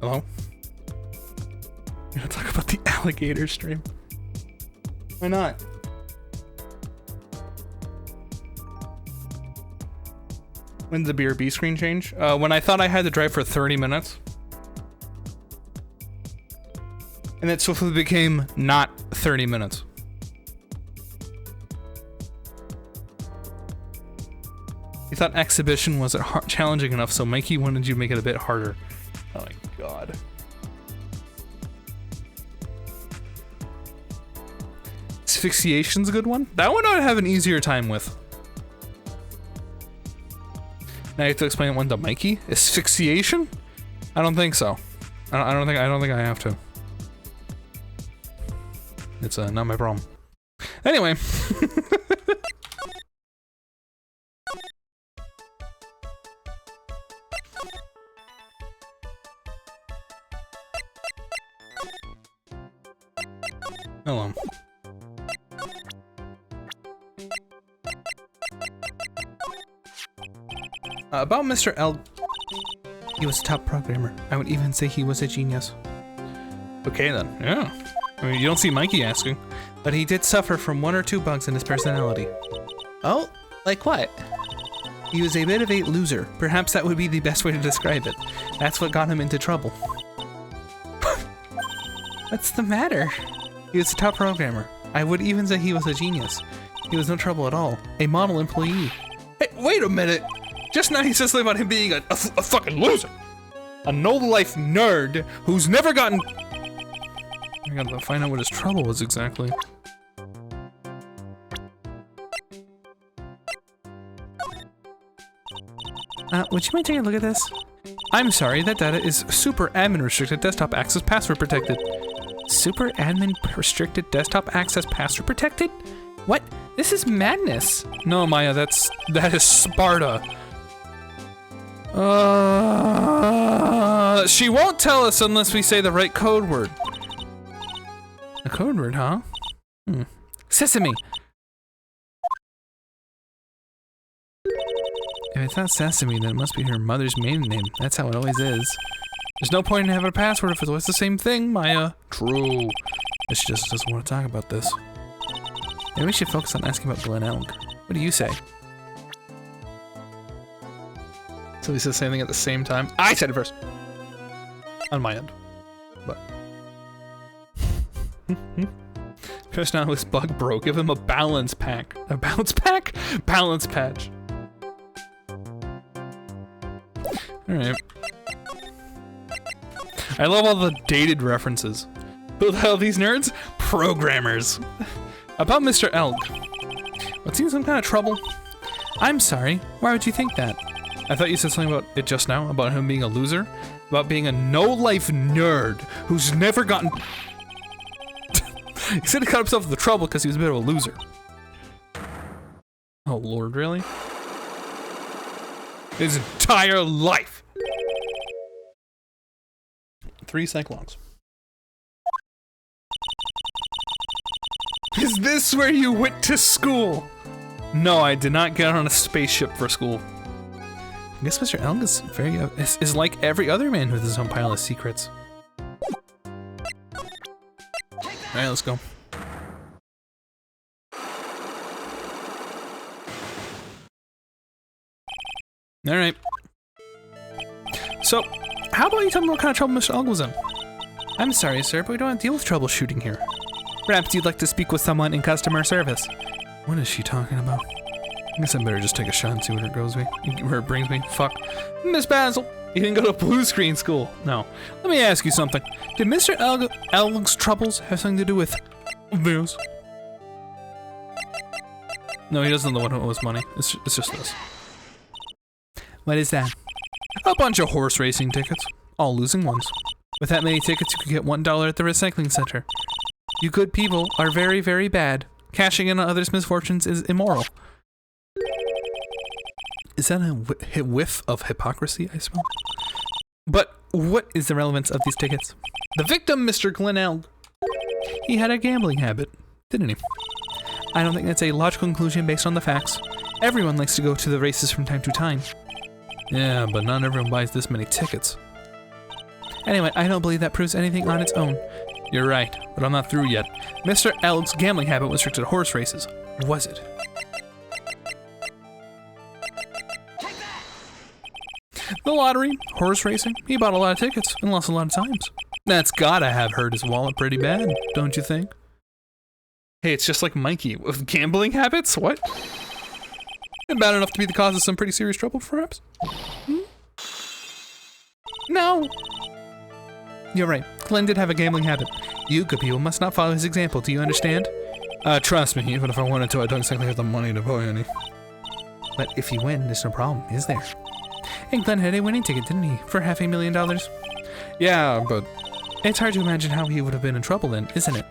Hello? We're gonna talk about the alligator stream. Why not? When did the BRB screen change? When I thought I had to drive for 30 minutes. And it swiftly became not 30 minutes. You thought exhibition wasn't challenging enough, so Mikey wanted you to make it a bit harder. Oh my god. Asphyxiation's a good one. That one I'd have an easier time with. Now you have to explain one to Mikey? Asphyxiation? I don't think so. I don't think I have to. It's not my problem. Anyway. Hello. About Mr. L. He was a top programmer. I would even say he was a genius. Okay then, yeah. I mean, you don't see Mikey asking. But he did suffer from 1 or 2 bugs in his personality. Oh? Like what? He was a bit of a loser. Perhaps that would be the best way to describe it. That's what got him into trouble. What's the matter? He was a top programmer. I would even say he was a genius. He was no trouble at all. A model employee. Hey, wait a minute! Just now he says something about him being a fucking loser! A no-life nerd who's never gotten... I gotta find out what his trouble was exactly. Would you mind taking a look at this? I'm sorry, that data is super admin restricted desktop access password protected. Super admin restricted desktop access password protected? What? This is madness. No, Maya, that is Sparta. She won't tell us unless we say the right code word. A code word, huh? Sesame. If it's not Sesame, then it must be her mother's maiden name. That's how it always is. There's no point in having a password if it's always the same thing, Maya. True. But she just doesn't want to talk about this. Maybe we should focus on asking about Glen Elk. What do you say? So he says the same thing at the same time. I said it first. On my end. But. Personality's bug broke. Give him a balance pack. A balance pack? Balance patch. Alright. I love all the dated references. Who the hell are these nerds? Programmers. About Mr. Elk. What's he in some kind of trouble? I'm sorry. Why would you think that? I thought you said something about it just now, about him being a loser? About being a no-life nerd who's never gotten... He said he got himself into trouble because he was a bit of a loser. Oh lord, really? His entire life! 3 cyclones. Is this where you went to school? No, I did not get on a spaceship for school. I guess Mr. Elk is is like every other man with his own pile of secrets. Alright, let's go. Alright. So, how about you tell me what kind of trouble Mr. Elk was in? I'm sorry, sir, but we don't have to deal with troubleshooting here. Perhaps you'd like to speak with someone in customer service. What is she talking about? I guess I better just take a shot and see where it brings me. Fuck. Miss Basil, you didn't go to blue screen school. No. Let me ask you something. Did Mr. Elk's troubles have something to do with this? No, he doesn't know what was money. It's just this. What is that? A bunch of horse racing tickets. All losing ones. With that many tickets, you could get $1 at the recycling center. You good people are very, very bad. Cashing in on others' misfortunes is immoral. Is that a whiff of hypocrisy I smell? But what is the relevance of these tickets? The victim, Mr. Glen Elk. He had a gambling habit, didn't he? I don't think that's a logical conclusion based on the facts. Everyone likes to go to the races from time to time. Yeah, but not everyone buys this many tickets. Anyway, I don't believe that proves anything on its own. You're right, but I'm not through yet. Mr. Elg's gambling habit was restricted to horse races. Was it? The lottery, horse racing, he bought a lot of tickets and lost a lot of times. That's gotta have hurt his wallet pretty bad, don't you think? Hey, it's just like Mikey with gambling habits? What? Bad enough to be the cause of some pretty serious trouble, perhaps? Hmm? No! You're right, Glenn did have a gambling habit. You good people must not follow his example, do you understand? Trust me, even if I wanted to, I don't exactly have the money to buy any. But if you win, there's no problem, is there? And Glenn had a winning ticket, didn't he? For $500,000? Yeah, but it's hard to imagine how he would have been in trouble then, isn't it?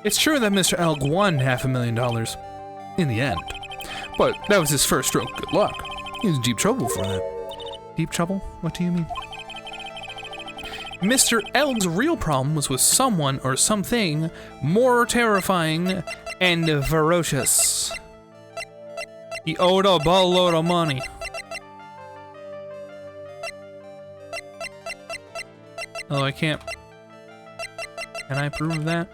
It's true that Mr. Elg won $500,000 in the end, but that was his first stroke. Good luck. He was in deep trouble for that. Deep trouble? What do you mean? Mr. Elg's real problem was with someone or something more terrifying and ferocious. He owed a boatload of money. Oh, I can't. Can I prove that?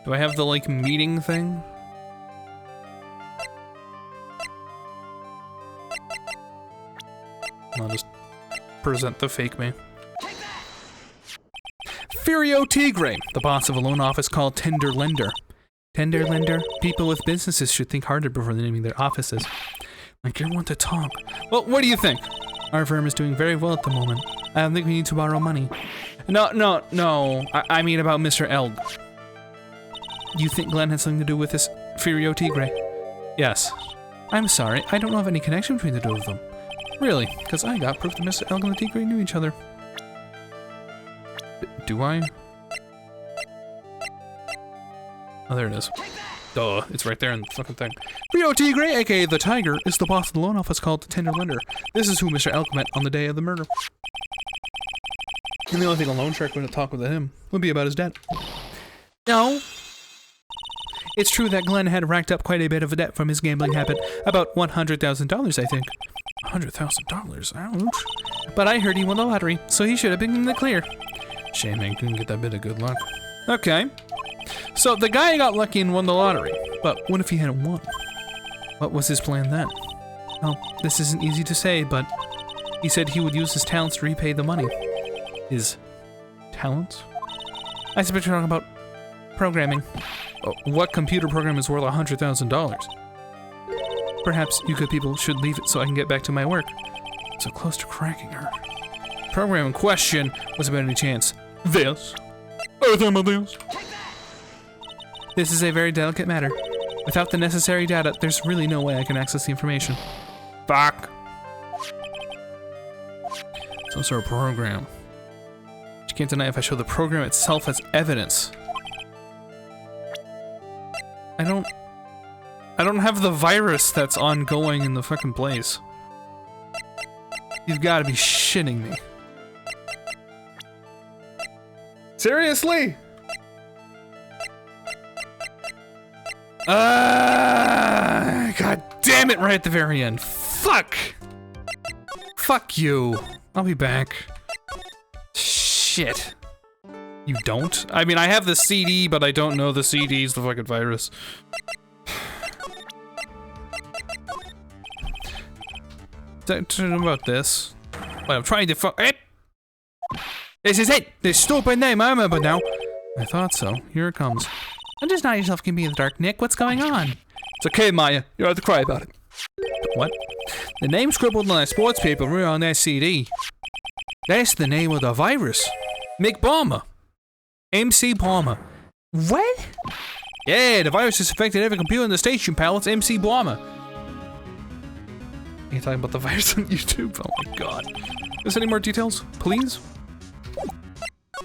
Do I have the, like, meeting thing? I'll just present the fake me. Furio Tigre, the boss of a loan office called Tender Lender. Tender Lender? People with businesses should think harder before naming their offices. Like, you want to talk. Well, what do you think? Our firm is doing very well at the moment. I don't think we need to borrow money. No. I mean about Mr. Elg. You think Glenn had something to do with this Furio Tigre? Yes. I'm sorry, I don't know of any connection between the two of them. Really? Because I got proof that Mr. Elg and the Tigre knew each other. Do I? Oh, there it is. Duh, it's right there in the fucking thing. Furio Tigre, aka the Tiger, is the boss of the loan office called Tender Lender. This is who Mr. Elg met on the day of the murder. And the only thing a loan shark would talk with him would be about his debt. No. It's true that Glenn had racked up quite a bit of a debt from his gambling habit. About $100,000, I think. $100,000? Ouch. But I heard he won the lottery, so he should have been in the clear. Shame I couldn't get that bit of good luck. Okay. So the guy got lucky and won the lottery. But what if he hadn't won? What was his plan then? Well, this isn't easy to say, but he said he would use his talents to repay the money. His talents? I suppose you're talking about programming. What computer program is worth $100,000? Perhaps you good people should leave it so I can get back to my work. So close to cracking her. Program in question was about any chance. This? This is a very delicate matter. Without the necessary data, there's really no way I can access the information. Fuck. Some sort of program. But you can't deny if I show the program itself as evidence. I don't have the virus that's ongoing in the fucking place. You've got to be shitting me. Seriously? God damn it, right at the very end. Fuck! Fuck you. I'll be back. Shit. You don't? I mean, I have the CD, but I don't know the CD's the fucking virus. Don't know about this. Well, I'm trying to fuck it. This is it! This stupid name, I remember now. I thought so. Here it comes. Don't just not yourself can be in the dark, Nick. What's going on? It's okay, Maya. You don't have to cry about it. What? The name scribbled on that sports paper on that CD. That's the name of the virus. Mick Palmer. MC Palmer. What? Yeah, the virus has affected every computer in the station, pal. It's MC Palmer. Are you talking about the virus on YouTube? Oh my god. Is any more details? Please?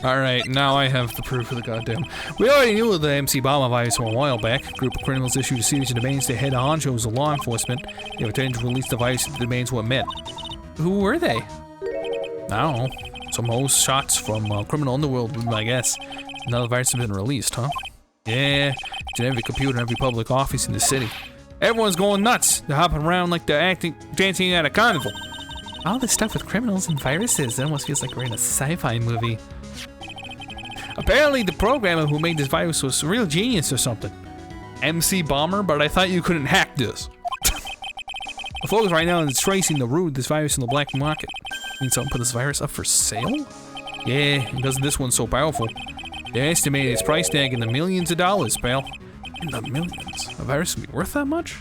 Alright, now I have the proof of the goddamn. We already knew of the MC Bomber virus from a while back. A group of criminals issued a series of domains to head honchos of law enforcement. They intended to release the virus if the domains were met. Who were they? I don't know. Some host shots from criminal underworld would be my guess. Now the virus has been released, huh? Yeah, it's in every computer in every public office in the city. Everyone's going nuts. They're hopping around like they're dancing at a carnival. All this stuff with criminals and viruses. It almost feels like we're in a sci-fi movie. Apparently the programmer who made this virus was a real genius or something. MC Bomber, but I thought you couldn't hack this. The focus right now is tracing the root of this virus in the black market. Means someone put this virus up for sale? Yeah, and doesn't this one so powerful? They estimated its price tag in the millions of dollars, pal. In the millions? A virus can be worth that much?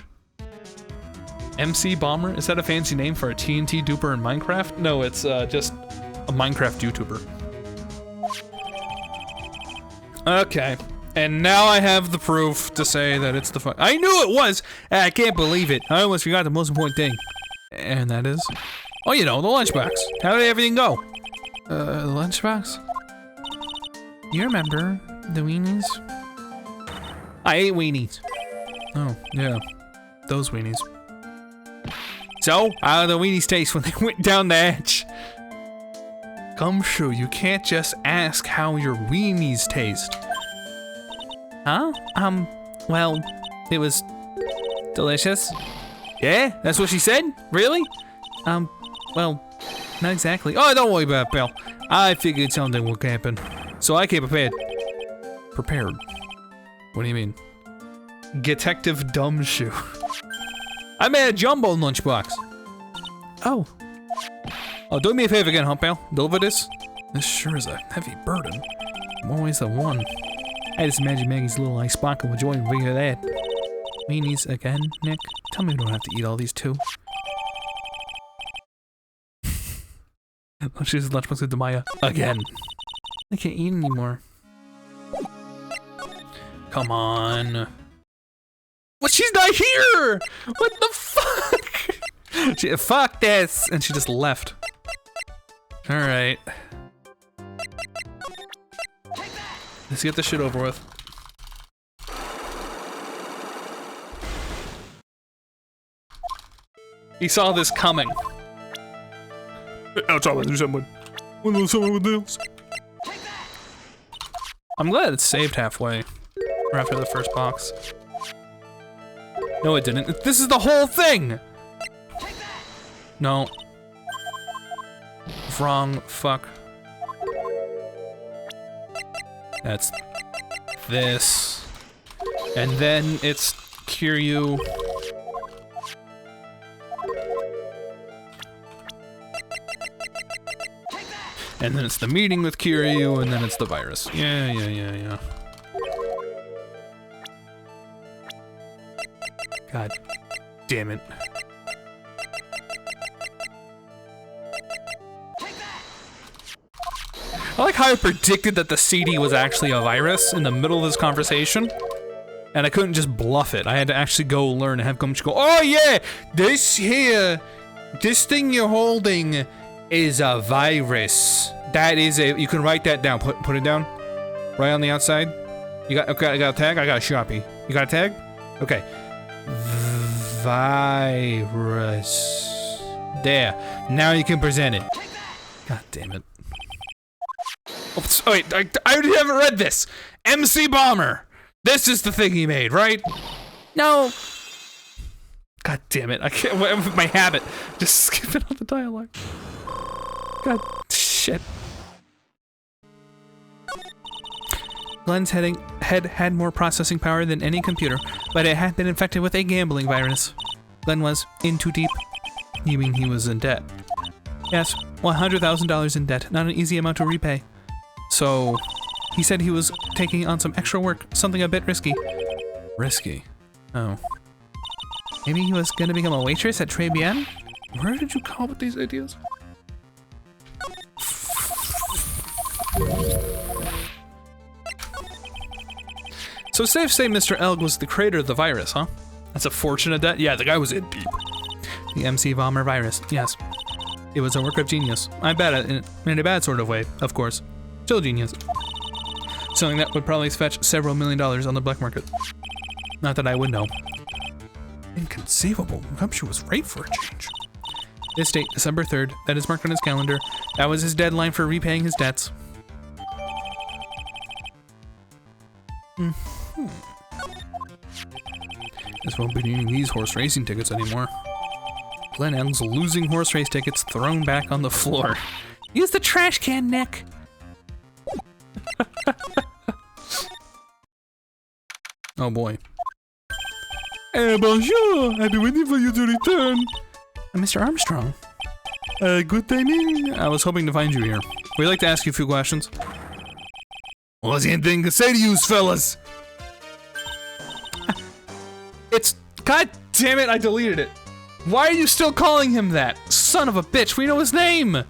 MC Bomber? Is that a fancy name for a TNT duper in Minecraft? No, it's just a Minecraft YouTuber. Okay. And now I have the proof to say that it's the I knew it was! I can't believe it. I almost forgot the most important thing. And that is? Oh, you know, the lunchbox. How did everything go? The lunchbox? You remember the weenies? I ate weenies. Oh, yeah. Those weenies. So, how did the weenies taste when they went down the hatch? Gumshoe, you can't just ask how your weenies taste. Huh? Well, it was delicious. Yeah? That's what she said? Really? Well, not exactly. Oh, don't worry about it, pal. I figured something would happen. So I came prepared. Prepared? What do you mean? Detective Dumbshoe. I made a jumbo lunchbox. Oh. Oh, do me a favor again, huh, pal? Deliver this? This sure is a heavy burden. More ways than one. I just imagine Maggie's little ice sparkle with joy and figure that. Weenies again, Nick? Tell me we don't have to eat all these too. She's lunchbox with Maya again. I can't eat anymore. Come on. What? She's not here! What the fuck? Fuck this! And she just left. Alright. Let's get this shit over with. He saw this coming. I'll try to do someone. One little someone with this. I'm glad it saved halfway. Or after the first box. No, it didn't. This is the whole thing! No. Wrong. Fuck. That's this. And then it's Kiryu. And then it's the meeting with Kiryu, and then it's the virus. Yeah. God damn it. I like how I predicted that the CD was actually a virus in the middle of this conversation. And I couldn't just bluff it. I had to actually go learn and have Gumshoe go, oh yeah, this thing you're holding is a virus. That is you can write that down. Put it down. Right on the outside. Okay, I got a tag, I got a Sharpie. You got a tag? Okay. Virus. There. Now you can present it. God damn it. Oh, wait, I already haven't read this. MC Bomber. This is the thing he made, right? No. God damn it. I can't, with my habit. Just skipping all the dialogue. God, shit. Glenn's head had more processing power than any computer, but it had been infected with a gambling virus. Glenn was in too deep. You mean he was in debt? Yes, $100,000 in debt, not an easy amount to repay. So, he said he was taking on some extra work, something a bit risky. Risky? Oh. Maybe he was gonna become a waitress at Très Bien? Where did you come up with these ideas? So it's safe to say Mr. Elg was the creator of the virus, huh? That's a fortunate debt? Yeah, the guy was in deep. The MC Bomber virus, yes. It was a work of genius. I bet it, in a bad sort of way, of course. Still genius. Something that would probably fetch several $1 million on the black market. Not that I would know. Inconceivable. Gumshoe was right for a change. This date, December 3rd, that is marked on his calendar. That was his deadline for repaying his debts. Just won't be needing these horse racing tickets anymore. Glenn L's losing horse race tickets thrown back on the floor. Use the trash can, Nick. Oh boy. Bonjour. I've been waiting for you to return. Mr. Armstrong. Good timing. I was hoping to find you here. We'd like to ask you a few questions. What's anything to say to you fellas? It's... God damn it, I deleted it. Why are you still calling him that? Son of a bitch, we know his name!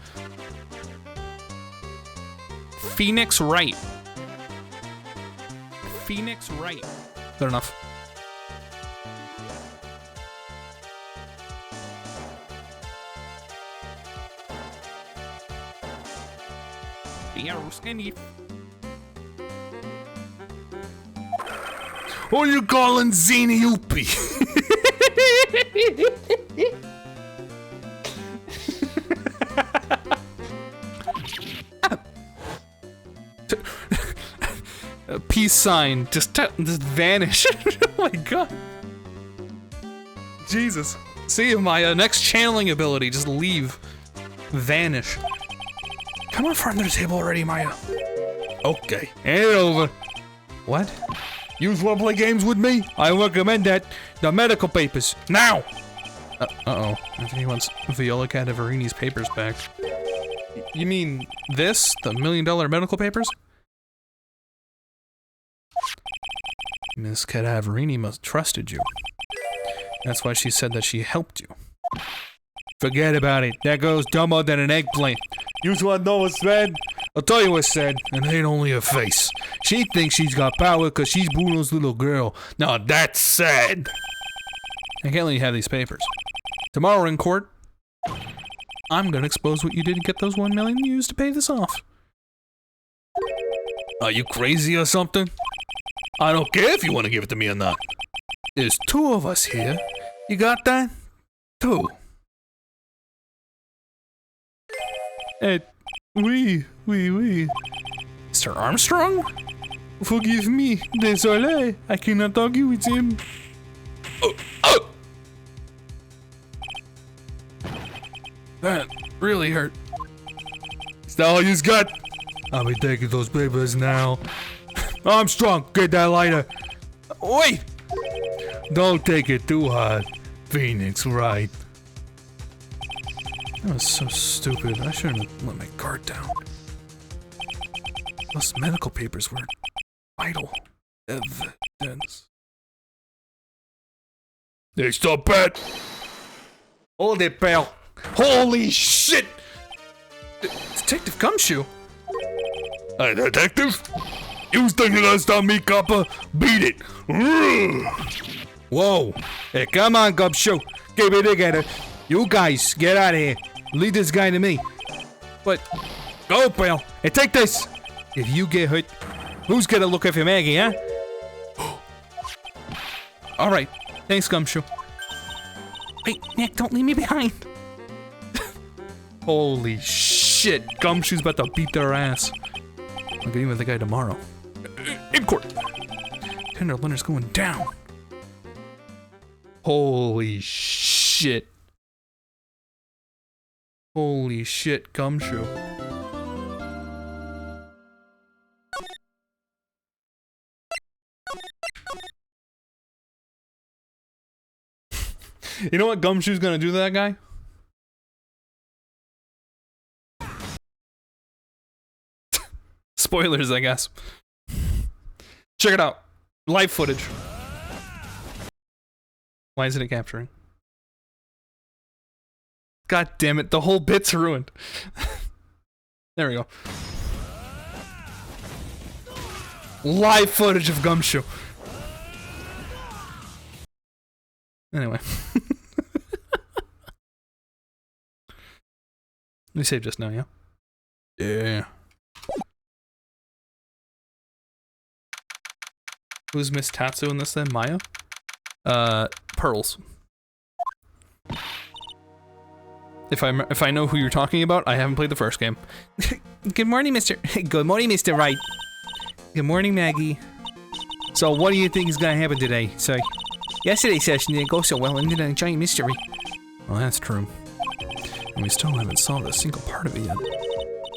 Phoenix Wright. Phoenix Wright. Good enough. Who you calling Zini Yoopy? A peace sign. Just vanish. Oh my god. Jesus. See my next channeling ability. Just leave. Vanish. Come on, farm to the table already, Maya. Okay, hand it over. What? You wanna play games with me? I recommend that. The medical papers, now! Uh-oh. I think he wants Viola Cadaverini's papers back. You mean this? The $1 million medical papers? Miss Cadaverini must have trusted you. That's why she said that she helped you. Forget about it. That girl's dumber than an eggplant. You wanna know what's said? I'll tell you what's said, and it ain't only her face. She thinks she's got power because she's Bruno's little girl. Now that's sad. I can't let you have these papers. Tomorrow in court, I'm gonna expose what you did to get those $1 million you used to pay this off. Are you crazy or something? I don't care if you want to give it to me or not. There's 2 of us here. You got that? 2. Oui. Mr. Armstrong? Forgive me, désolé. I cannot argue with him. That really hurt. Is that all you got? I'll be taking those papers now. Armstrong, get that lighter. Wait! Don't take it too hard. Phoenix Wright. That was so stupid. I shouldn't have let my guard down. Those medical papers were vital evidence. Hey, stop it! Hold it, pal. Holy shit! Detective Gumshoe? Hey, detective? You was thinking last time me, copper? Beat it! Whoa! Hey, come on, Gumshoe. Keep it together. You guys, get out of here. Lead this guy to me. But... Go, pal. Hey, take this! If you get hurt, who's gonna look after Maggie, huh? Alright. Thanks, Gumshoe. Wait, Nick, don't leave me behind. Holy shit. Gumshoe's about to beat their ass. I'll get even with the guy tomorrow. In court. Tender Leonard's going down. Holy shit. Holy shit, Gumshoe. You know what Gumshoe's gonna do to that guy? Spoilers, I guess. Check it out. Live footage. Why isn't it capturing? God damn it, the whole bit's ruined. There we go. Live footage of Gumshoe. Anyway. We saved just now, yeah? Yeah. Who's Miss Tatsu in this then? Maya? Pearls. If I know who you're talking about, I haven't played the first game. Good morning, Good morning, Mr. Wright. Good morning, Maggie. So what do you think is gonna happen today, sir? Yesterday's session didn't go so well, ended in a giant mystery. Well, that's true. And we still haven't solved a single part of it yet.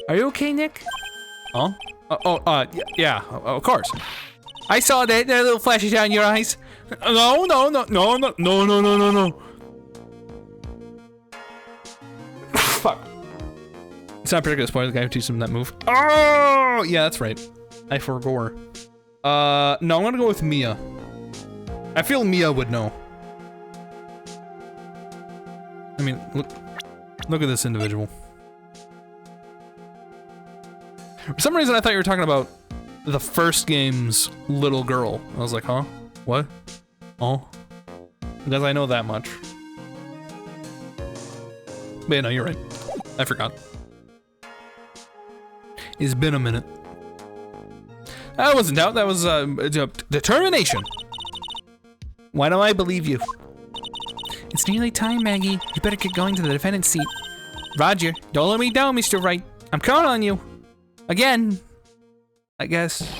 Are you okay, Nick? Huh? Yeah, of course. I saw that little flashes out in your eyes. No. Fuck. It's not particularly spoiler. The guy who teaches him that move. Oh, yeah, that's right. I forgot. No, I'm gonna go with Mia. I feel Mia would know. I mean, look at this individual. For some reason, I thought you were talking about the first game's little girl. I was like, huh? What? Oh? Because I know that much. But yeah, no, you're right. I forgot. It's been a minute. That wasn't doubt, that was determination. Why do I believe you? It's nearly time, Maggie. You better get going to the defendant's seat. Roger, don't let me down, Mr. Wright. I'm counting on you. Again. I guess.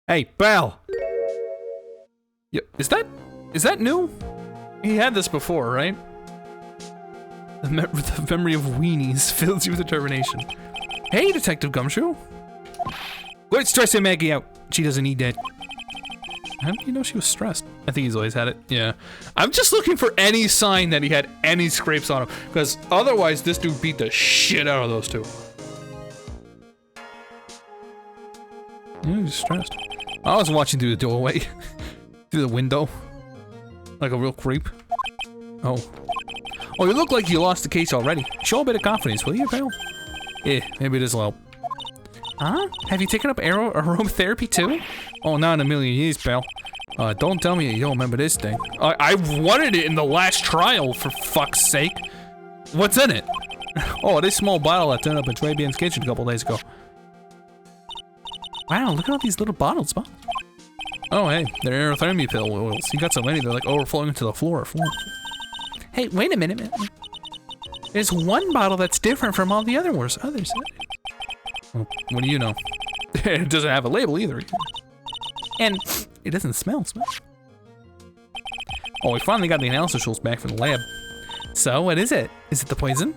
Hey, Belle. Yeah, is that new? He had this before, right? The memory of weenies fills you with determination. Hey, Detective Gumshoe. Quit stressing Maggie out. She doesn't need that. How did you know she was stressed? I think he's always had it. Yeah. I'm just looking for any sign that he had any scrapes on him, because otherwise this dude beat the shit out of those two. Yeah, he's stressed. I was watching through the doorway. Through the window. Like a real creep. Oh. Oh, you look like you lost the case already. Show a bit of confidence, will you, pal? Yeah, maybe this'll help. Huh? Have you taken up aromatherapy too? Oh, not in a million years, pal. Don't tell me you don't remember this thing. I wanted it in the last trial, for fuck's sake. What's in it? Oh, this small bottle I turned up in Trey Ben's kitchen a couple days ago. Wow, look at all these little bottles, huh? Oh, hey, they're aerotherapy pill oils. You got so many, they're like overflowing into the floor. Hey, wait a minute. There's one bottle that's different from all the others. Well, what do you know? It doesn't have a label either. And it doesn't smell. Oh, we finally got the analysis results back from the lab. So, what is it? Is it the poison?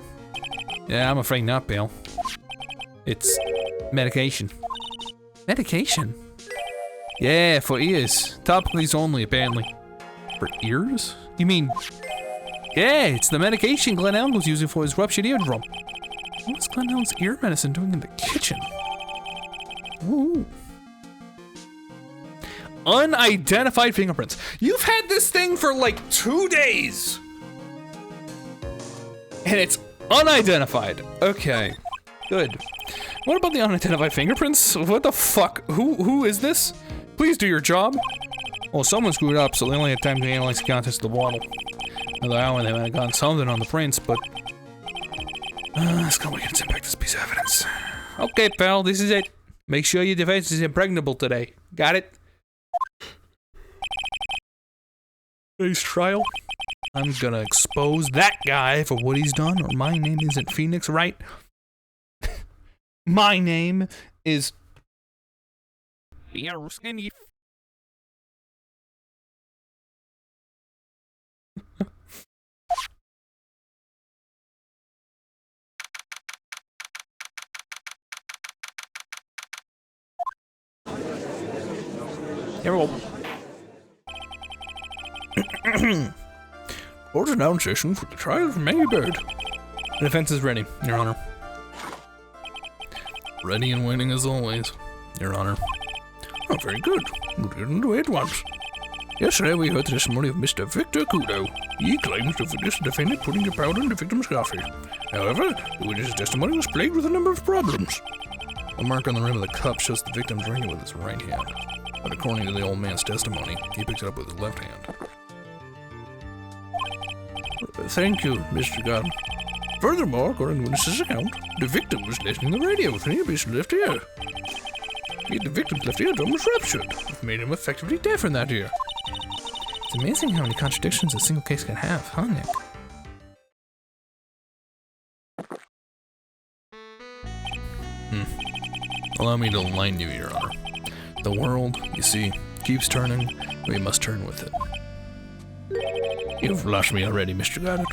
Yeah, I'm afraid not, Bill. It's medication. Medication? Yeah, for ears. Topically only, apparently. For ears? You mean... Yeah, it's the medication Glenn Elm was using for his ruptured eardrum. What was Glenn Elm's ear medicine doing in the kitchen? Ooh. Unidentified fingerprints. You've had this thing for like 2 days. And it's unidentified. Okay, good. What about the unidentified fingerprints? What the fuck? Who is this? Please do your job. Well, someone screwed up, so they only had time to analyze the contents of the bottle. Another hour, they might have gotten something on the prints, but... let's go and impact this piece of evidence. Okay, pal, this is it. Make sure your defense is impregnable today. Got it? Today's trial. I'm gonna expose that guy for what he's done, or my name isn't Phoenix, right? My name is... Here we go. Court announced session for the trial of Maggie Bird. The defense is ready, Your Honor. Ready and waiting as always, Your Honor. Oh, very good. We'll get into it at once. Yesterday we heard the testimony of Mr. Victor Kudo. He claims to witness the defendant putting the powder in the victim's coffee. However, the witness's testimony was plagued with a number of problems. A mark on the rim of the cup shows the victim drinking with his right hand. But according to the old man's testimony, he picks it up with his left hand. Thank you, Mr. Gunn. Furthermore, according to witness's account, the victim was listening to the radio with an earpiece in his left ear. Yet the victim's left eardrum was ruptured, which made him effectively deaf in that ear. It's amazing how many contradictions a single case can have, huh, Nick? Allow me to enlighten you, Your Honor. The world, you see, keeps turning. We must turn with it. You've lost me already, Mr. Goddard.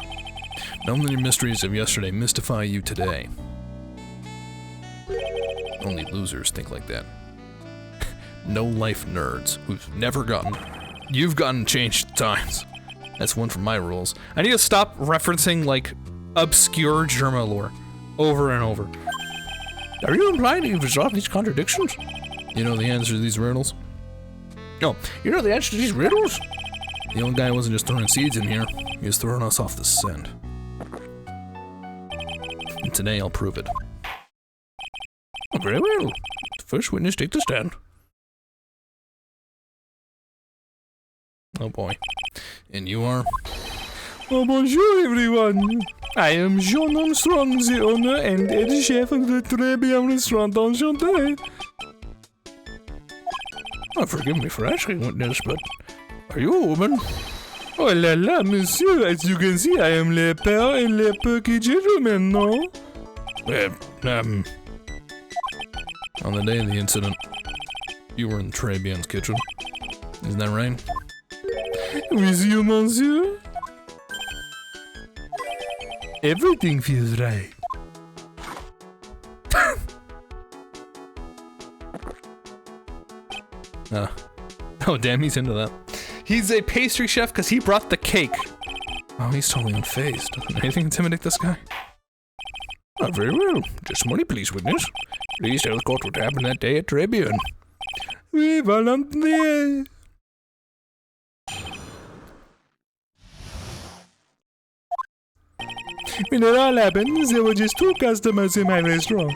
Don't let your mysteries of yesterday mystify you today. Only losers think like that. No-life nerds who've never gotten... You've gotten changed times. That's one from my rules. I need to stop referencing, like, obscure Germa lore over and over. Are you implying that you've resolved these contradictions? You know the answer to these riddles? No, you know the answer to these riddles? The old guy wasn't just throwing seeds in here, he was throwing us off the scent. And today I'll prove it. Oh, very well. The first witness take the stand. Oh boy. And you are? Oh, bonjour everyone! I am Jean Armstrong, the owner and head chef of the Très Bien Restaurant Enchanté. Oh, forgive me for asking witness, but are you a woman? Oh la la, monsieur, as you can see, I am le père and le perky gentleman, no? On the day of the incident, you were in Très Bien's kitchen. Isn't that right? With you, monsieur? Everything feels right. Oh damn, he's into that. He's a pastry chef because he brought the cake. Oh, he's totally unfazed. Doesn't anything intimidate this guy? Oh, very well. Just money, please, witness. Please tell the court what happened that day at Très Bien. Oui, volontiers. When it all happened, there were just two customers in my restaurant.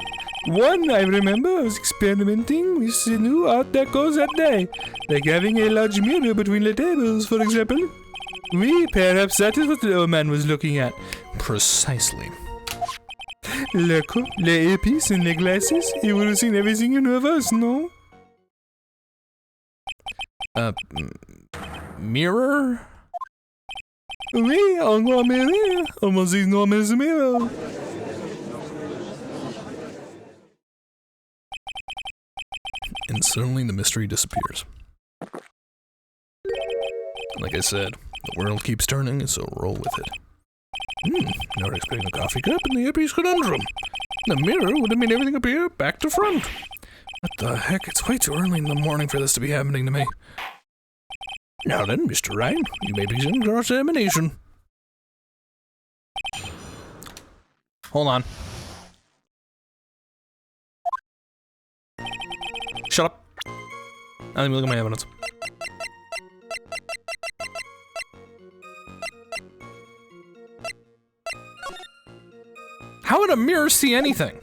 One, I remember, was experimenting with the new art deco that day, like having a large mirror between the tables, for example. Oui, perhaps that is what the old man was looking at. Precisely. Look, les épices and les glasses, he would have seen everything in reverse, no? Mirror? Oui, un grand mirror, almost as enormous as a mirror. And suddenly the mystery disappears. Like I said, the world keeps turning, so roll with it. Never expecting a coffee cup and the epi's conundrum. The mirror would have made everything appear back to front. What the heck? It's way too early in the morning for this to be happening to me. Now then, Mr. Wright, you may begin your examination. Hold on. Shut up. Let me look at my evidence. How would a mirror see anything?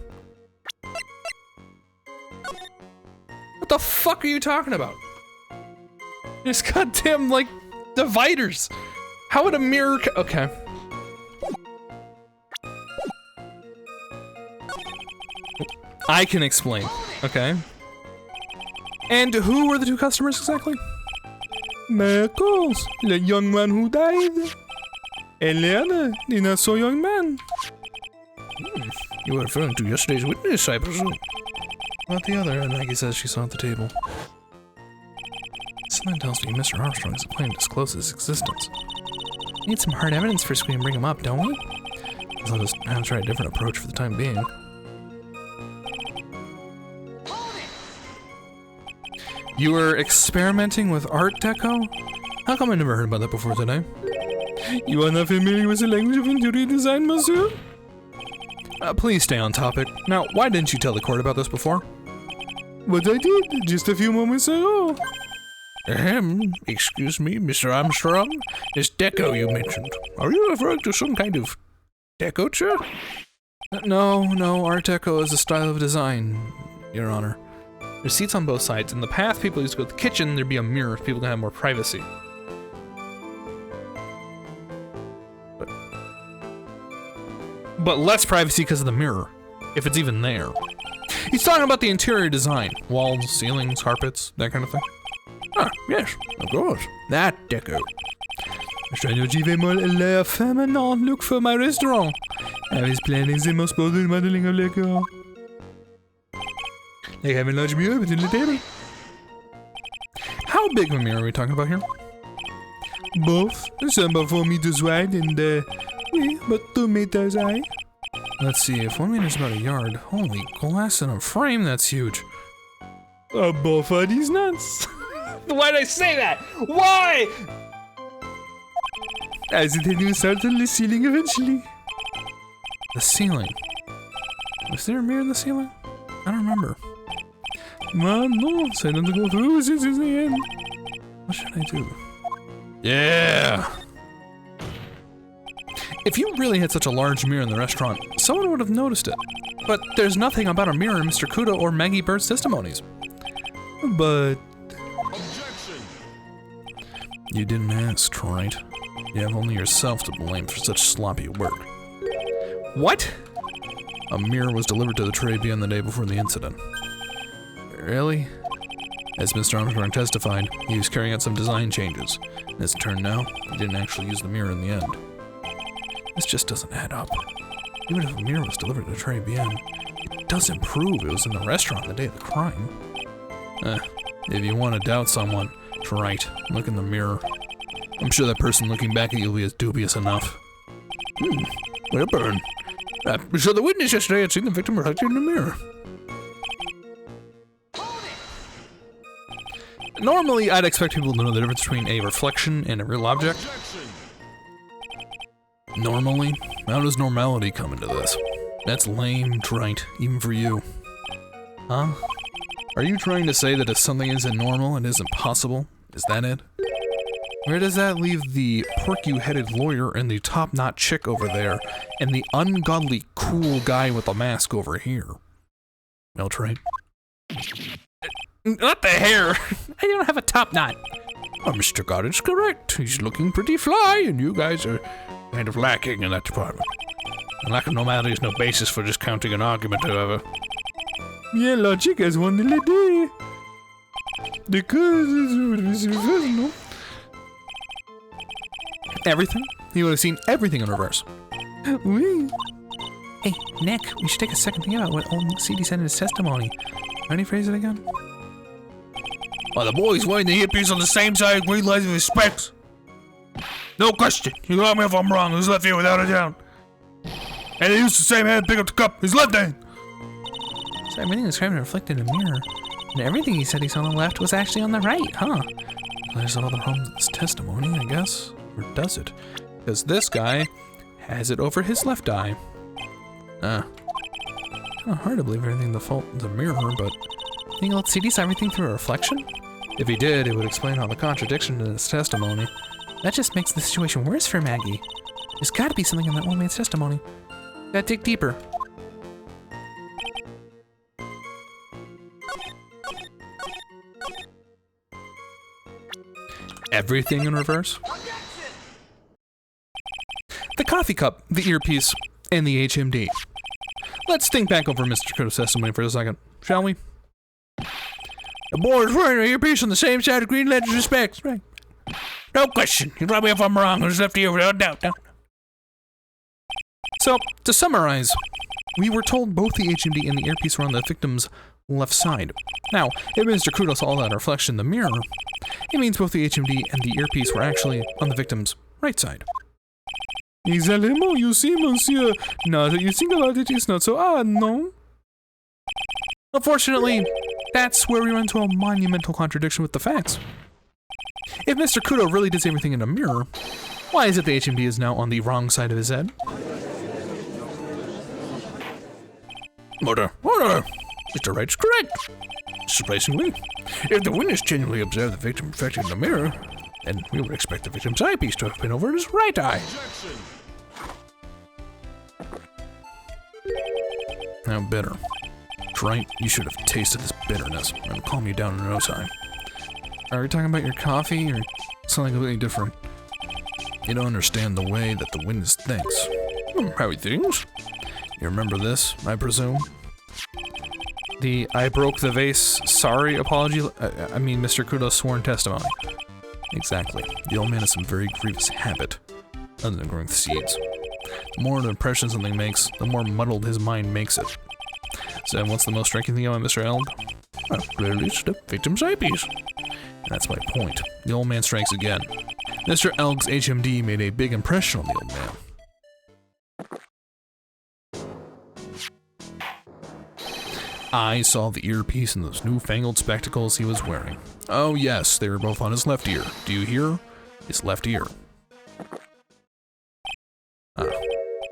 What the fuck are you talking about? There's goddamn, like, dividers. How would a mirror okay. I can explain, okay? And who were the two customers exactly? Miracles, the young man who died. And the other, the not so young man. You were referring to yesterday's witness, I presume. Not the other, and Maggie says she saw at the table. Something tells me Mr. Armstrong is planning to disclose his existence. We need some hard evidence first we can bring him up, don't we? So I'll just have to try a different approach for the time being. You were experimenting with Art Deco? How come I never heard about that before today? You are not familiar with the language of interior design, monsieur? Please stay on topic. Now, why didn't you tell the court about this before? What I did, just a few moments ago. Excuse me, Mr. Armstrong? This deco you mentioned, are you referring to some kind of decorature? No, Art Deco is a style of design, Your Honor. There's seats on both sides. In the past, people used to go to the kitchen, there'd be a mirror if people can have more privacy. But less privacy because of the mirror, if it's even there. He's talking about the interior design. Walls, ceilings, carpets, that kind of thing. Ah, yes, of course. That deco. La feminine look for my restaurant. I was planning the most bold modeling of liquor. Like having a large mirror between the table. How big of a mirror are we talking about here? Both. Some are 4 meters wide and Oui, but 2 meters high. Let's see, if 1 meter's about a yard, holy glass in a frame, that's huge. Both are these nuts. Why'd I say that? Why? As it will start on the ceiling eventually. The ceiling. Was there a mirror in the ceiling? I don't remember. No, so I don't go through since it's the end. What should I do? Yeah! If you really had such a large mirror in the restaurant, someone would have noticed it. But there's nothing about a mirror in Mr. Kudo or Maggie Bird's testimonies. But... Objection! You didn't ask, right? You have only yourself to blame for such sloppy work. What? A mirror was delivered to the tray beyond the day before the incident. Really? As Mr. Armstrong testified, he was carrying out some design changes. As it turned out, he didn't actually use the mirror in the end. This just doesn't add up. Even if a mirror was delivered to Tray BM, it doesn't prove it was in the restaurant the day of the crime. If you want to doubt someone, it's right. Look in the mirror. I'm sure that person looking back at you will be as dubious enough. What a burn. I'm sure the witness yesterday had seen the victim reflected in the mirror. Normally, I'd expect people to know the difference between a reflection and a real object. Objection! Normally? How does normality come into this? That's lame, right, even for you. Huh? Are you trying to say that if something isn't normal, it isn't possible? Is that it? Where does that leave the porky-headed lawyer and the top-knot chick over there, and the ungodly cool guy with the mask over here? Well, Trey? Not the hair! I don't have a top knot. Oh, Mr. Goddard's correct. He's looking pretty fly, and you guys are kind of lacking in that department. And lack of normality is no basis for discounting an argument, however. Yeah, logic has one little day. Because it's no. Everything? He would have seen everything in reverse. Oui. Hey, Nick, we should take a second think about what old CD said in his testimony. Can you phrase it again? Well, the boy's wearing the earpiece on the same side of green lights with his specs. No question. You got me if I'm wrong. His left ear without a doubt. And he used the same hand to pick up the cup. His left hand. So everything described and reflected in a mirror. And everything he said he saw on the left was actually on the right, huh? There's all the problems with this testimony, I guess. Or does it? Because this guy has it over his left eye. Kind of hard to believe everything the fault of the mirror, but think old CD saw everything through a reflection? If he did, it would explain all the contradiction in his testimony. That just makes the situation worse for Maggie. There's gotta be something in that old man's testimony. Gotta dig deeper. Everything in reverse? The coffee cup, the earpiece, and the HMD. Let's think back over Mr. Kudo's testimony for a second, shall we? The boy's wearing an earpiece on the same side of green ledger's respects, right? No question. You tell me if I'm wrong. Who's left here without doubt? No. So, to summarize, we were told both the HMD and the earpiece were on the victim's left side. Now, if Mr. Kudo saw that reflection in the mirror, it means both the HMD and the earpiece were actually on the victim's right side. Exactly, you see, monsieur. Now that you think about it, it's not so odd, no? Unfortunately, that's where we run into a monumental contradiction with the facts. If Mr. Kudo really did see everything in a mirror, why is it the HMD is now on the wrong side of his head? Order! Mr. Wright's correct. Surprisingly, if the witness genuinely observed the victim reflected in the mirror, then we would expect the victim's eyepiece to have been over his right eye. Objection! How bitter. Wright, you should have tasted this bitterness and calm you down in no time. Are we talking about your coffee or something completely different? You don't understand the way that the witness thinks. How he thinks? You remember this, I presume? The I broke the vase, sorry apology, I mean Mr. Kudo's sworn testimony. Exactly. The old man has some very grievous habit, other than growing seeds. The more impression something makes, the more muddled his mind makes it. So what's the most striking thing about Mr. Elg? Well, clearly it's the victim's eyepiece. And that's my point. The old man strikes again. Mr. Elg's HMD made a big impression on the old man. I saw the earpiece and those newfangled spectacles he was wearing. Oh yes, they were both on his left ear. Do you hear? His left ear.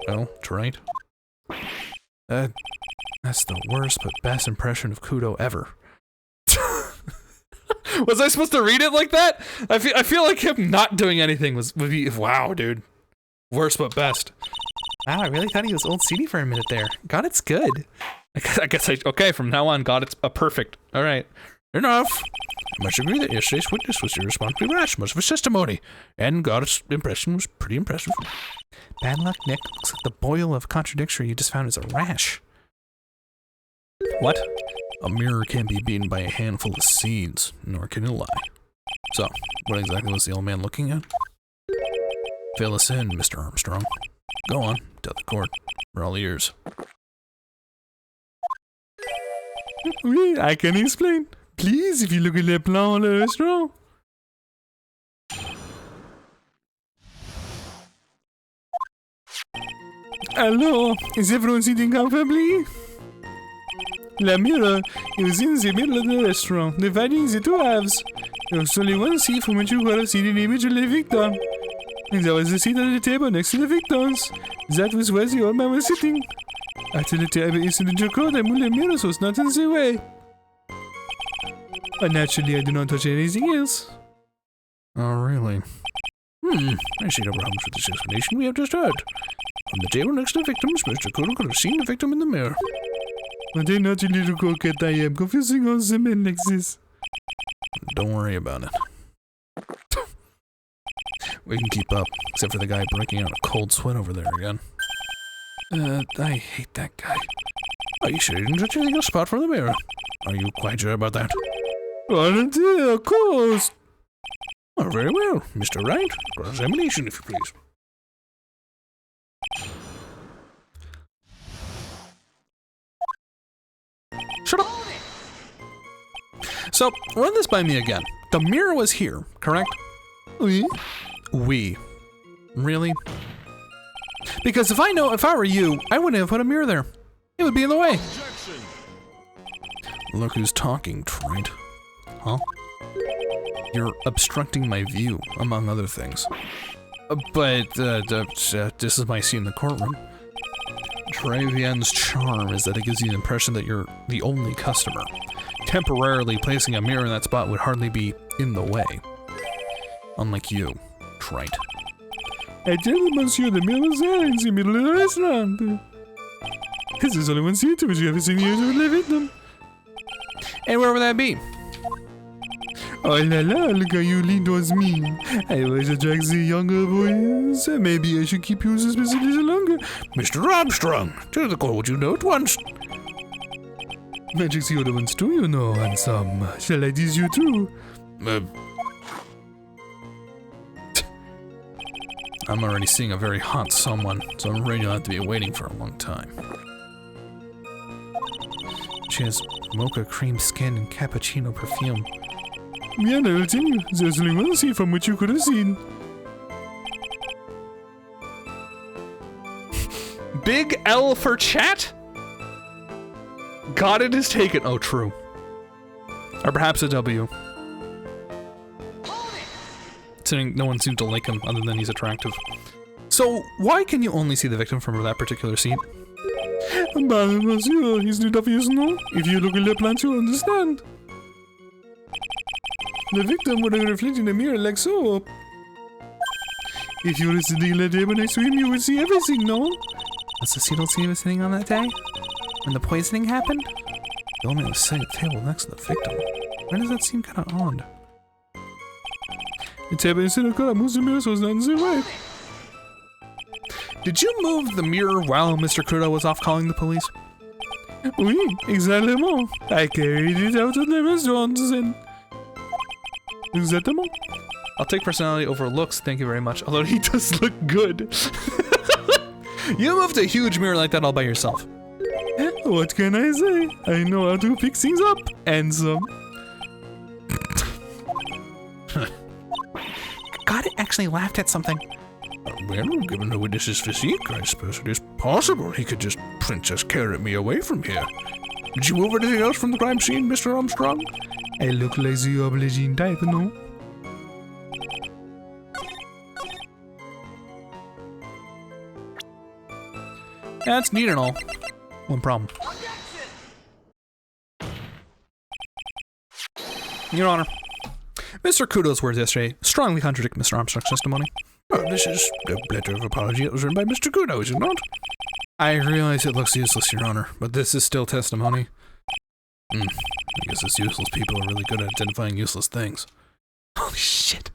Well, Wright. That's the worst but best impression of Kudo ever. Was I supposed to read it like that? I feel like him not doing anything would be, wow, dude. Worst but best. Wow, I really thought he was old CD for a minute there. God, it's good. Okay, from now on, God, it's a perfect. All right. Enough. I must agree that yesterday's witness was irresponsibly rash, most of his testimony, and God's impression was pretty impressive. Bad luck, Nick. Looks like the boil of contradictory you just found is a rash. What? A mirror can't be beaten by a handful of seeds, nor can it lie. So, what exactly was the old man looking at? Fill us in, Mr. Armstrong. Go on, tell the court. We're all ears. Oui, I can explain. Please, if you look at le plan on le restaurant. Alors, is everyone sitting comfortably? La mirror, it was in the middle of the restaurant, dividing the two halves. There was only one seat from which you could have seen an image of the victim. And there was a seat at the table next to the victims. That was where the old man was sitting. After the terrible incident occurred, I moved the mirror so it's not in the way. But naturally, I do not touch anything else. Oh, really? I see no problems with this explanation we have just heard. On the table next to the victims, Mr. Kudo could have seen the victim in the mirror. But I'm not a little coquette, I am confusing all the men like this. Don't worry about it. We can keep up, except for the guy breaking out a cold sweat over there again. I hate that guy. Are you sure you didn't touch anything else apart from the mirror? Are you quite sure about that? Volunteer, of course. Oh, very well, Mr. Wright. Cross-examination, if you please. Shut up! So, run this by me again. The mirror was here, correct? Oui. We. Really? Because if I were you, I wouldn't have put a mirror there. It would be in the way. Objection. Look who's talking, Wright. Huh? You're obstructing my view, among other things. But this is my seat in the courtroom. Travian's charm is that it gives you the impression that you're the only customer. Temporarily placing a mirror in that spot would hardly be in the way. Unlike you, Wright. I tell you, monsieur, the mirror was there in the middle of the restaurant. This is only one seat to which you have seen the image of the victim. And where would that be? Oh la la, look how you lean towards me. I always attract the younger boys. Maybe I should keep you suspicious a little longer. Mr. Armstrong, to the court, would you know at once? Magic's the other ones too, you know, handsome. Shall I tease you too? I'm already seeing a very hot someone, so I'm afraid you'll have to be waiting for a long time. She has mocha cream skin and cappuccino perfume. Bien, I will tell you. There's only one seat from which you could have seen. Big L for chat? God, it is taken. Oh, true. Or perhaps a W. Considering no one seemed to like him other than he's attractive. So, why can you only see the victim from that particular seat? But, monsieur, it's not obvious, no? If you look at the plant, you understand. The victim would have reflected in the mirror like so. If you were sitting at the table next to him, you would see everything, no? Was the seat he was sitting on that day? When the poisoning happened? The old man was sitting at the table next to the victim. Why does that seem kind of odd? The table instead of cut, I moved the mirror so it's not in the way. Did you move the mirror while Mr. Kudo was off calling the police? Oui, exactement. I carried it out of the restaurant and... Exactement. I'll take personality over looks, thank you very much. Although he does look good. You moved a huge mirror like that all by yourself. What can I say? I know how to fix things up. And some. God, it actually laughed at something. Well, given the witness's physique, I suppose it is possible he could just princess carrot me away from here. Did you move anything else from the crime scene, Mr. Armstrong? I look like the obliging type, no? That's neat and all. One problem. Your Honor, Mr. Kudo's words yesterday strongly contradict Mr. Armstrong's testimony. Oh, this is a letter of apology that was written by Mr. Kudo, is it not? I realize it looks useless, Your Honor, but this is still testimony. I guess us useless people are really good at identifying useless things. Holy shit.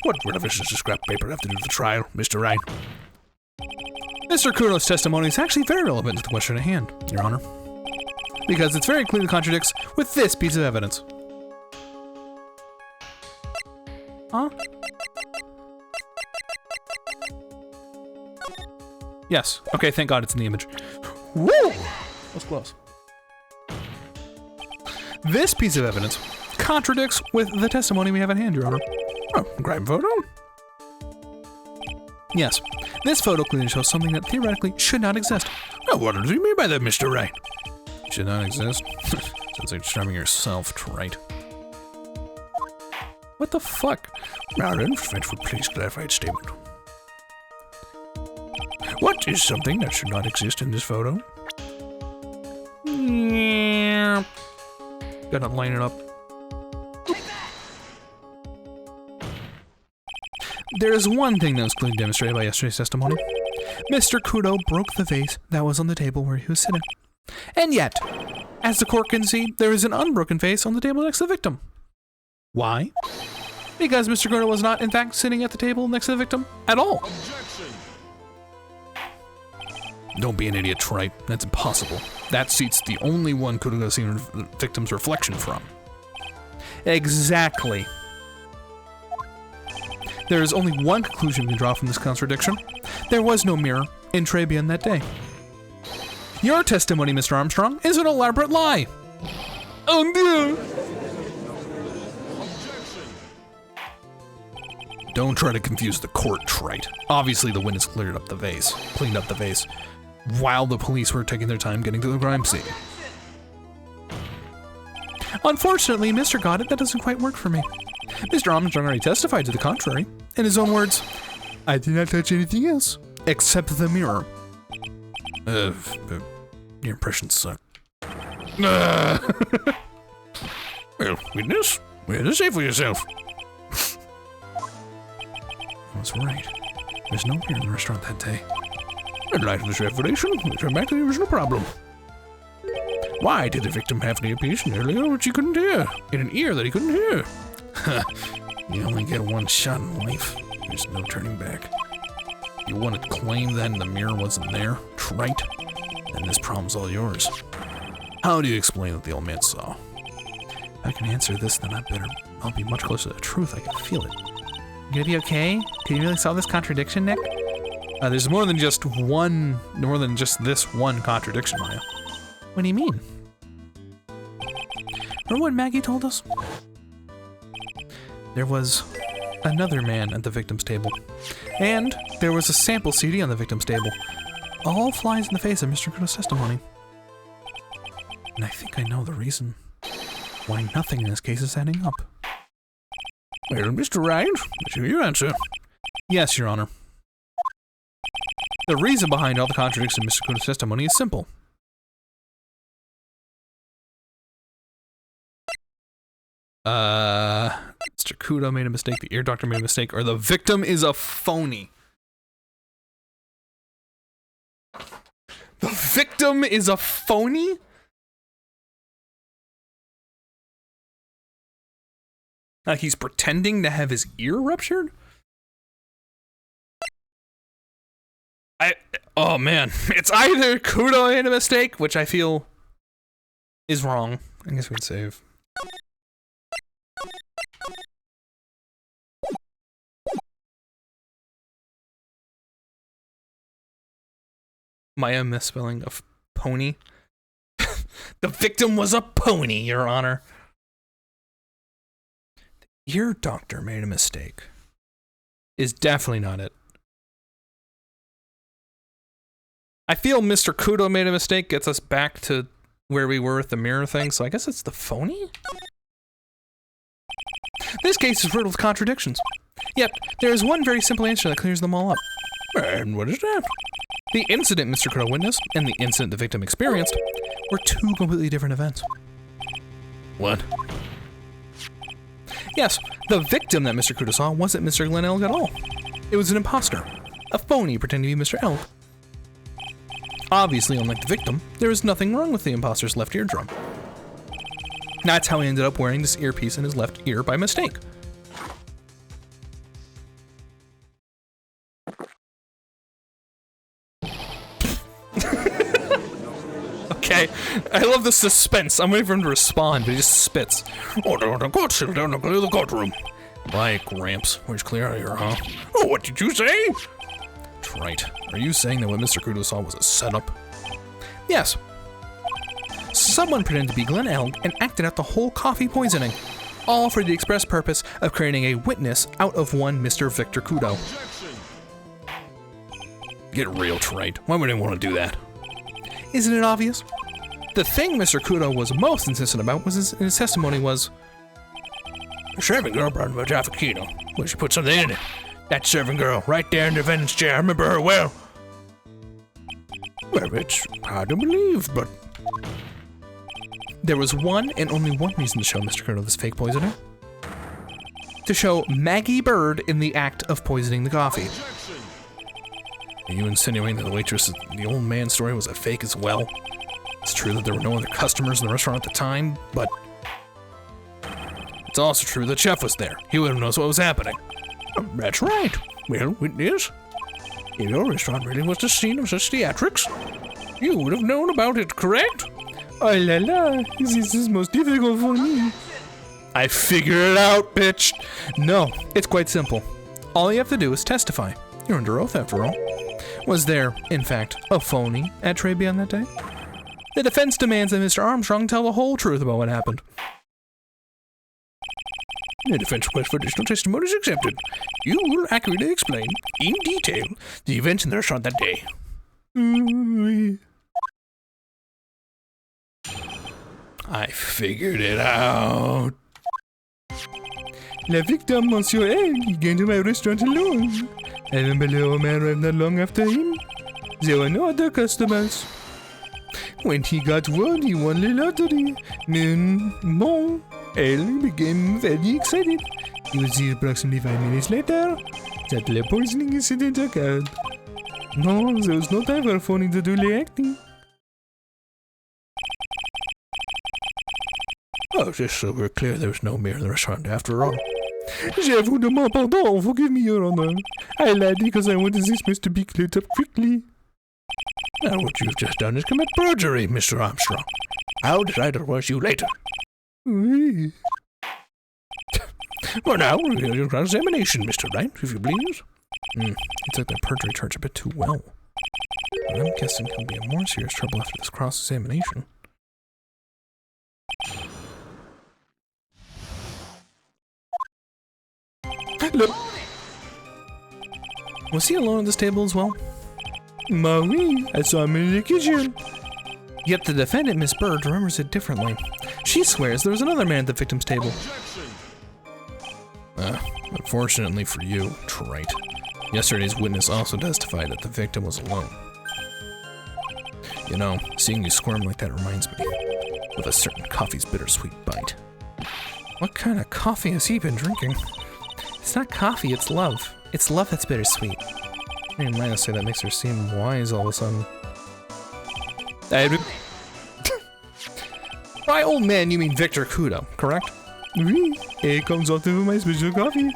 What rubbish does the scrap paper have to do with the trial, Mr. Wright? Mr. Kudo's testimony is actually very relevant to the question at hand, Your Honor, because it's very clearly contradicts with this piece of evidence. Huh? Yes. Okay, thank God it's in the image. Woo! That's close. This piece of evidence contradicts with the testimony we have at hand, Your Honor. Oh, crime photo? Yes. This photo clearly shows something that theoretically should not exist. Oh, what do you mean by that, Mr. Wright? Should not exist? Sounds like describing yourself, Wright. What the fuck? Our infant would please clarify its statement. What is something that should not exist in this photo? Yeah. Gotta line it up. There is one thing that was clearly demonstrated by yesterday's testimony. Mr. Kudo broke the vase that was on the table where he was sitting. And yet, as the court can see, there is an unbroken vase on the table next to the victim. Why? Because Mr. Kudo was not, in fact, sitting at the table next to the victim at all. Objection. Don't be an idiot, Wright. That's impossible. That seat's the only one Kudo has seen the victim's reflection from. Exactly. There is only one conclusion we can draw from this contradiction. There was no mirror in Trabian that day. Your testimony, Mr. Armstrong, is an elaborate lie. Oh no! Don't try to confuse the court, Wright. Obviously, the witness cleaned up the vase, while the police were taking their time getting to the crime scene. Unfortunately, Mr. Goddard, that doesn't quite work for me. Mr. Armstrong already testified to the contrary. In his own words, I did not touch anything else, except the mirror. Your impressions suck. Well, witness, where to say for yourself? That's right. There's no mirror in the restaurant that day. In light of this revelation, we turn back to the original problem. Why did the victim have an earpiece earlier which he couldn't hear? In an ear that he couldn't hear? You only get one shot in life. There's no turning back. You want to claim then the mirror wasn't there, Wright? Then this problem's all yours. How do you explain what the old man saw? If I can answer this, then I'll be much closer to the truth. I can feel it. You gonna be okay? Can you really solve this contradiction, Nick? There's more than just this one contradiction, Maya. What do you mean? Remember what Maggie told us? There was another man at the victim's table, and there was a sample CD on the victim's table. All flies in the face of Mr. Kudo's testimony. And I think I know the reason why nothing in this case is adding up. Well, Mr. Wright, let's hear your answer. Yes, Your Honor. The reason behind all the contradictions in Mr. Kudo's testimony is simple. Mr. Kudo made a mistake, the ear doctor made a mistake, or the victim is a phony. The victim is a phony? He's pretending to have his ear ruptured? Oh man, it's either Kudo made a mistake, which I feel is wrong. I guess we can save. Maya misspelling of pony. The victim was a pony, Your Honor. The ear doctor made a mistake. Is definitely not it. I feel Mr. Kudo made a mistake gets us back to where we were with the mirror thing, so I guess it's the phony? This case is riddled with contradictions. Yet, there is one very simple answer that clears them all up. And what is that? The incident Mr. Crow witnessed and the incident the victim experienced were two completely different events. What? Yes, the victim that Mr. Kudo saw wasn't Mr. Glenn Elg at all. It was an imposter, a phony pretending to be Mr. Elg. Obviously, unlike the victim, there is nothing wrong with the imposter's left eardrum. That's how he ended up wearing this earpiece in his left ear by mistake. Okay, I love the suspense. I'm waiting for him to respond, but he just spits. Order the court, sit down and clear the courtroom. Why, Gramps, we're just clear out here, huh? Oh, what did you say? That's right. Are you saying that what Mr. Kudo saw was a setup? Yes. Someone pretended to be Glenn Elg and acted out the whole coffee poisoning, all for the express purpose of creating a witness out of one Mr. Victor Kudo. Objection. Get real, Wright. Why would anyone want to do that? Isn't it obvious? The thing Mr. Kudo was most insistent about was his testimony was, the serving girl brought him a Jaffaquino. Well, she put something in it. That serving girl, right there in the defendant's chair. I remember her well. Well, it's hard to believe, but... There was one and only one reason to show Mr. Kudo this fake poisoner. To show Maggie Bird in the act of poisoning the coffee. Objection. Are you insinuating that the waitress, the old man story was a fake as well? It's true that there were no other customers in the restaurant at the time, but... It's also true that Chef was there. He would have known what was happening. That's right. Well, witness, if your restaurant really was the scene of such theatrics, you would have known about it, correct? Oh la la, this is most difficult for me. I figured it out, bitch. No, it's quite simple. All you have to do is testify. You're under oath, after all. Was there, in fact, a phony at Treby on that day? The defense demands that Mr. Armstrong tell the whole truth about what happened. The defense request for additional testimony is accepted. You will accurately explain, in detail, the events in the restaurant that day. I figured it out. La victime, Monsieur Egg, he came to my restaurant alone. I remember the old man arrived not long after him. There were no other customers. When he got word he won the lottery, bon, Elle became very excited. It was approximately 5 minutes later that the poisoning incident occurred. No, there was no time for phony to do the acting. Oh, just so we're clear, there was no mirror in the restaurant after all. Je vous demande pardon, forgive me, Your Honor. I lied because I wanted this mess to be cleared up quickly. Now what you've just done is commit perjury, Mr. Armstrong. I'll decide to arrest you later. Oui. Well, now, reveal your cross-examination, Mr. Wright, if you please. He took that perjury charge a bit too well. And I'm guessing he'll be in more serious trouble after this cross-examination. Look. Was he alone at this table as well? Oui, I saw him in the kitchen. Yet the defendant, Miss Bird, remembers it differently. She swears there was another man at the victim's table. Unfortunately for you, Wright, yesterday's witness also testified that the victim was alone. You know, seeing you squirm like that reminds me of a certain coffee's bittersweet bite. What kind of coffee has he been drinking? It's not coffee, it's love. It's love that's bittersweet. I didn't mind to say that makes her seem wise all of a sudden. By old man, you mean Victor Kudo, correct? Oui, it comes out of my special coffee.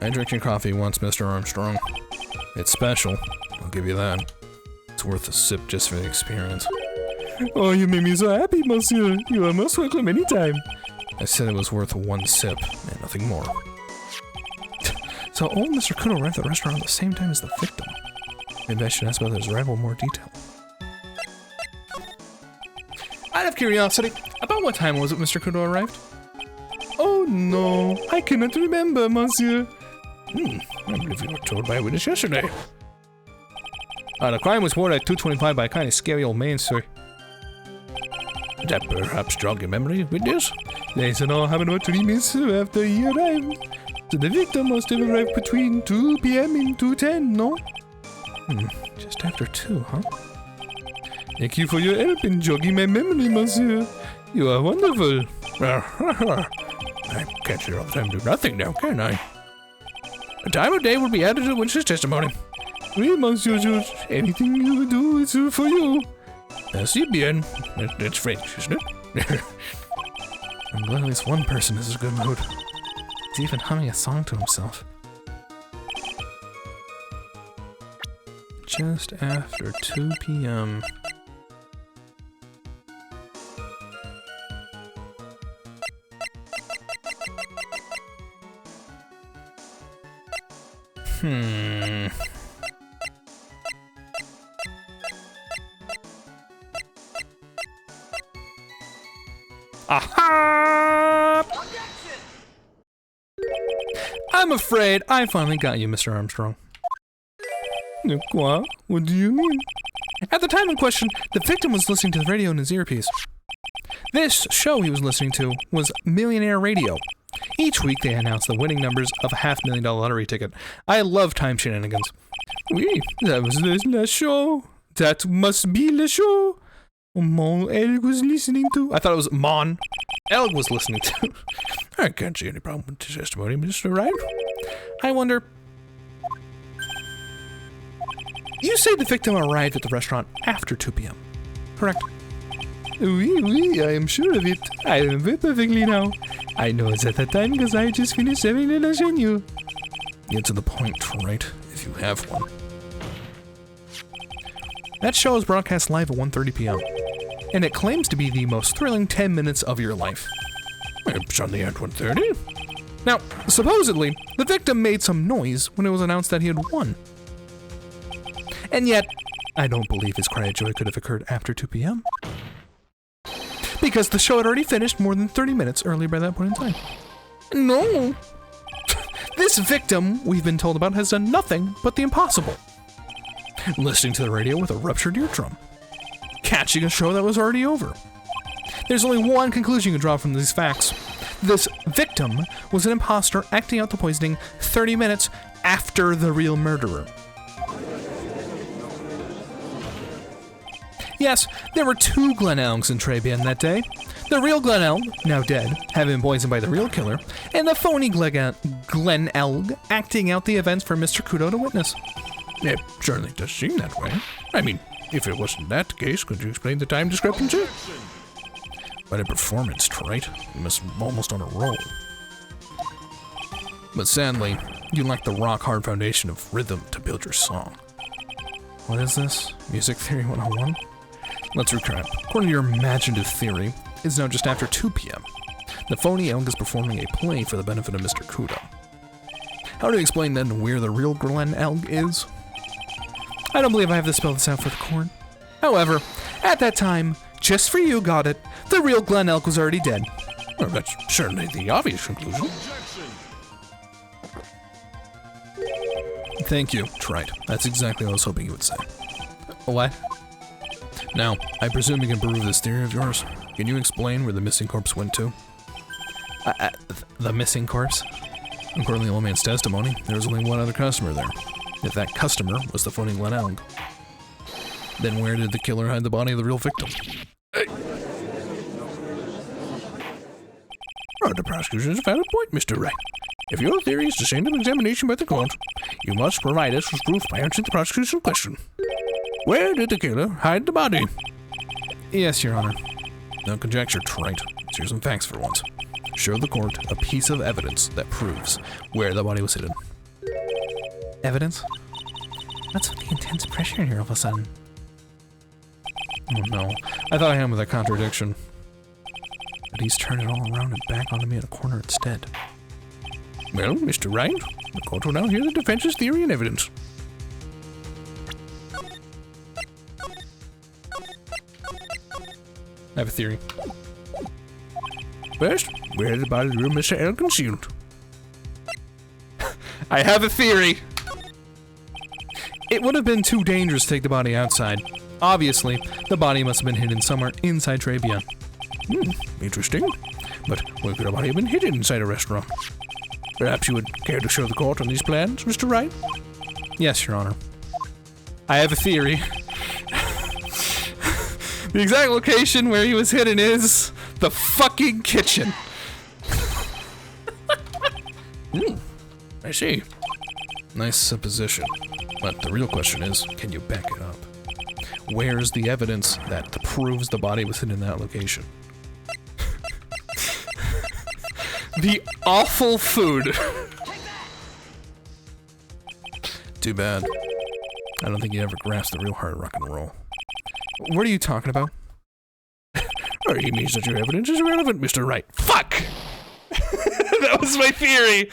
I drink your coffee once, Mr. Armstrong. It's special, I'll give you that. It's worth a sip just for the experience. Oh, you made me so happy, monsieur. You are most welcome anytime. I said it was worth one sip, and nothing more. So old Mr. Kudo arrived at the restaurant at the same time as the victim. Maybe I should ask about his arrival in more detail. Out of curiosity, about what time was it Mr. Kudo arrived? Oh no, I cannot remember, monsieur. I believe you were told by a witness yesterday. The crime was reported at 2:25 by a kind of scary old man, sir. Is that perhaps jogging memory, witness? This and all happened about 20 minutes after he arrived. So the victim must have arrived between 2 p.m. and 2:10, no? Just after 2, huh? Thank you for your help in jogging my memory, monsieur. You are wonderful. I can't sit all the time and do nothing now, can I? A time of day will be added to the witness's testimony. Oui, monsieur George. Anything you do is for you. Merci bien. That's French, isn't it? I'm glad at least one person is in a good mood. He's even humming a song to himself. Just after 2 p.m. Aha! I'm afraid I finally got you, Mr. Armstrong. Quoi? What do you mean? At the time in question, the victim was listening to the radio in his earpiece. This show he was listening to was Millionaire Radio. Each week they announced the winning numbers of a $500,000 lottery ticket. I love time shenanigans. Oui, that was the show. That must be the show. Mon Elg was listening to. I thought it was Mon Elg was listening to. I can't see any problem with this testimony, Mr. Wright. I wonder. You say the victim arrived at the restaurant after 2 p.m., correct? Oui, I am sure of it. I remember perfectly now. I know it's at that time because I just finished having a lasagne. Get to the point, right? If you have one. That show is broadcast live at 1:30 p.m. and it claims to be the most thrilling 10 minutes of your life. It's only at 1:30. Now, supposedly, the victim made some noise when it was announced that he had won. And yet, I don't believe his cry of joy could have occurred after 2 p.m. because the show had already finished more than 30 minutes earlier by that point in time. No. This victim we've been told about has done nothing but the impossible. Listening to the radio with a ruptured eardrum. Catching a show that was already over. There's only one conclusion you can draw from these facts. This victim was an imposter acting out the poisoning 30 minutes after the real murderer. Yes, there were 2 Glen Elgs in Trebian that day. The real Glen Elg, now dead, having been poisoned by the real killer, and the phony Glen Elg acting out the events for Mr. Kudo to witness. It certainly does seem that way. I mean, if it wasn't that case, could you explain the time discrepancy? But a performance, right? You must be almost on a roll. But sadly, you lack the rock-hard foundation of rhythm to build your song. What is this? Music Theory 101? Let's recap. According to your imaginative theory, it's now just after 2 p.m. The phony elk is performing a play for the benefit of Mr. Kudo. How do you explain then where the real Glen Elg is? I don't believe I have to spell this out for the court. However, at that time, just for you, got it, the real Glen Elk was already dead. Well, that's certainly the obvious conclusion. Thank you, Wright. That's exactly what I was hoping you would say. What? Now, I presume you can prove this theory of yours. Can you explain where the missing corpse went to? The missing corpse? According to the old man's testimony, there was only one other customer there. If that customer was the phony Glen Elg, then where did the killer hide the body of the real victim? Hey. Oh, the prosecution has a valid point, Mr. Wright. If your theory is to send an examination by the court, you must provide us with proof by answering the prosecution's question. Where did the killer hide the body? Yes, Your Honor. No conjecture, Wright. Let's hear some facts for once. Show the court a piece of evidence that proves where the body was hidden. Evidence? What's with the intense pressure in here all of a sudden? Oh no, I thought I had him with a contradiction. But he's turned it all around and back onto me in a corner instead. Well, Mr. Wright, the court will now hear the defense's theory and evidence. I have a theory. First, where did the body of the real Mr. L concealed? I have a theory! It would have been too dangerous to take the body outside. Obviously, the body must have been hidden somewhere inside Trebian. Interesting. But where could a body have been hidden inside a restaurant? Perhaps you would care to show the court on these plans, Mr. Wright? Yes, Your Honor. I have a theory. The exact location where he was hidden is the fucking kitchen. I see. Nice supposition. But the real question is, can you back it up? Where's the evidence that proves the body was hidden in that location? The awful food. Too bad. I don't think you ever grasped the real heart of rock and roll. What are you talking about? Or he means that your evidence is irrelevant, Mr. Wright. Fuck! That was my theory.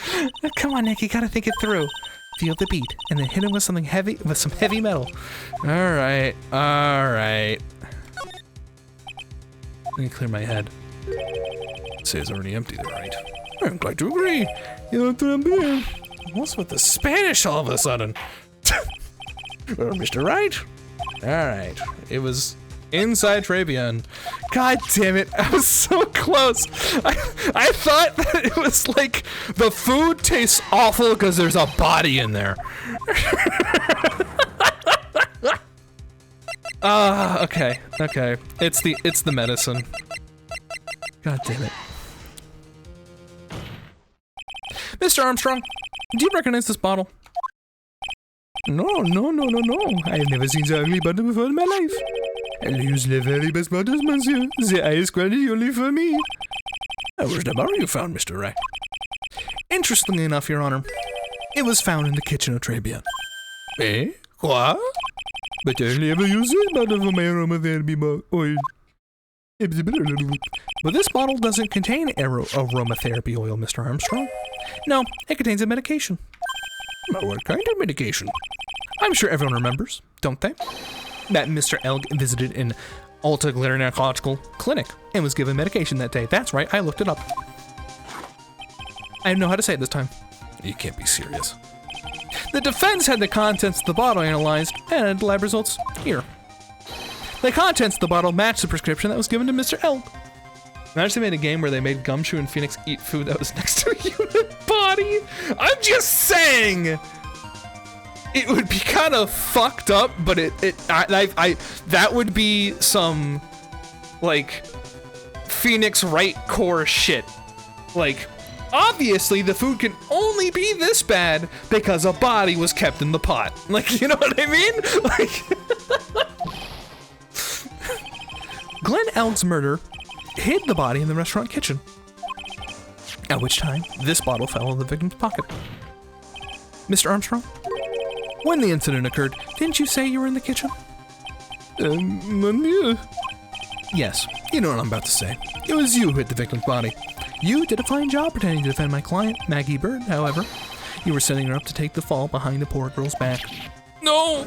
Come on, Nick, you gotta think it through. Feel the beat, and then hit him with something heavy, with some heavy metal. Alright, alright. Let me clear my head. Say it's already empty, there, right? I'm glad to agree. You know también. What's with the Spanish all of a sudden? Well, Mr. Wright? Alright, it was inside Trabian. God damn it, I was so close. I thought that it was like the food tastes awful because there's a body in there. Okay. It's the medicine. God damn it. Mr. Armstrong, do you recognize this bottle? No. I have never seen the ugly bottle before in my life. I use the very best bottles, monsieur. The highest quality only for me. Where's the bottle you found, Mr. Wright? Interestingly enough, Your Honor, it was found in the kitchen of Trabian. Eh? Quoi? But I only ever use this bottle for my aromatherapy oil. But this bottle doesn't contain aromatherapy oil, Mr. Armstrong. No, it contains a medication. What kind of medication? I'm sure everyone remembers, don't they? That Mr. Elg visited an Alta Gynecological Clinic and was given medication that day. That's right, I looked it up. I know how to say it this time. You can't be serious. The defense had the contents of the bottle analyzed and lab results here. The contents of the bottle matched the prescription that was given to Mr. Elg. Imagine they made a game where they made Gumshoe and Phoenix eat food that was next to a human body. I'm just saying, it would be kind of fucked up, but that would be some like Phoenix Wright core shit. Like, obviously the food can only be this bad because a body was kept in the pot. Like, you know what I mean? Like, Glenn Elg's murder hid the body in the restaurant kitchen, at which time this bottle fell in the victim's pocket. Mr. Armstrong, when the incident occurred, didn't you say you were in the kitchen? Monsieur. Yes, you know what I'm about to say. It was you who hit the victim's body. You did a fine job pretending to defend my client, Maggie Bird, however. You were setting her up to take the fall behind the poor girl's back. No!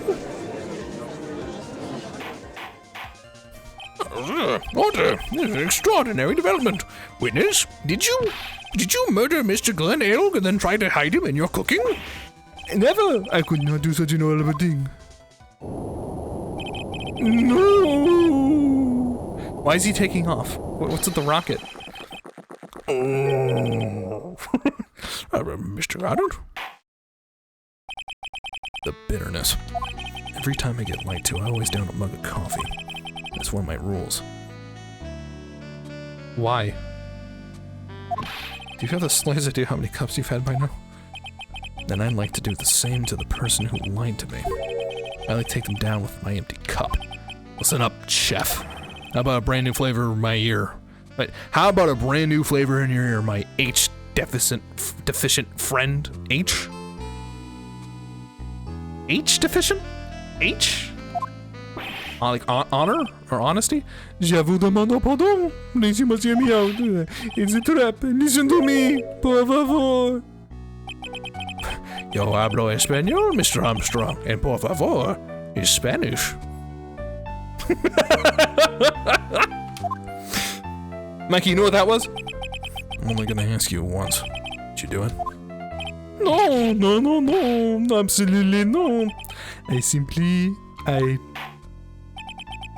Order! This is an extraordinary development. Witness, did you murder Mr. Glenn Elg and then try to hide him in your cooking? Never! I could not do such an horrible thing. No! Why is he taking off? What's with the rocket? Oh. Mr. Goddard? The bitterness. Every time I get light to, I always down a mug of coffee. That's one of my rules. Why? Do you have the slightest idea how many cups you've had by now? Then I'd like to do the same to the person who lied to me. I like to take them down with my empty cup. Listen up, chef. How about a brand new flavor in my ear? But how about a brand new flavor in your ear, my H deficient friend? H? H deficient? H? Like honor or honesty? Je vous demande pardon. Laissez monsieur me out. It's a trap. Listen to me, por favor. Yo hablo español, Mr. Armstrong, and por favor is Spanish. Mikey, you know what that was? I'm only gonna ask you once. Did you do it? No. Absolutely no. I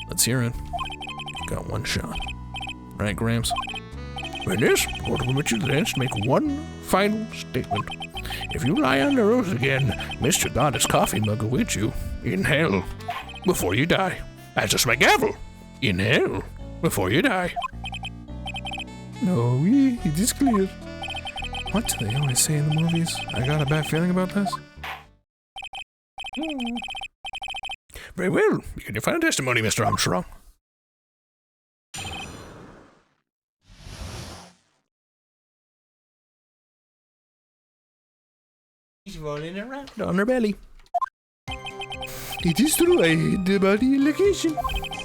Let's hear it. You've got one shot. Right, Gramps? With this, I'll permit you then to make one final statement. If you lie on the rose again, Mr. Goddess Coffee Mug awaits you in hell before you die. That's just my gavel. In hell before you die. No, oui, it is clear. What do they always say in the movies? I got a bad feeling about this. Very well. You can your final testimony, Mr. Armstrong. He's rolling around. On her belly. It is true, I hid the body location.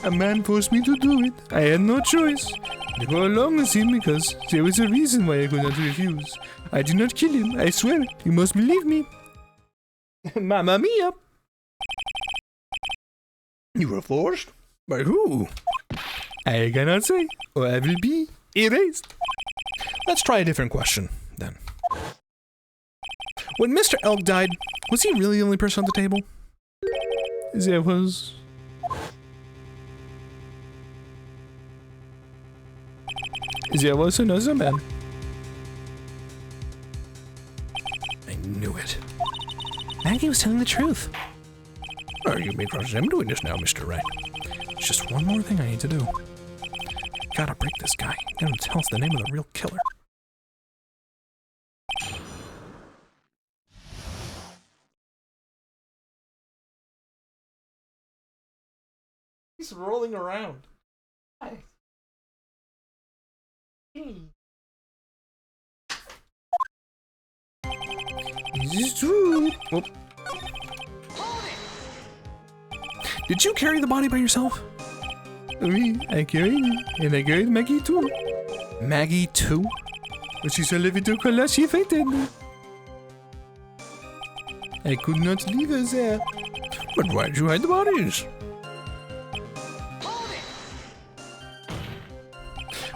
A man forced me to do it. I had no choice. I go along with him because there was a reason why I could not refuse. I did not kill him, I swear. You must believe me. Mamma mia! You were forced? By who? I cannot say, or I will be erased. Let's try a different question, then. When Mr. Elk died, was he really the only person at the table? There was... There was another man. I knew it. Maggie was telling the truth. Are you being cross-examined this now, Mr. Wright? There's just one more thing I need to do. Gotta break this guy. Get him to tell us the name of the real killer. He's rolling around. This is true. Whoop. Did you carry the body by yourself? Oui, I carried him, and I carried Maggie too. Maggie, too? But she saw le video call she fainted. I could not leave her there. But why did you hide the bodies?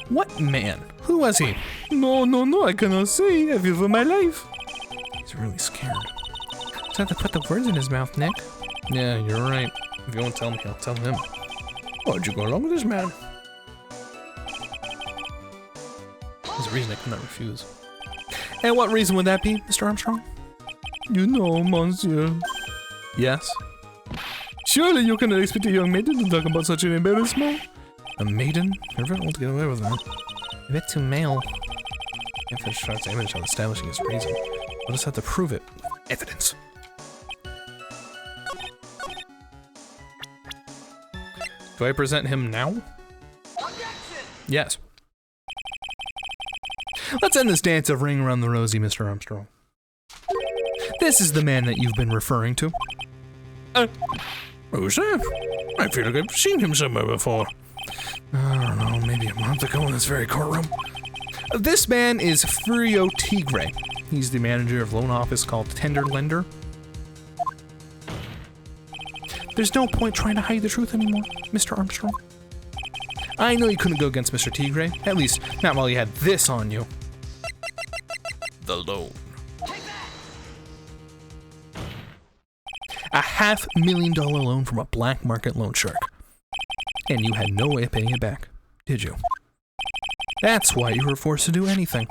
What man? Who was he? No, I cannot say. I fear for my life. He's really scared. Just have to put the words in his mouth, Nick. Yeah, you're right. If you won't tell me, I'll tell him. Why'd you go along with this man? There's a reason I could not refuse. And what reason would that be, Mr. Armstrong? You know, monsieur. Yes. Surely you cannot expect a young maiden to talk about such an embarrassment. A maiden? Never been able to get away with that. A bit too male. If it's trying to image on establishing his reason, We'll just have to prove it. Evidence. do I present him now? Yes. Let's end this dance of ring around the rosy, Mr. Armstrong. This is the man that you've been referring to. Who's that? I feel like I've seen him somewhere before. I don't know, maybe a month ago in this very courtroom. This man is Furio Tigre. He's the manager of loan office called Tender Lender. There's no point trying to hide the truth anymore, Mr. Armstrong. I know you couldn't go against Mr. Tigre, at least not while you had this on you. The loan. A $500,000 loan from a black market loan shark. And you had no way of paying it back, did you? That's why you were forced to do anything.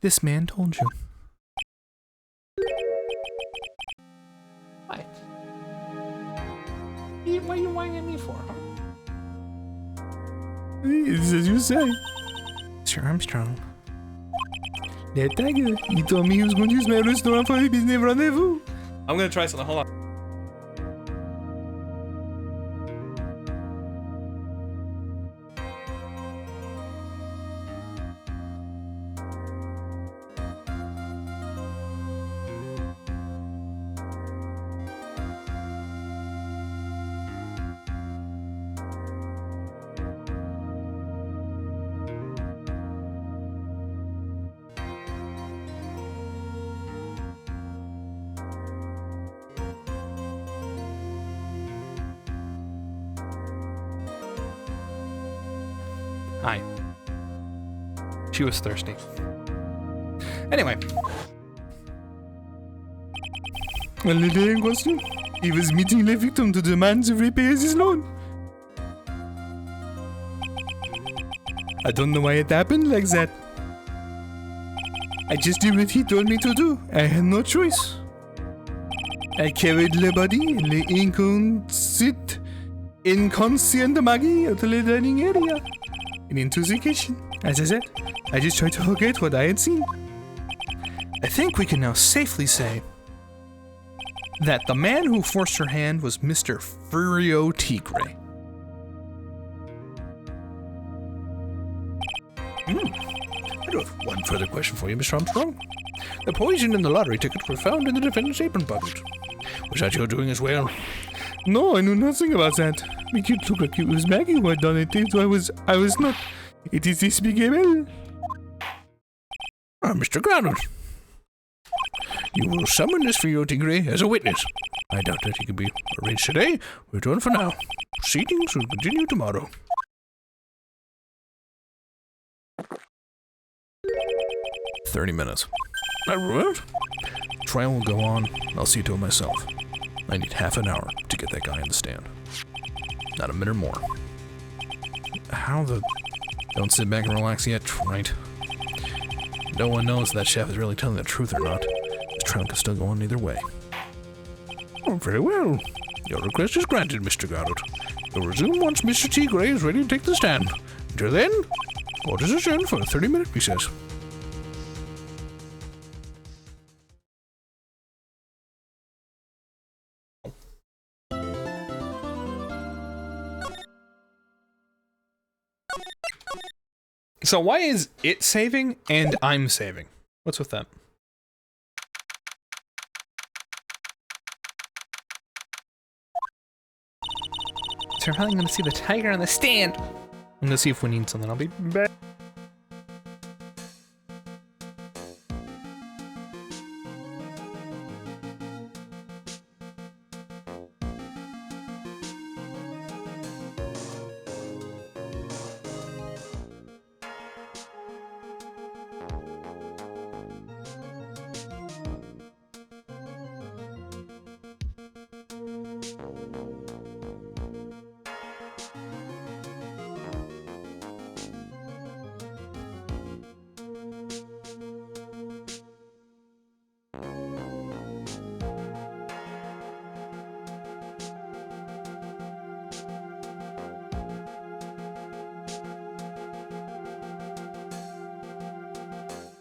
This man told you. What? What are you whining at me for, huh? It's as you say. Mr. Armstrong. That tiger, he told me he was going to use my restaurant for a business rendezvous. I'm gonna try something. Hold on. Hi. She was thirsty. Anyway, On the day in question, he was meeting the victim to demand to repay his loan. I don't know why it happened like that. I just did what he told me to do. I had no choice. I carried the body, the inconscient Maggie out of the dining area and into the kitchen. As I said, I just tried to forget what I had seen. I think we can now safely say that the man who forced her hand was Mr. Furio Tigre. I do have one further question for you, Mr. Armstrong. The poison and the lottery ticket were found in the defendant's apron pocket. Was that your doing as well? No, I knew nothing about that. Make it look like it was Maggie who had done it, so I was not. It is this big ML. Mr. Grounded, you will summon this Furio Tigre as a witness. I doubt that he can be arranged today. We're done for now. Proceedings will continue tomorrow. 30 minutes. Not ruined. Trial will go on. I'll see to it myself. I need half an hour to get that guy in the stand. Not a minute more. How the... Don't sit back and relax yet, Wright. No one knows if that chef is really telling the truth or not. This trial can still go on either way. Oh, very well. Your request is granted, Mr. Goddard. You'll resume once Mr. Tigre is ready to take the stand. Until then, court is adjourned for a 30-minute recess. So why is it saving and I'm saving? What's with that? So we're probably gonna see the tiger on the stand. I'm gonna see if we need something. I'll be back.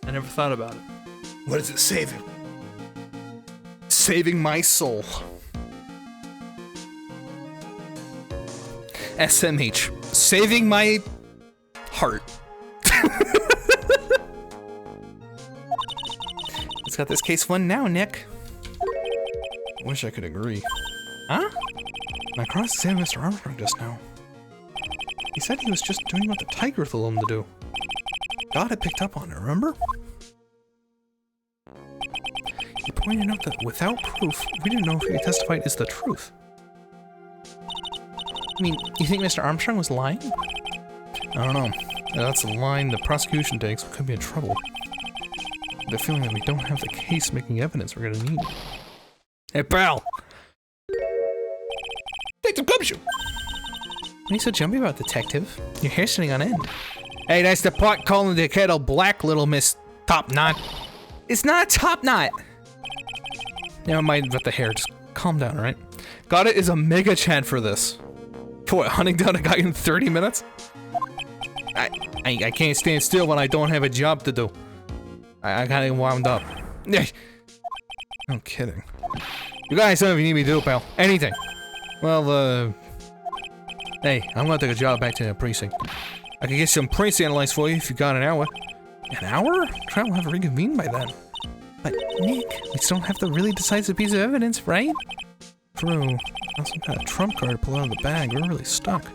I never thought about it. What is it saving? Saving my soul. SMH. Saving my heart. Let's got this case won now, Nick. I wish I could agree. Huh? I cross-examined Mr. Armstrong just now. He said he was just doing what the tiger told him to do. God had picked up on it, remember? He pointed out that without proof, we didn't know if he testified is the truth. I mean, you think Mr. Armstrong was lying? I don't know. That's the line the prosecution takes. We could be in trouble. The feeling that we don't have the case making evidence we're gonna need. Hey, pal! Take some gumshoe! What are you so jumpy about, detective? Your hair's sitting on end. Hey, that's the pot calling the kettle black, little Miss Top Knot. It's not a top knot! Never mind about the hair, just calm down, alright? Got it is a mega chat for this. For what, hunting down a guy in 30 minutes? I can't stand still when I don't have a job to do. I kinda wound up. No kidding. You guys know if you need me to do, pal. Anything. Well, hey, I'm gonna take a job back to the precinct. I can get some prints analyzed for you if you got an hour. An hour? Trial will have reconvened by then. But, Nick, we still don't have the really decisive piece of evidence, right? True. Got some kind of trump card to pull out of the bag. We're really stuck.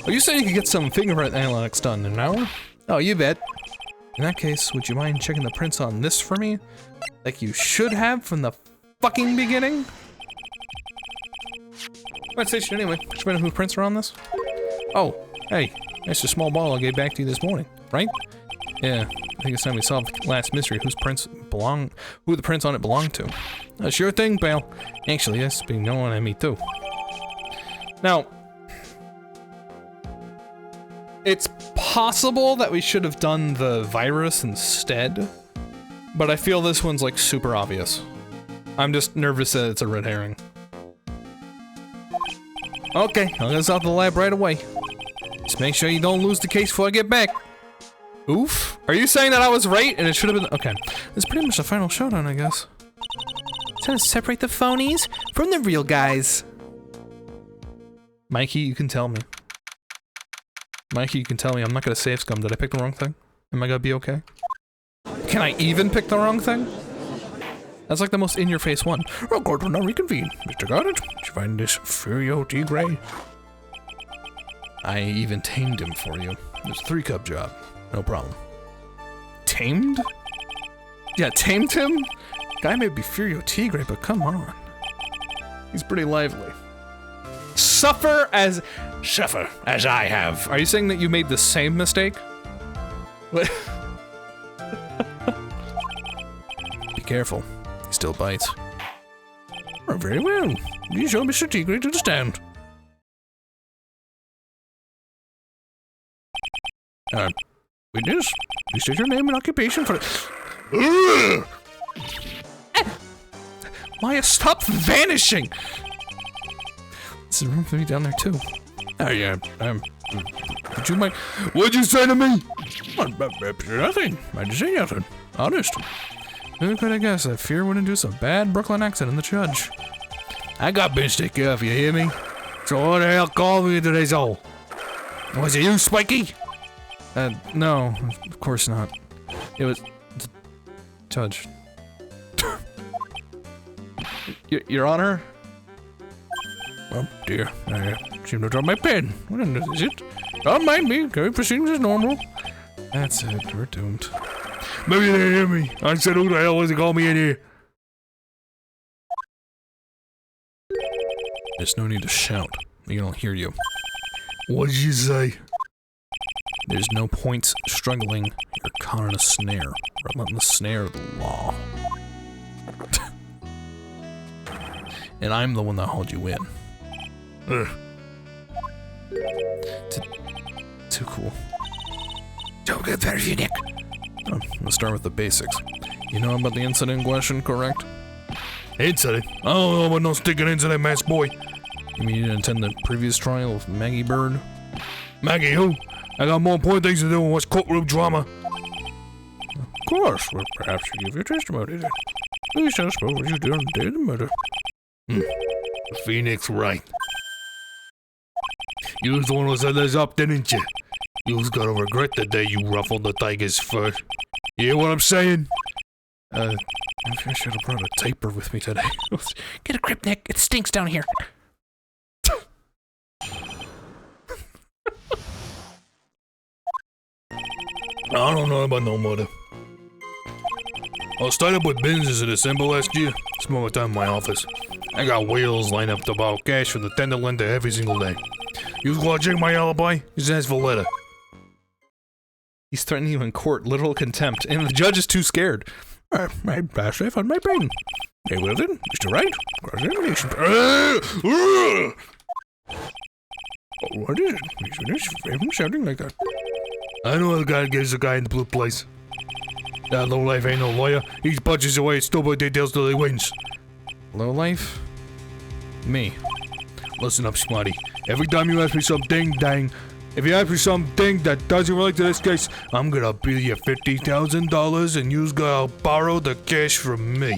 Oh, you said you could get some fingerprint analytics done in an hour? Oh, you bet. In that case, would you mind checking the prints on this for me? Like you should have from the fucking beginning? What station anyway? Should we know whose prints are on this? Oh, hey, that's the small ball I gave back to you this morning, right? Yeah, I think it's time we solved the last mystery. Who the prints on it belong to. Sure thing, pal. Actually, yes, been going at me too. Now, it's possible that we should have done the virus instead, but I feel this one's like super obvious. I'm just nervous that it's a red herring. Okay, I'll get us out the lab right away. Just make sure you don't lose the case before I get back. Oof. Are you saying that I was right and it should have been? Okay. It's pretty much the final showdown, I guess. Trying to separate the phonies from the real guys. Mikey, you can tell me. Mikey, you can tell me. I'm not gonna save scum. Did I pick the wrong thing? Am I gonna be okay? Can I even pick the wrong thing? That's like the most in-your-face one. Oh, court will now reconvene. Mr. Goddard, did you find this Furio Tigre? I even tamed him for you. It's a 3-cup job. No problem. Tamed? Yeah, tamed him? Guy may be Furio Tigre, but come on. He's pretty lively. Suffer as I have. Are you saying that you made the same mistake? What? Be careful. He still bites. Oh, very well. You show Mr. Tigre to the stand. Witness, please state your name and occupation for the— Maya, stop vanishing! There's room for me down there too. Oh yeah, would you mind— What'd you say to me? Nothing. I didn't say nothing. Honest. Who could have guessed that fear would induce a bad Brooklyn accent in the judge? I got bitch to take care of, you hear me? So what the hell called me into this hole? Was it you, Spiky? No, of course not. It was— Judge. Your Honor? Oh dear, I seem to have dropped my pen. What is it? Don't mind me, carry proceedings as normal. That's it, we're doomed. Maybe they didn't hear me. I said, who the hell was it call me in here? There's no need to shout. They don't hear you. What did you say? There's no point struggling. You're caught in a snare. Relentless snare of the law. And I'm the one that hauled you in. Ugh. Too cool. Don't get better, you Nick. Oh, let's start with the basics. You know about the incident in question, correct? Incident? I don't know about no sticking incident, mass boy. You mean you didn't attend the previous trial of Maggie Bird? Maggie who? I got more important things to do than watch courtroom drama. Of course, well, perhaps you give your testimony then. Please tell us what you did on the day of the murder. Phoenix Wright. You was the one who set this up, didn't you? You was gonna regret the day you ruffled the tiger's fur. You hear what I'm saying? I should have brought a taper with me today. Get a grip, Nick. It stinks down here. I don't know about no murder. I started with business in December last year. Spent my time in my office. I got wheels lined up to borrow cash from the tender lender every single day. You was gonna check my alibi? Just ask for a letter. He's threatening you in court, literal contempt, and the judge is too scared. I passed on my brain. Hey, well then, Mr. Wright, cross-examination. What is it? You shouldn't shouting like that. I know the guy gives the guy in the blue place. That lowlife ain't no lawyer. He punches away at stupid details till he wins. Lowlife? Me. Listen up, smarty. Every time you ask me some ding-dang, if you ask me something that doesn't relate to this case, I'm gonna bill you $50,000 and you's gonna borrow the cash from me.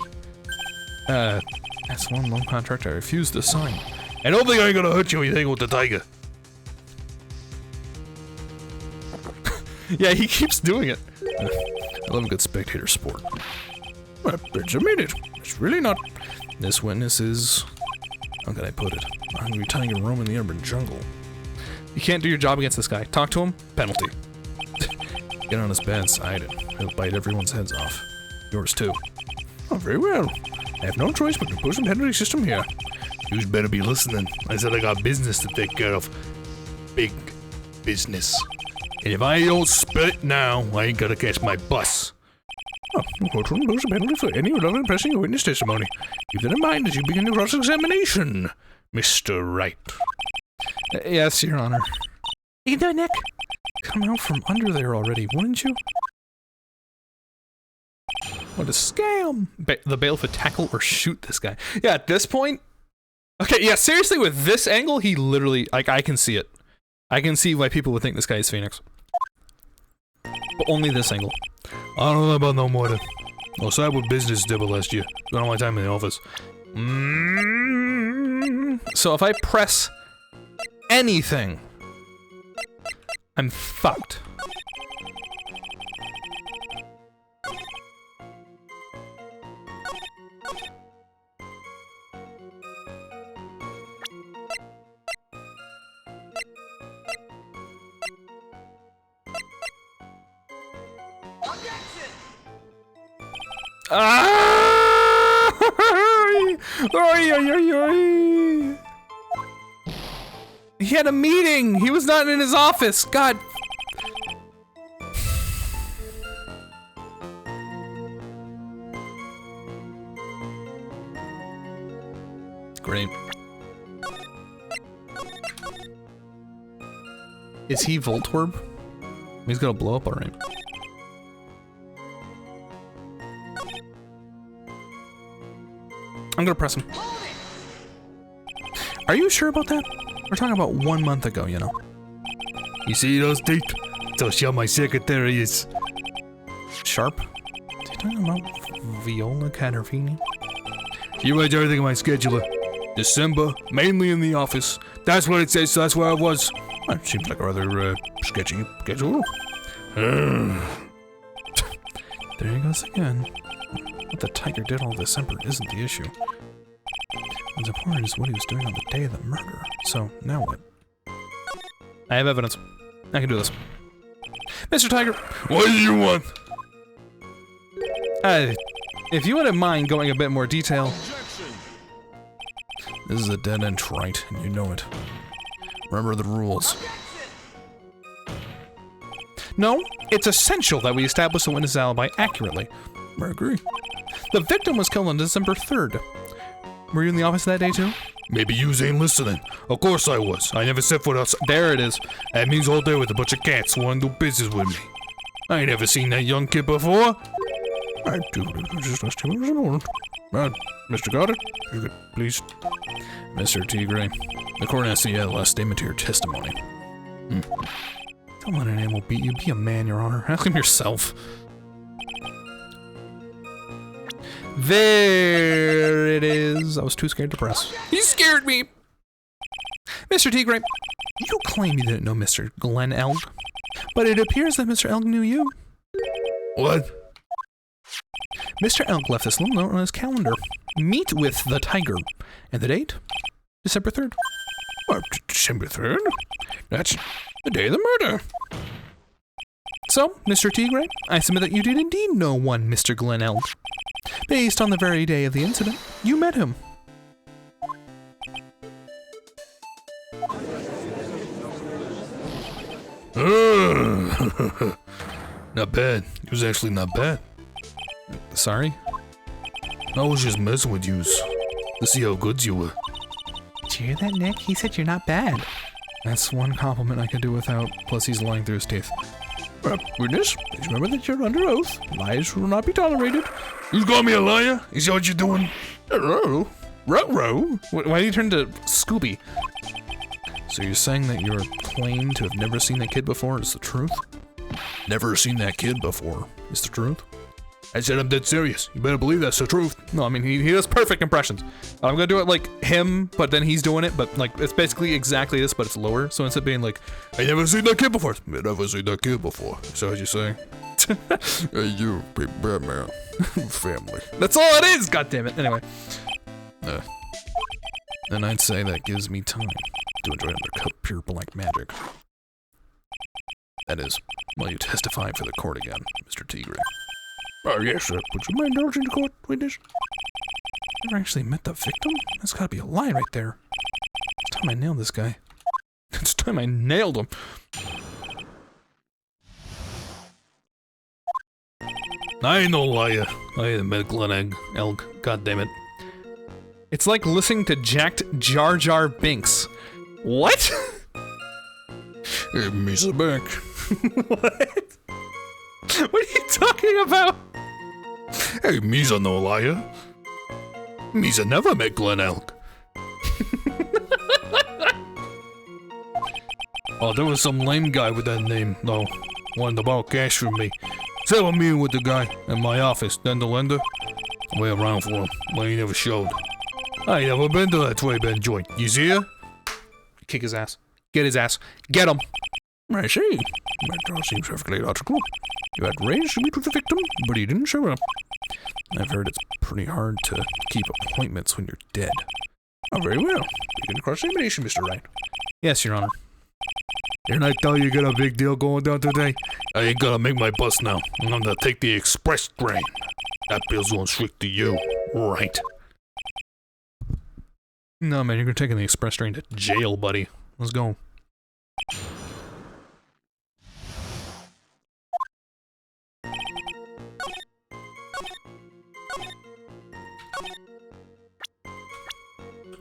That's one loan contract I refuse to sign. I don't think I ain't gonna hurt you when you hang with the tiger. Yeah, he keeps doing it. I love a good spectator sport. It's a minute. It's really not. This witness is— how can I put it? A hungry tiger roaming the urban jungle. You can't do your job against this guy. Talk to him, penalty. Get on his bad side and he'll bite everyone's heads off. Yours too. Oh, very well. I have no choice but to put some penalty system here. You better be listening. I said I got business to take care of. Big business. And if I don't spit now, I ain't gonna catch my bus. Oh, the courtroom knows a penalty for any relevant pressing witness testimony. Keep that in mind as you begin your cross-examination, Mr. Wright. Yes, Your Honor. You can do it, Nick. come out from under there already, wouldn't you? What a scam! The bailiff would tackle or shoot this guy. Yeah, at this point... Okay, yeah, seriously, with this angle, he literally... Like, I can see it. I can see why people would think this guy is Phoenix. But only this angle. I don't know about no more than... I was out with business double last year. Spent all my time in the office. So if I press anything, I'm fucked. Ah! Oy, oy, oy, oy. He had a meeting. He was not in his office. God. Great. Is he Voltorb? He's gonna blow up, alright. I'm gonna press him. Are you sure about that? We're talking about 1 month ago, you know. You see those teeth? Tell how my secretary is. Sharp? Is he talking about Viola Catervini? She writes everything in my scheduler. December, mainly in the office. That's what it says, so that's where I was. That seems like a rather, sketchy schedule. There he goes again. What the tiger did all December isn't the issue. What's important is what he was doing on the day of the murder. So, now what? I have evidence. I can do this. Mr. Tiger! What do you want? If you wouldn't mind going a bit more detail. Objection. This is a dead end, Wright, and you know it. Remember the rules. No, it's essential that we establish the witness' alibi accurately. I agree. The victim was killed on December 3rd. Were you in the office that day too? Maybe you ain't listening. Of course I was. I never set foot outside. There it is. That means all day with a bunch of cats who want to do business with me. I ain't never seen that young kid before. I do just asked him Mr. Goddard, you could please. Mr. Tigre, the court has to add the last statement to your testimony. Don't let an animal beat you. Be a man, Your Honor. Ask him yourself. There it is. I was too scared to press. He scared me! Mr. Tigre, you claim you didn't know Mr. Glenn Elg, but it appears that Mr. Elg knew you. What? Mr. Elg left this little note on his calendar. Meet with the tiger. And the date? December 3rd. What, December 3rd? That's the day of the murder. So, Mr. Tigre, I submit that you did indeed know one Mr. Glenn Elg. Based on the very day of the incident, you met him. Not bad. It was actually not bad. Sorry? I was just messing with yous to see how good you were. Did you hear that, Nick? He said you're not bad. That's one compliment I could do without, plus he's lying through his teeth. Witness, please remember that you're under oath. Lies will not be tolerated. You call me a liar? Is that what you're doing? Ruh-roh. Ruh-roh? Why do you turn to Scooby? So you're saying that your claim to have never seen that kid before is the truth? Never seen that kid before. Is the truth? I said I'm dead serious. You better believe that's the truth. No, I mean, he does perfect impressions. I'm gonna do it like him, but then he's doing it, but like, it's basically exactly this, but it's lower, so instead of being like, I never seen that kid before. I never seen that kid before. Is that what you're saying? Hey, you, big Batman. Family. That's all it is, goddammit. Anyway. Then I'd say that gives me time to enjoy undercut pure black magic. That is, while you testify for the court again, Mr. Tigre. Oh, yes, sir. Would you mind indulging the court, witness? Never actually met the victim? That's gotta be a lie right there. It's time I nailed this guy. It's time I nailed him. I ain't no liar. I ain't a medical Elg. God damn it. It's like listening to jacked Jar Jar Binks. What? Hey, Misa back. What? What are you talking about? Hey, me's a no liar. Me's a never met Glen Elk. Oh, there was some lame guy with that name, though. Wanted to borrow cash from me. Said I'm meeting with the guy in my office, then the lender. I wait around for him, but he never showed. I ain't never been to that Tway Bend joint. You see her? Kick his ass. Get his ass. Get him. I see. That seems perfectly logical. You had arranged to meet with the victim, but he didn't show up. I've heard it's pretty hard to keep appointments when you're dead. Oh, very well. Begin cross-examination, Mr. Wright. Yes, Your Honor. Didn't I tell you got a big deal going down today? I ain't gonna make my bus now. I'm gonna take the express train. That bill's going straight to you, right? No, man, you're taking the express train to jail, buddy. Let's go.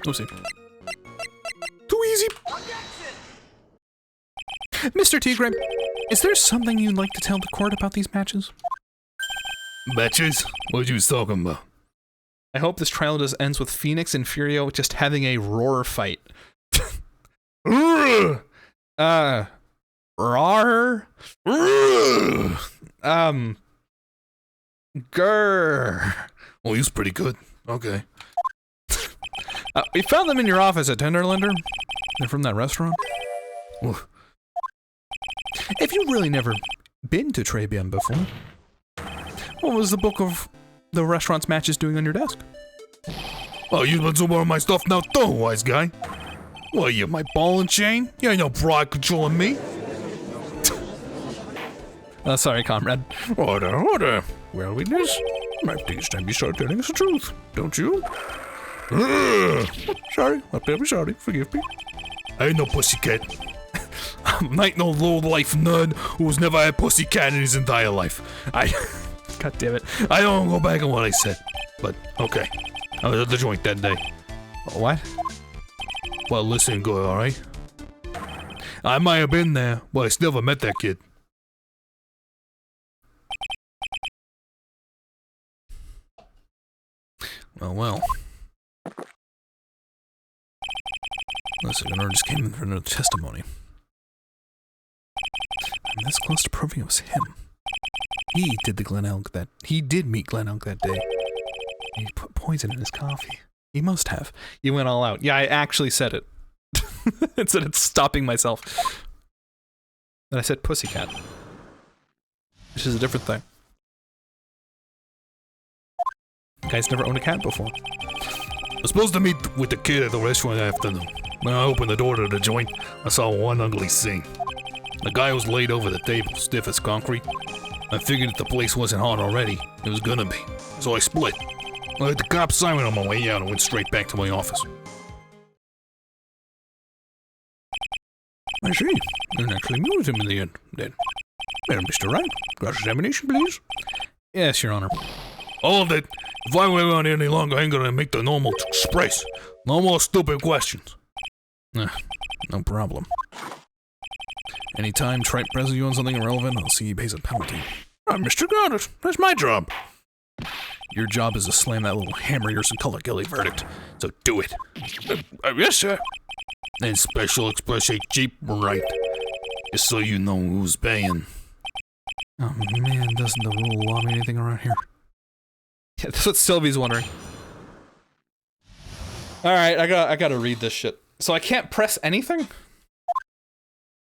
Oopsie. Too easy. Mr. Tigre, is there something you'd like to tell the court about these matches? Matches? What you was talking about? I hope this trial just ends with Phoenix and Furio just having a roar fight. Roar. Grr. Oh, he was pretty good. Okay. We found them in your office at Tenderlander. They're from that restaurant. Oof. If you've really never been to Trebian before, what was the book of the restaurant's matches doing on your desk? Oh, you want some more of my stuff now, too, wise guy? What, you my ball and chain? You ain't no broad controlling me. Sorry, comrade. Order. Well, witness, I think it's time you start telling us the truth, don't you? Sorry, I'm very sorry, forgive me. I ain't no pussycat. I ain't no low-life nerd who's never had pussycat in his entire life. God damn it. I don't go back on what I said, but okay. I was at the joint that day. What? Well, listen good, alright? I might have been there, but I still never met that kid. Well. Listen, an just came in for another testimony. I'm this close to proving it was him. He did meet Glen Elk that day. He put poison in his coffee. He must have. He went all out. Yeah, I actually said it. Instead of stopping myself. And I said pussycat. Which is a different thing. Guy's never owned a cat before. I was supposed to meet with the kid at the restaurant that afternoon. When I opened the door to the joint, I saw one ugly scene. The guy was laid over the table, stiff as concrete. I figured if the place wasn't hot already, it was gonna be. So I split. I had the cop siren on my way out and went straight back to my office. I see. You didn't actually meet with him in the end, then. Well, Mr. Wright, cross-examination, please. Yes, Your Honor. All of it. If I wait around here any longer, I ain't gonna make the normal express. No more stupid questions. No problem. Anytime Tripe presses you on something irrelevant, I'll see he pays a penalty. Mr. Goddard, that's my job. Your job is to slam that little hammer yours and color Gilly verdict, so do it. Yes, sir. And special express ain't cheap, right? Just so you know who's paying. Oh man, doesn't the rule of law mean anything around here? Yeah, that's what Sylvie's wondering. Alright, I gotta read this shit. So I can't press anything?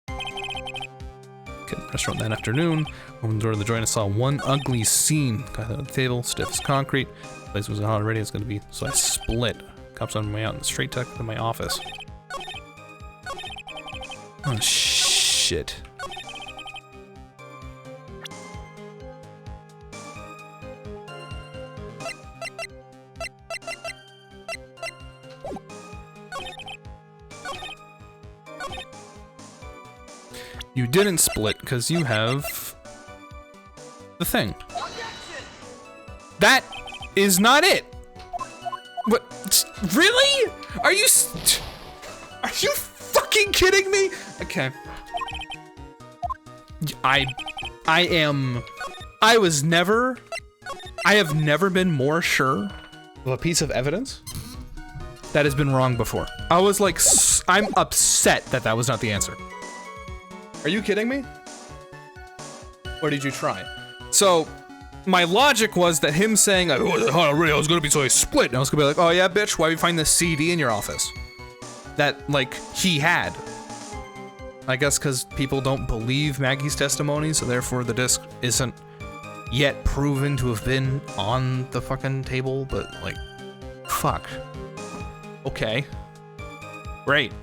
Okay, restaurant that afternoon. Opened the door of the joint, I saw one ugly scene. Guy on the table, stiff as concrete. The place wasn't hot already, it's gonna be. So I split. Cops on my way out and straight tucked to my office. Oh shit. You didn't split because you have the thing. That is not it. What? Really? Are you fucking kidding me? Okay. I have never been more sure of a piece of evidence that has been wrong before. I was like, I'm upset that that was not the answer. Are you kidding me? Or did you try? So, my logic was that him saying, like, oh, really, I was gonna be so I split. And I was gonna be like, oh yeah, bitch, why did you find this CD in your office? That, like, he had. I guess because people don't believe Maggie's testimony, so therefore the disc isn't yet proven to have been on the fucking table, but, like, fuck. Okay. Great.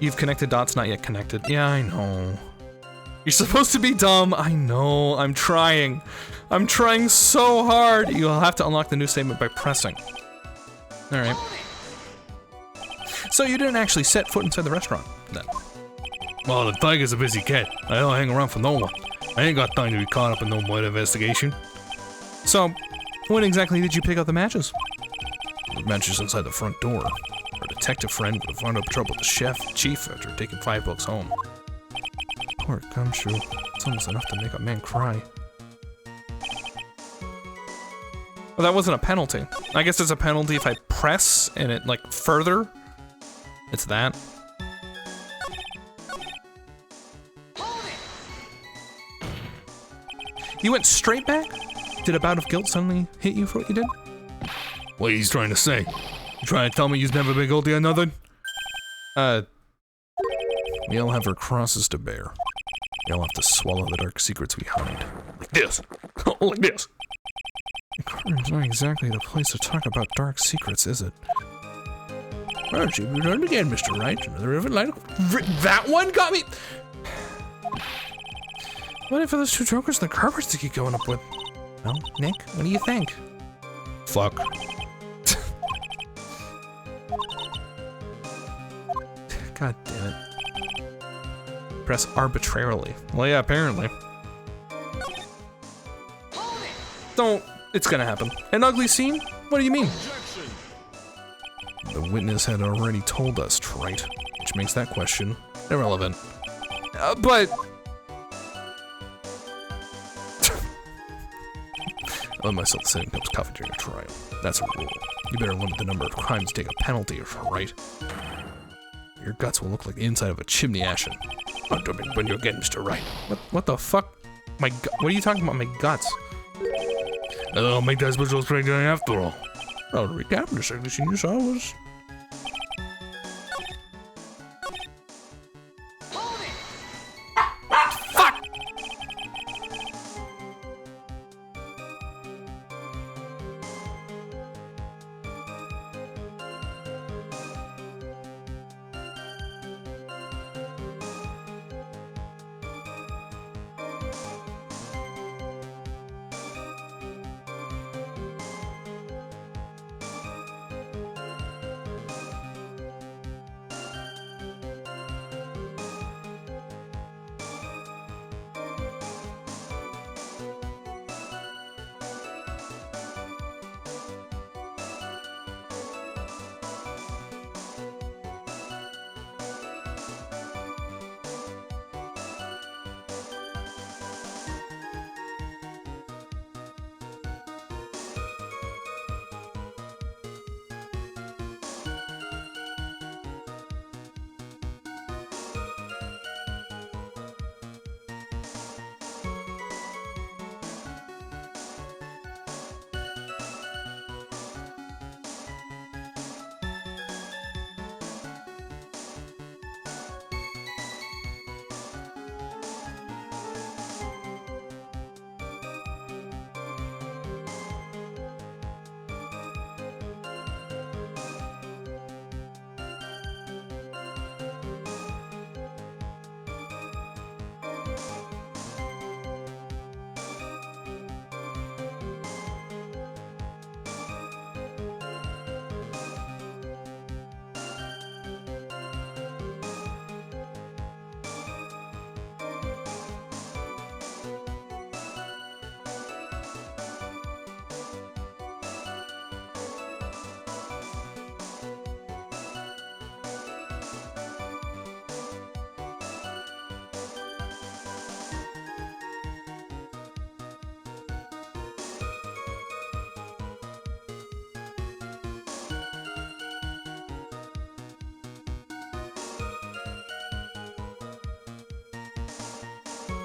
You've connected dots not yet connected. Yeah, I know. You're supposed to be dumb. I know. I'm trying. I'm trying so hard. You'll have to unlock the new statement by pressing. Alright. So you didn't actually set foot inside the restaurant, then? Well, the tiger's a busy cat. I don't hang around for no one. I ain't got time to be caught up in no murder investigation. So, when exactly did you pick up the matches? The matches inside the front door. Our detective friend would have wound up trouble with the chief after taking $5 home. Poor gumshoe. It's almost enough to make a man cry. Well, that wasn't a penalty. I guess it's a penalty if I press and it, like, further. It's that. You went straight back? Did a bout of guilt suddenly hit you for what you did? What are you trying to say? You trying to tell me you've never been guilty of nothing? We all have our crosses to bear. We all have to swallow the dark secrets we hide. Like this. Like this. The courtroom's not exactly the place to talk about dark secrets, is it? Well, she returned again, Mr. Wright. Another rivet light. That one got me. What if those two jokers in the carpets to keep going up with? Well, Nick, what do you think? Fuck. God damn it. Press arbitrarily. Well, yeah, apparently. Don't. It's gonna happen. An ugly scene? What do you mean? Objection. The witness had already told us, Wright, which makes that question irrelevant. But. I let myself sit in cups of coffee during a trial. That's a rule. You better limit the number of crimes to take a penalty, right? Your guts will look like the inside of a chimney ashen. When you're getting Mr. Wright. What the fuck? What are you talking about? My guts? I'll make that special pregnant after all. Well, to recap, the second scene you saw was...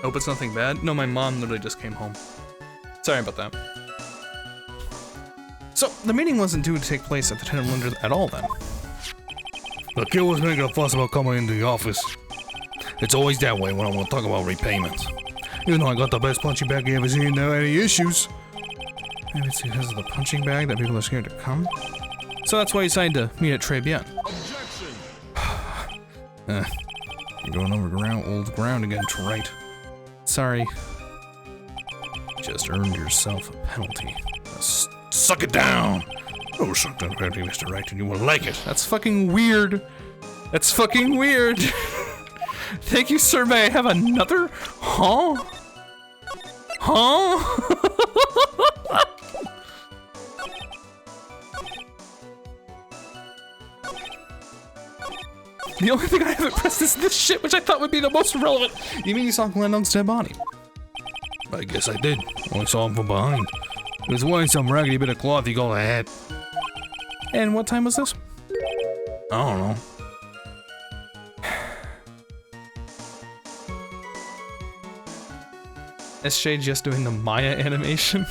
Hope it's nothing bad. No, my mom literally just came home. Sorry about that. So, the meeting wasn't due to take place at the Tenant Lender at all then. The kid was making a fuss about coming into the office. It's always that way when I want to talk about repayments. Even though I got the best punching bag you ever seen, there are any issues. Maybe it's because of the punching bag that people are scared to come? So that's why you decided to meet at Très Bien. Objection. You're going over old ground again, Wright. Sorry. You just earned yourself a penalty. Suck it down! Oh, suck that penalty, Mr. Wright, and you will like it. That's fucking weird. That's fucking weird. Thank you, sir. May I have another? Huh? Huh? The only thing I haven't pressed is this shit, which I thought would be the most relevant. You mean you saw Glendon's dead body? I guess I did. Only saw him from behind. He was wearing some raggedy bit of cloth he called a hat. And what time was this? I don't know. SJ just doing the Maya animation.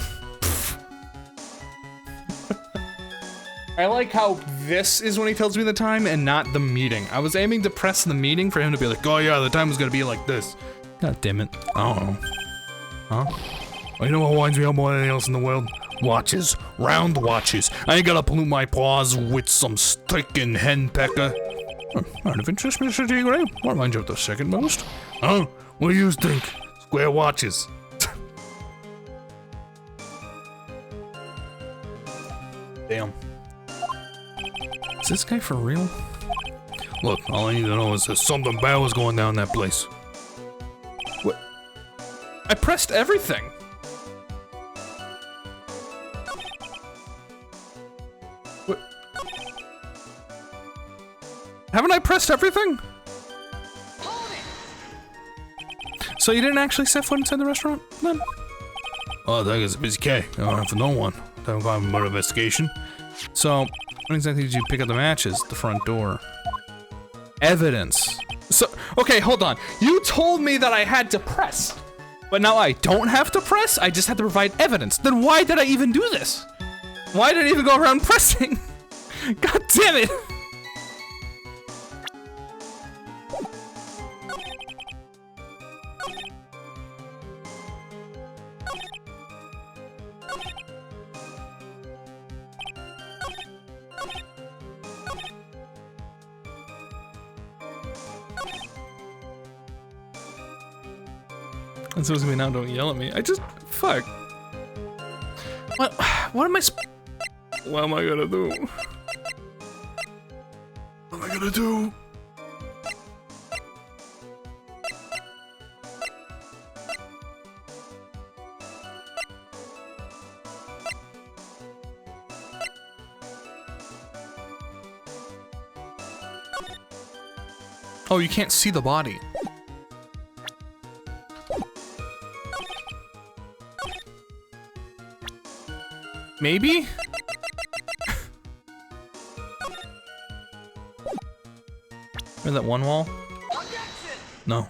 I like how this is when he tells me the time and not the meeting. I was aiming to press the meeting for him to be like, oh yeah, the time was gonna be like this. God damn it. I don't know. Huh? Well, you know what winds me up more than anything else in the world? Watches. Round watches. I ain't gotta pollute my paws with some sticking henpecker. Out of interest, Mr. Tigre? What reminds you of the second most? Huh? What do you think? Square watches. Damn. Is this guy for real? Look, all I need to know is that something bad was going down that place. What? I pressed everything. What? Haven't I pressed everything? So you didn't actually set foot inside the restaurant, then? Oh, that is a busy K. I don't have for no one. Don't go on murder investigation. So, when exactly did you pick up the matches? The front door. Evidence. So, okay, hold on. You told me that I had to press. But now I don't have to press? I just have to provide evidence. Then why did I even do this? Why did I even go around pressing? God damn it! And so me now, don't yell at me. I just, fuck. What am I what am I gonna do? What am I gonna do? Oh, you can't see the body. Maybe? Or that one wall? No.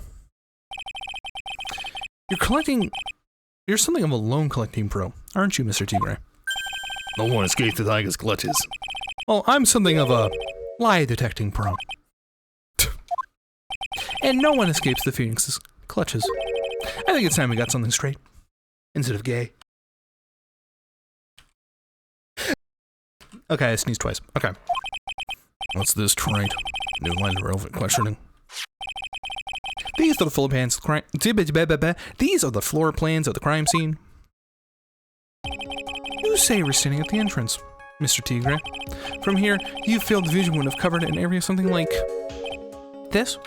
You're something of a loan collecting pro, aren't you, Mr. Tigre? No one escaped the tiger's clutches. Well, I'm something of a lie detecting pro. And no one escapes the Phoenix's clutches. I think it's time we got something straight. Instead of gay. Okay, I sneezed twice. Okay. What's this, Wright? New line of relevant questioning. These are the floor plans of the crime. These are the floor plans of the crime scene. You say we're standing at the entrance, Mr. Tigre. From here, you field of vision would have covered an area something like this.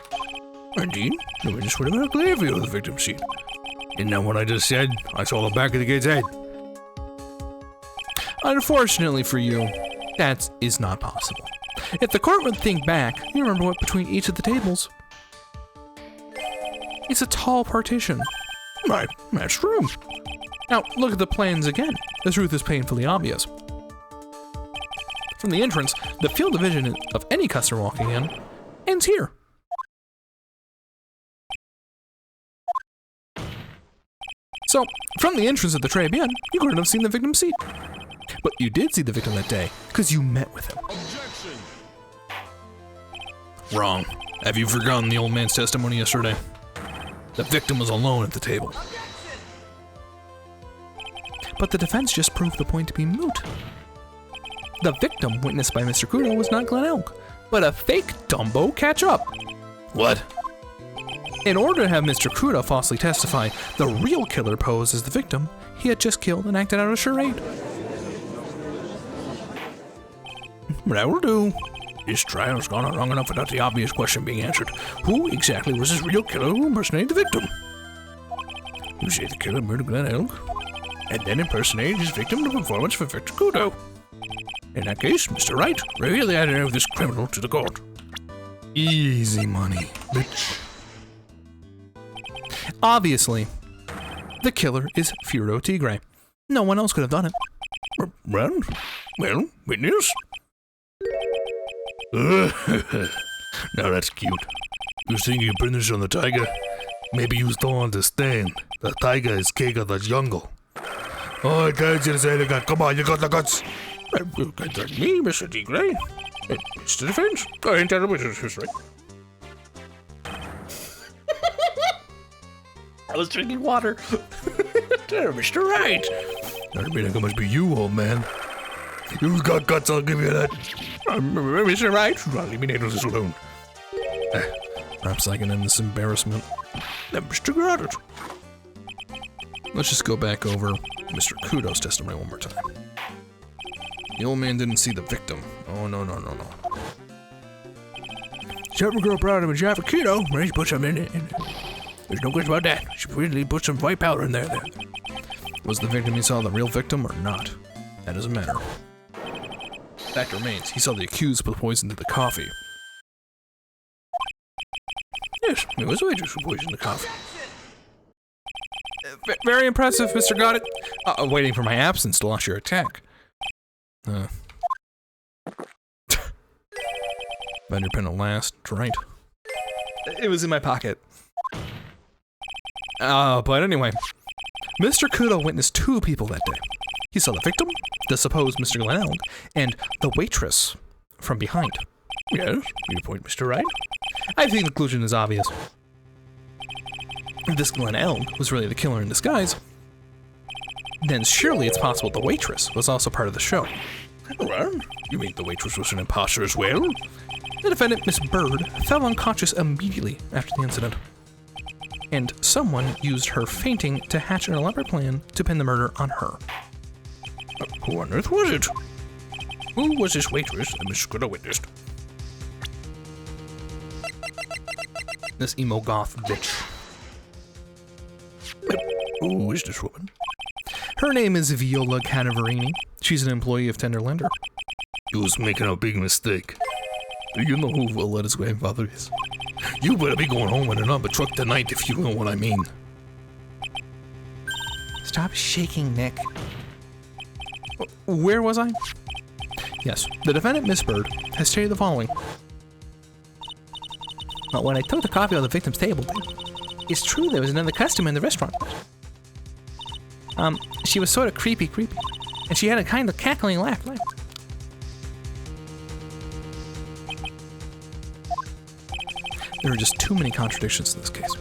Indeed, the witness would have had a clear view of the victim's scene. Isn't that what I just said? I saw the back of the kid's head. Unfortunately for you, that is not possible. If the court would think back, you remember what between each of the tables. It's a tall partition. Right, that's true. Now, look at the plans again. The truth is painfully obvious. From the entrance, the field of vision of any customer walking in ends here. So, from the entrance of the Tribune, you couldn't have seen the victim's seat. But you did see the victim that day, because you met with him. Objection. Wrong. Have you forgotten the old man's testimony yesterday? The victim was alone at the table. But the defense just proved the point to be moot. The victim witnessed by Mr. Kudo was not Glen Elk, but a fake Dumbo catch-up. What? In order to have Mr. Kudo falsely testify the real killer posed as the victim he had just killed and acted out a charade. That will do. This trial's gone on long enough without the obvious question being answered. Who exactly was this real killer who impersonated the victim? You say the killer murdered Glen Elk, and then impersonated his victim in a performance for Victor Kudo. In that case, Mr. Wright, reveal the identity of this criminal to the court. Easy money, bitch. Obviously, the killer is Furo Tigre. No one else could have done it. Well, witness? Now that's cute. You think you put this on the tiger? Maybe you don't understand. The tiger is king of the jungle. Oh, I told you to say the gun. Come on, you got the guts. That's me, Mr. Tigre. It's the defense. Go ahead and tell the witness history. I was drinking water. There, Mr. Wright. I mean, it must be you, old man. You got guts, I'll give you that. Mr. Wright, leave me this alone. Perhaps I can end this embarrassment. Mr. Goddard. Let's just go back over Mr. Kudo's testimony one more time. The old man didn't see the victim. Oh, no. Several girl brought him a jar for Kudo, where he put some in it. There's no question about that. She really put some white powder in there. Was the victim he saw the real victim or not? That doesn't matter. Fact remains, he saw the accused put poison to the coffee. Yes, it was a waitress who poisoned the coffee. Very impressive, Mr. Goddard. Waiting for my absence to launch your attack. Vendor pin at last, right? It was in my pocket. But anyway, Mr. Kudo witnessed two people that day. He saw the victim, the supposed Mr. Glen Elk, and the waitress from behind. Yes, your point, Mr. Wright. I think the conclusion is obvious. If this Glen Elk was really the killer in disguise, then surely it's possible the waitress was also part of the show. Well, you mean the waitress was an imposter as well? The defendant, Miss Bird, fell unconscious immediately after the incident. And someone used her fainting to hatch an elaborate plan to pin the murder on her. Who on earth was it? Who was this waitress that Miss Kudo witnessed? This emo goth bitch. Who is this woman? Her name is Viola Canaverini. She's an employee of Tenderlander. You was making a big mistake. Do you know who Violetta's grandfather is? You better be going home in another truck tonight if you know what I mean. Stop shaking, Nick. Where was I? Yes, the defendant, Miss Bird, has stated the following. Well, when I took the coffee on the victim's table, it's true there was another customer in the restaurant. She was sort of creepy, and she had a kind of cackling laugh. There are just too many contradictions in this case.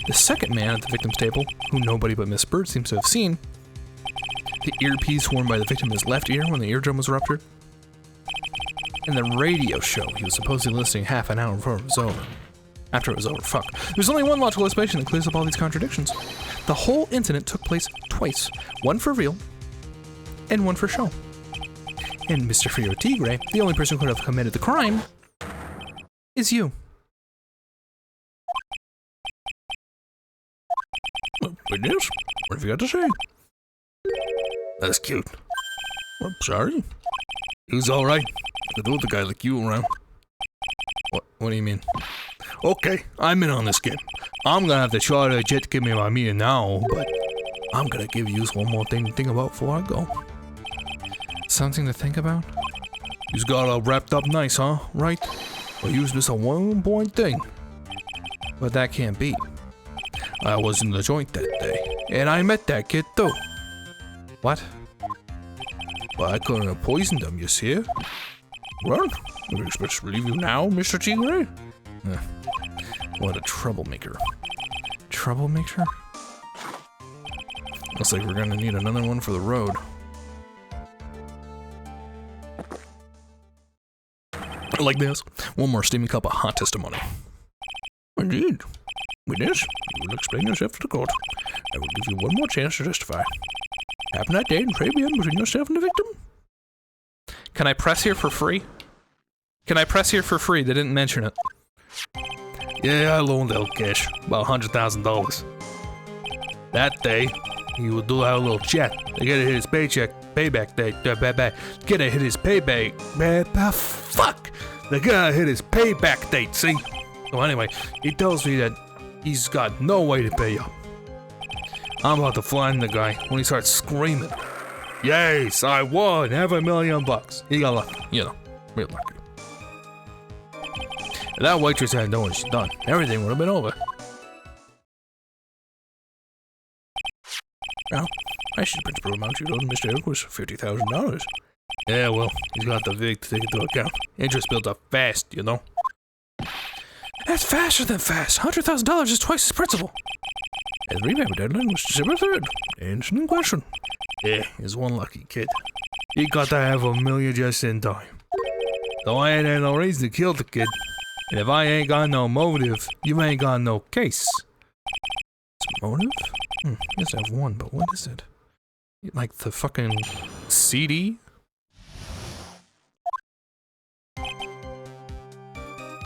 The second man at the victim's table, who nobody but Miss Bird seems to have seen, the earpiece worn by the victim in his left ear when the eardrum was ruptured, and the radio show he was supposedly listening half an hour before it was over. After it was over, fuck. There's only one logical explanation that clears up all these contradictions. The whole incident took place twice. One for real, and one for show. And Mr. Frio Tigre, the only person who could have committed the crime, is you. Witness? What have you got to say? That's cute. I'm sorry. He was alright. I could do with a guy like you around. What do you mean? Okay, I'm in on this game. I'm gonna have to charter a jet to give me my meeting now, but I'm gonna give you one more thing to think about before I go. Something to think about? You've got all wrapped up nice, huh? Right? Or use this a 1 point thing. But that can't be. I was in the joint that day, and I met that kid too. What? Well, I couldn't have poisoned him, you see? Well, we expect to leave you now, Mr. Tigre? What a troublemaker. Troublemaker? Looks like we're gonna need another one for the road. Like this. One more steaming cup of hot testimony. Indeed. With this, you will explain yourself to the court. I will give you one more chance to testify. Happened that day in Fabian between yourself and the victim? Can I press here for free? Can I press here for free? They didn't mention it. Yeah, I loaned out cash. About $100,000. That day, he would do have a little chat. They gotta hit his payback day. Gotta hit his payback. Fuck! They gotta hit his payback date, see? So anyway, he tells me that he's got no way to pay up. I'm about to find the guy when he starts screaming. Yes, I won! Have $1 million. He got lucky, you know, real lucky. If that waitress hadn't done what she's done, everything would have been over. Now, I should principal amount you owed Mr. Eric was $50,000. Yeah, well, he's got the VIG to take into account. Interest builds up fast, you know. That's faster than fast. $100,000 is twice his principal. And the repayment deadline was December 3rd. Answer in question. Yeah, he's one lucky kid. He got to have $1 million just in time. So I ain't had no reason to kill the kid. And if I ain't got no motive, you ain't got no case. Motive? Yes, I have one, but what is it? Like the fucking CD?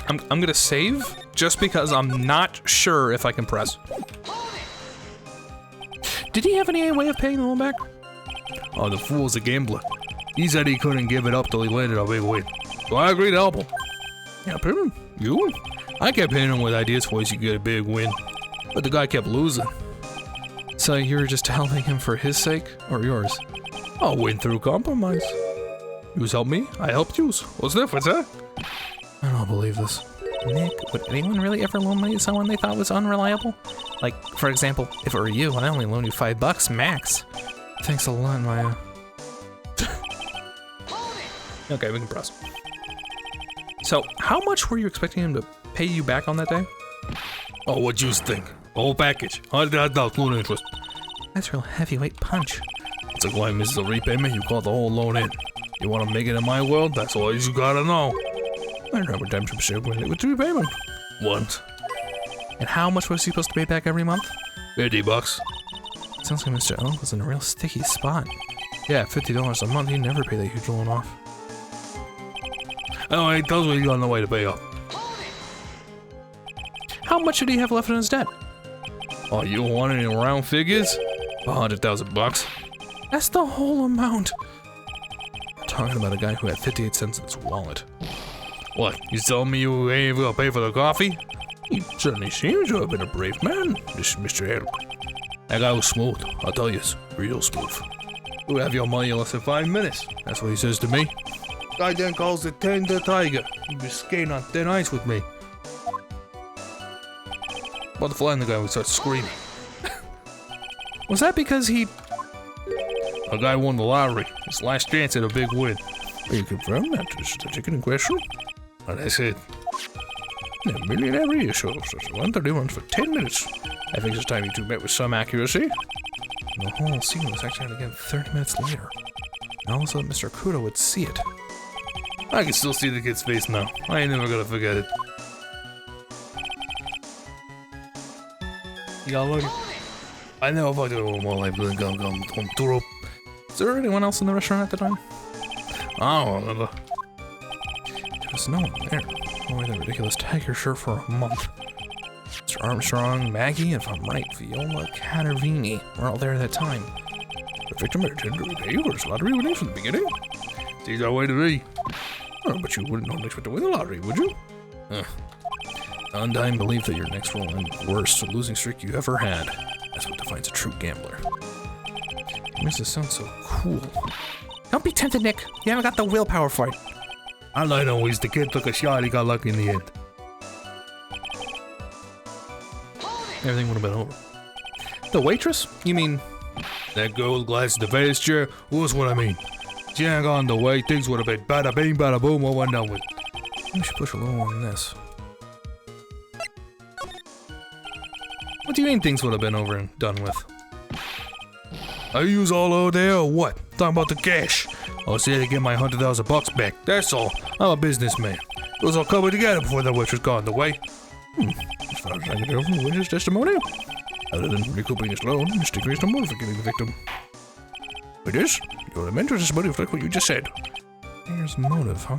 I'm gonna save just because I'm not sure if I can press. Did he have any way of paying the loan back? Oh, the fool's a gambler. He said he couldn't give it up till he landed a big win. So I agreed to help him. Yeah, pay him. You? I kept hitting him with ideas for ways you get a big win. But the guy kept losing. So you were just helping him for his sake, or yours? I'll win through compromise. You helped me, I helped you. What's the difference, huh? I don't believe this. Nick, would anyone really ever loan money to someone they thought was unreliable? Like, for example, if it were you, I only loaned you $5 max. Thanks a lot, Maya. Okay, we can press. So, how much were you expecting him to pay you back on that day? Oh, what'd you think? The whole package. $100,000 including interest. That's real heavyweight punch. It's like why misses a repayment, you call the whole loan in. You want to make it in my world? That's all you gotta know. I remember redemption ship when it was repayment. Once. And how much was he supposed to pay back every month? $50. Sounds like Mr. Elk was in a real sticky spot. Yeah, $50 a month, he'd never pay that huge loan off. Oh, he tells me he's got no way to pay up. How much did he have left in his debt? Oh, you want any round figures? $100,000. That's the whole amount. We're talking about a guy who had 58 cents in his wallet. What, you telling me you ain't even gonna pay for the coffee? He certainly seems to have been a brave man, this Mr. Eric. That guy was smooth, I'll tell you, real smooth. You'll have your money in less than 5 minutes. That's what he says to me. Guy then calls the tender tiger. He was skating on thin ice with me. About to fly in the guy, we start screaming. Was that because he... A guy won the lottery. His last chance at a big win. Are you confirmed that this is the ticket in question? And I said, $1 million every year, so 130 runs for 10 minutes. I think it's time you two met with some accuracy. The whole scene was actually again 30 minutes later. And all of a sudden, Mr. Kudo would see it. I can still see the kid's face now. I ain't never gonna forget it. You got lucky. I know if I do more like come through. Is there anyone else in the restaurant at the time? I don't remember. There was no one there. Only that ridiculous tiger shirt for a month. Mr. Armstrong, Maggie, and if I'm right, Viola Catervini were all there at that time. The victim had intended to repay for his lottery winnings from the beginning. Seems that way to me. Oh, but you wouldn't normally expect to win the lottery, would you? Undying belief that your next will end worst losing streak you ever had. That's what defines a true gambler. It makes it sound so cool. Don't be tempted, Nick. You haven't got the willpower for it. All I know is the kid took a shot, he got lucky in the end. everything would have been over. The waitress? You mean that girl with glasses, the vase chair? What's what I mean? She ain't gone the way, things would have been bada bing, bada boom, all one done with. We should push a little on this. What do you mean things would have been over and done with? I use all over there or what? Talking about the cash. I was here to get my $100,000 back, that's all. I'm a businessman. It was all coming together before the witch was gone the way. As far as I can tell from the witness testimonial, other than recouping his loan, Mr. Gray's no motive for killing the victim. It is? Your mentor's testimony reflects what you just said. There's motive, huh?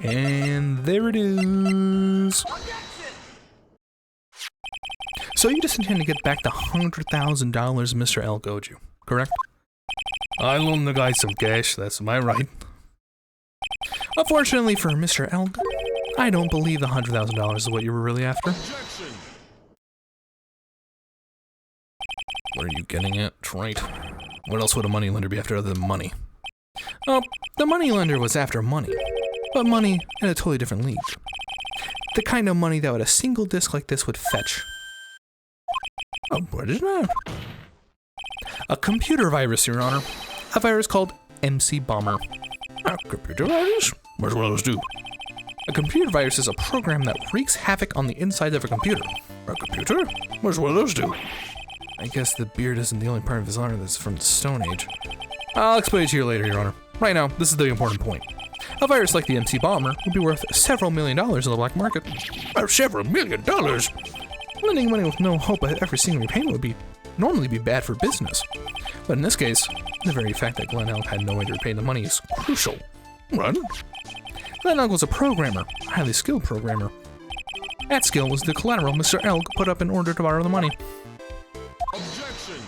And there it is. So you just intend to get back the $100,000 Mr. L owed you, correct? I loaned the guy some cash, that's my right. Unfortunately for Mr. L, I don't believe the $100,000 is what you were really after. Objection. What are you getting at, Wright? What else would a moneylender be after other than money? Oh, the moneylender was after money, but money in a totally different league. The kind of money that a single disc like this would fetch. Oh, what is that? A computer virus, Your Honor. A virus called MC Bomber. A computer virus? What do those do? A computer virus is a program that wreaks havoc on the inside of a computer. A computer? What do those do? I guess the beard isn't the only part of his honor that's from the Stone Age. I'll explain it to you later, Your Honor. Right now, this is the important point. A virus like the MC Bomber would be worth several $1 million in the black market. Several $1 million? Lending money with no hope of ever seeing repayment would normally be bad for business. But in this case, the very fact that Glenn Elk had no way to repay the money is crucial. What? Glenn Elk was a programmer, a highly skilled programmer. That skill was the collateral Mr. Elk put up in order to borrow the money. Objection.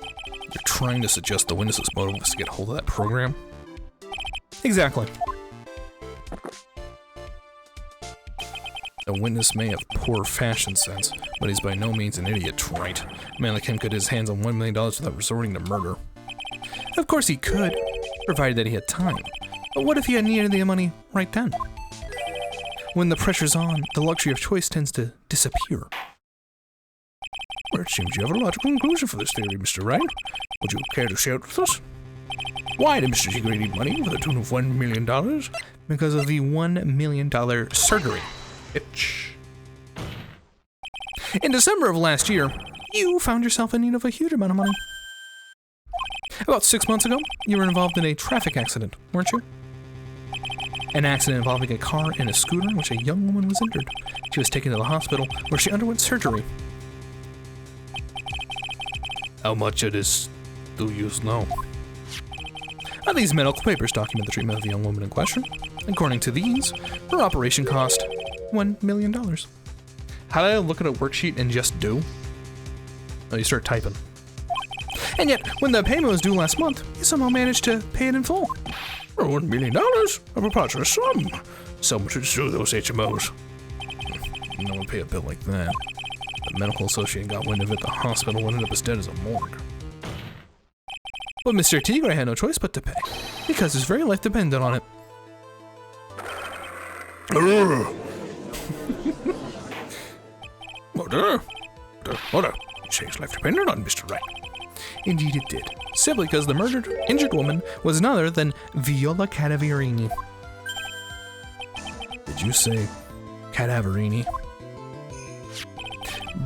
You're trying to suggest the witness's motive was to get hold of that program? Exactly. The witness may have poor fashion sense, but he's by no means an idiot, right? A man like him could get his hands on $1 million without resorting to murder. Of course he could, provided that he had time. But what if he had needed the money right then? When the pressure's on, the luxury of choice tends to disappear. Well, it seems you have a logical conclusion for this theory, Mr. Wright. Would you care to share it with us? Why did Mr. Tigray need money for the tune of $1 million? Because of the $1 million surgery. Itch. In December of last year, you found yourself in need of a huge amount of money. About 6 months ago, you were involved in a traffic accident, weren't you? An accident involving a car and a scooter in which a young woman was injured. She was taken to the hospital where she underwent surgery. How much of this do you know? These medical papers document the treatment of the young woman in question. According to these, her operation cost $1 million. How did I look at a worksheet and just do? Oh, you start typing. And yet, when the payment was due last month, you somehow managed to pay it in full. For $1 million? A preposterous sum. So much to sue those HMOs. No one pay a bill like that. The medical associate got wind of it, the hospital ended up as dead as a morgue. But Mr. Tigray had no choice but to pay, because his very life depended on it. What you say his life depended on Mr. Wright? Indeed it did, simply because the injured woman was none other than Viola Cadaverini. Did you say Cadaverini?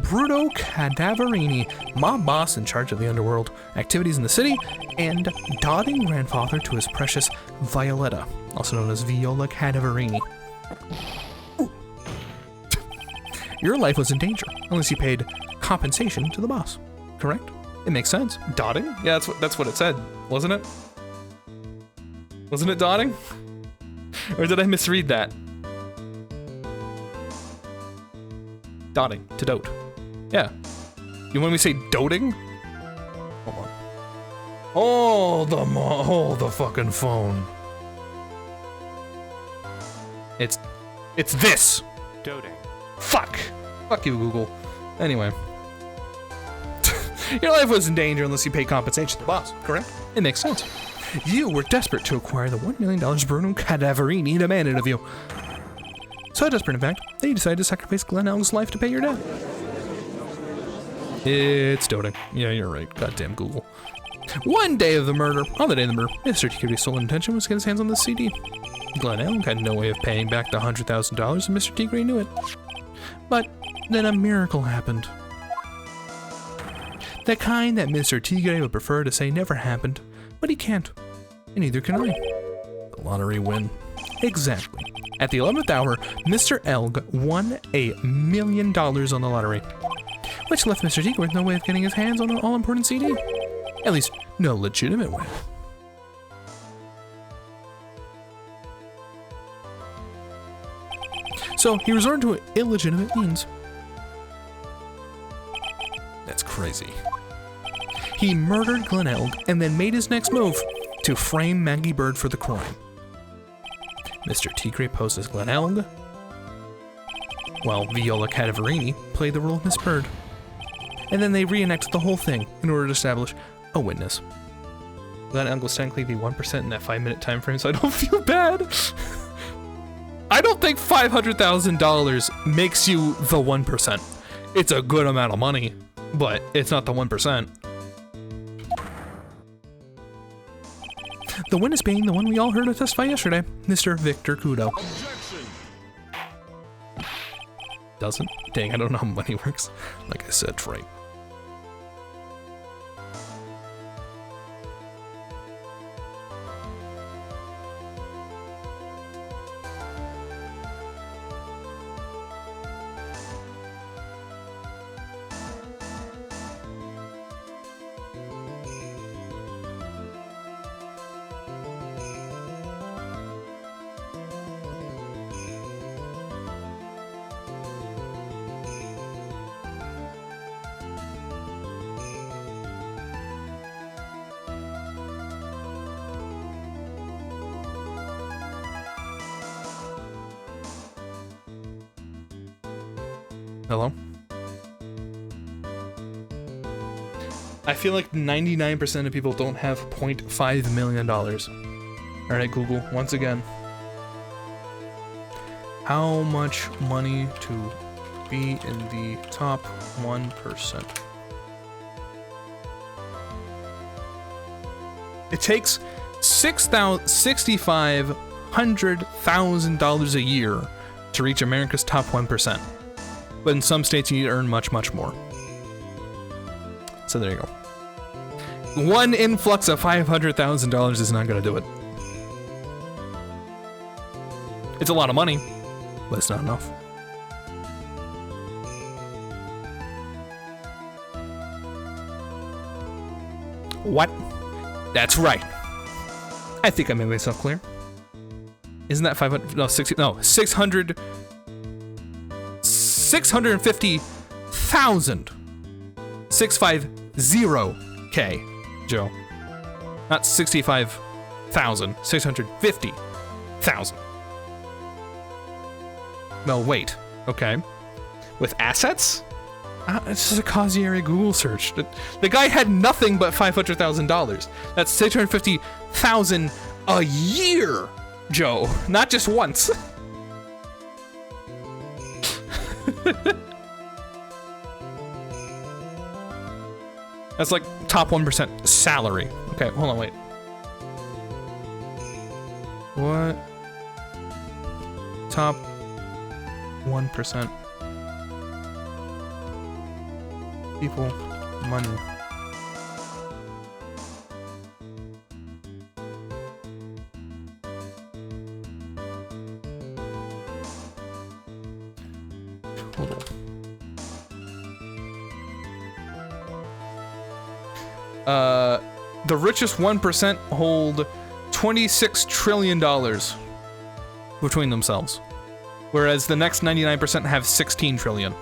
Bruto Cadaverini, mob boss in charge of the underworld, activities in the city, and doting grandfather to his precious Violetta, also known as Viola Cadaverini. Your life was in danger, unless you paid compensation to the boss, correct? It makes sense. Dotting? Yeah, that's what it said, wasn't it? Wasn't it dotting? Or did I misread that? Dotting, to dote. Yeah. You want me to say doting? Hold on. Hold the fucking phone. It's this. Doting. Fuck you, Google. Anyway. Your life was in danger unless you paid compensation to the boss, correct? It makes sense. You were desperate to acquire the $1 million Bruno Cadaverini demanded of you. So desperate, in fact, that you decided to sacrifice Glenn Elg's life to pay your debt. It's doting. Yeah, you're right. Goddamn Google. One day of the murder. On the day of the murder, Mr. T.K.'s sole intention was to get his hands on the CD. Glenn Elg had no way of paying back the $100,000, and Mr. T. knew it. But then a miracle happened. The kind that Mr. T. would prefer to say never happened, but he can't. And neither can I. The lottery win. Exactly. At the 11th hour, Mr. Elg won $1 million on the lottery, which left Mr. T. with no way of getting his hands on an all-important CD. At least, no legitimate way. So he resorted to illegitimate means. That's crazy. He murdered Glenn Elg and then made his next move to frame Maggie Bird for the crime. Mr. Tigre posed as Glenn Elg, while Viola Cadaverini played the role of Miss Bird. And then they reenacted the whole thing in order to establish a witness. Glenn Elg was technically the 1% in that 5-minute time frame, so I don't feel bad. I don't think $500,000 makes you the 1%. It's a good amount of money, but it's not the 1%. The witness being the one we all heard her testify yesterday, Mr. Victor Kudo. Objection. Doesn't? Dang, I don't know how money works. Like I said, right. Hello? I feel like 99% of people don't have $0.5 million. Alright, Google, once again. How much money to be in the top 1%? It takes $6,500,000 a year to reach America's top 1%. But in some states, you need to earn much, much more. So there you go. One influx of $500,000 is not going to do it. It's a lot of money, but it's not enough. What? That's right. I think I made myself clear. Isn't that 500? No, 60. No, 600. 650,000. 650K, Joe. Not 65,000. 650,000. No, wait. Okay. With assets? It's just a Causieri Google search. The guy had nothing but $500,000. That's 650,000 a year, Joe. Not just once. That's like top 1% salary. Okay, hold on, wait. What? Top 1% people money. Hold on. The richest 1% hold $26 trillion between themselves, whereas the next 99% have 16 trillion.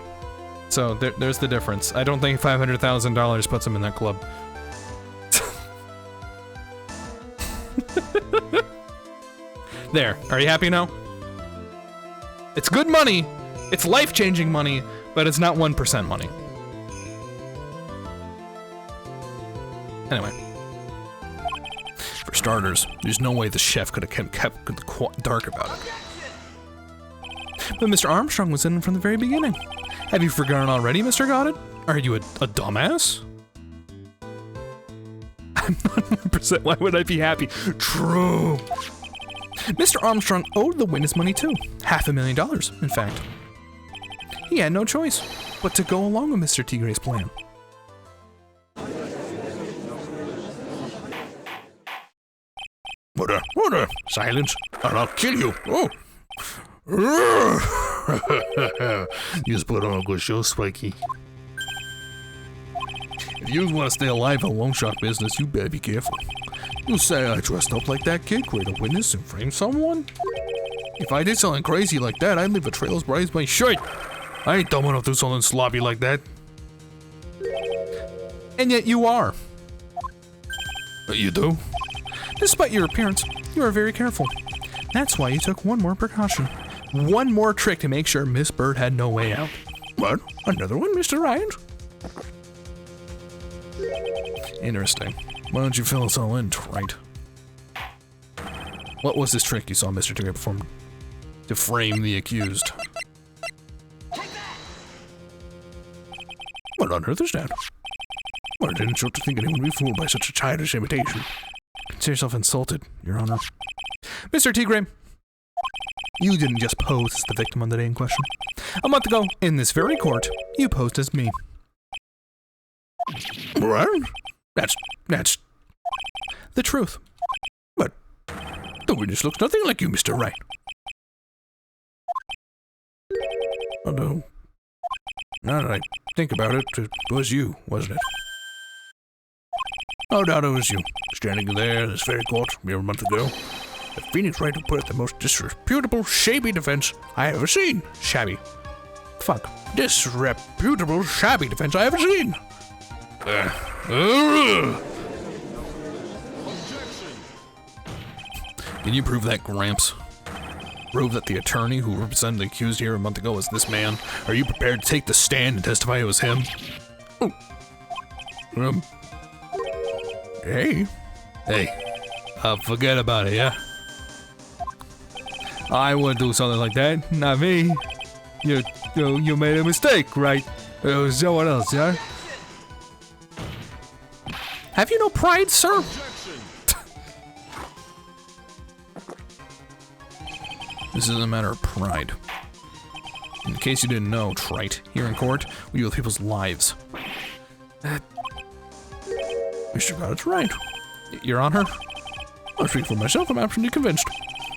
So there's the difference. I don't think $500,000 puts them in that club. There. Are you happy now? It's good money. It's life-changing money, but it's not 1% money. Anyway. For starters, there's no way the chef could have kept the dark about it. But Mr. Armstrong was in from the very beginning. Have you forgotten already, Mr. Goddard? Are you a dumbass? I'm not 1%. Why would I be happy? True. Mr. Armstrong owed the witness money too. $500,000, in fact. He had no choice but to go along with Mr. Tigre's plan. Order! Silence, or I'll kill you! Oh! You just put on a good show, Spiky. If you want to stay alive in the loan shark business, you better be careful. You say I dressed up like that kid, create a witness, and frame someone? If I did something crazy like that, I'd leave a trail as bright as my shirt. I ain't dumb enough to do something sloppy like that. And yet you are. You do? Despite your appearance, you are very careful. That's why you took one more precaution. One more trick to make sure Miss Bird had no way out. What? Another one, Mr. Ryan? Interesting. Why don't you fill us all in, Wright? What was this trick you saw Mr. Tigre perform to frame the accused? What on earth is that? Well, I didn't show to think anyone would be fooled by such a childish imitation. Consider yourself insulted, Your Honor. Mr. Tigre, you didn't just pose as the victim on the day in question. A month ago, in this very court, you posed as me. What? That's the truth. But the witness looks nothing like you, Mr. Wright. Although, now that I think about it, it was you, wasn't it? No doubt it was you, standing there in this very court mere a month ago. The Phoenix Wright who put up the most disreputable, shabby defense I ever seen. Shabby. Fuck. Disreputable, shabby defense I ever seen. Can you prove that, Gramps? Prove that the attorney who represented the accused here a month ago was this man? Are you prepared to take the stand and testify it was him? Oh. Hey. Forget about it, yeah? I wouldn't do something like that. Not me. You made a mistake, right? It was someone else, yeah? Have you no pride, sir? This isn't a matter of pride. In case you didn't know, Trite, here in court, we deal with people's lives. Mr. Goddard's right. Your Honor? I'll speak for myself, I'm absolutely convinced.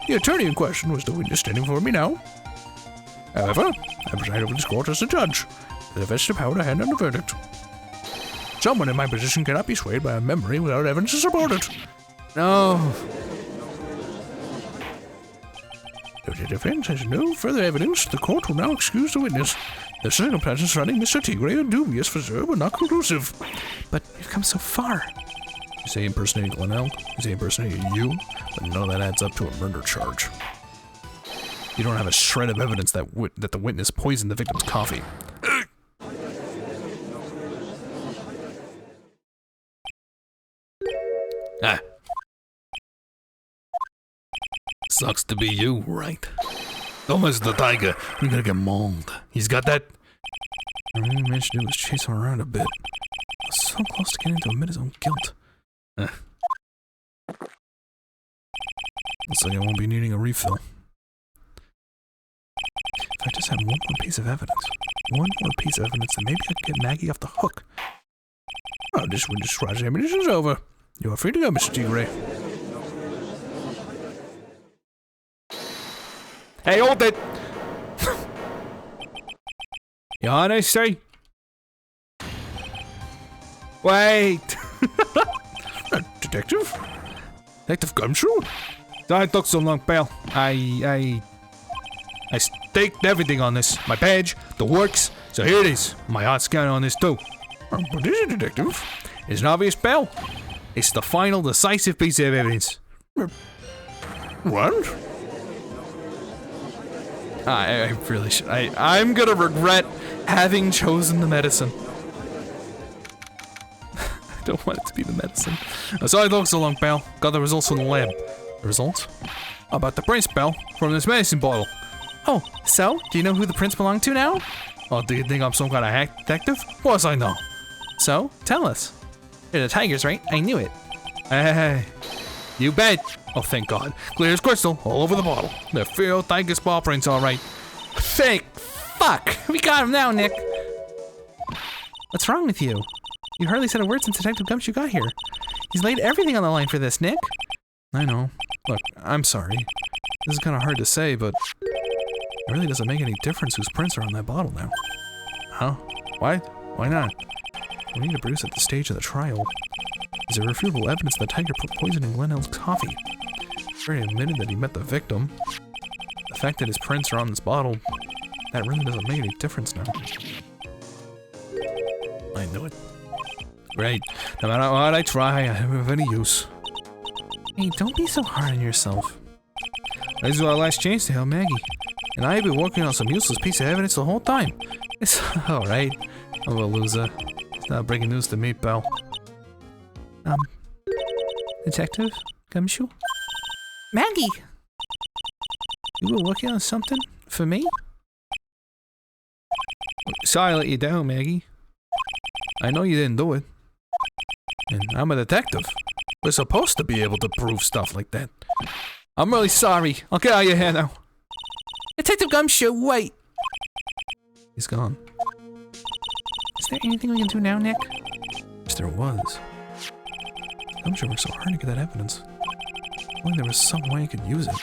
The attorney in question was the witness standing before me now. However, I preside over this court as a judge, with a vested power to hand down the verdict. Someone in my position cannot be swayed by a memory without evidence to support it. No. If the defense has no further evidence, the court will now excuse the witness. The circumstances surrounding Mr. Tigre are dubious for sure, but not conclusive. But you've come so far. You say impersonating Glenelg, you say impersonating you, but none of that adds up to a murder charge. You don't have a shred of evidence that the witness poisoned the victim's coffee. Sucks to be you, right? Dumb as the tiger, you're gonna get mauled. He's got that? All he managed to do was chase him around a bit. I was so close to getting to admit his own guilt. Looks like I won't be needing a refill. If I just had one more piece of evidence, then maybe I could get Maggie off the hook. Oh, this witness cross-examination is over. You are free to go, Mr. Tigre. Hey, hold it! Your Honesty? Wait! Detective? Detective Gumshoe? Don't talk so long, pal. I staked everything on this. My badge, the works. So here it is. My heart's counting on this too. What is it, Detective? It's an obvious, pal. It's the final, decisive piece of evidence. What? I really should. I'm gonna regret having chosen the medicine. I don't want it to be the medicine. Sorry it took so long, pal. Got the results from the lab. The results? How about the price, pal? From this medicine bottle. Oh, so? Do you know who the prints belong to now? Oh, do you think I'm some kind of hack detective? Of course I know. So, tell us. They're the tigers, right? I knew it. Hey, you bet. Oh, thank God. Clear as crystal, all over the bottle. The real tiger's paw prints, all right. Fake. Fuck. We got him now, Nick. What's wrong with you? You hardly said a word since Detective Gumshoe got here. He's laid everything on the line for this, Nick. I know. Look, I'm sorry. This is kind of hard to say, but it really doesn't make any difference whose prints are on that bottle now. Huh? Why? Why not? We need to produce at the stage of the trial. Is there irrefutable evidence that the tiger put poison in Glenelg's coffee? Barry admitted that he met the victim. The fact that his prints are on this bottle, that really doesn't make any difference now. I knew it. Great. No matter what I try, I don't have any use. Hey, don't be so hard on yourself. This is our last chance to help Maggie. And I've been working on some useless piece of evidence the whole time. It's alright. I'm a loser. It's not breaking news to me, pal. Detective Gumshoe? Maggie! You were working on something? For me? Sorry I let you down, Maggie. I know you didn't do it. And I'm a detective. We're supposed to be able to prove stuff like that. I'm really sorry. I'll get out of your hair now. Detective Gumshoe, wait! He's gone. Is there anything we can do now, Nick? Yes, there was. Gumshoe worked so hard to get that evidence. If only there was some way I could use it.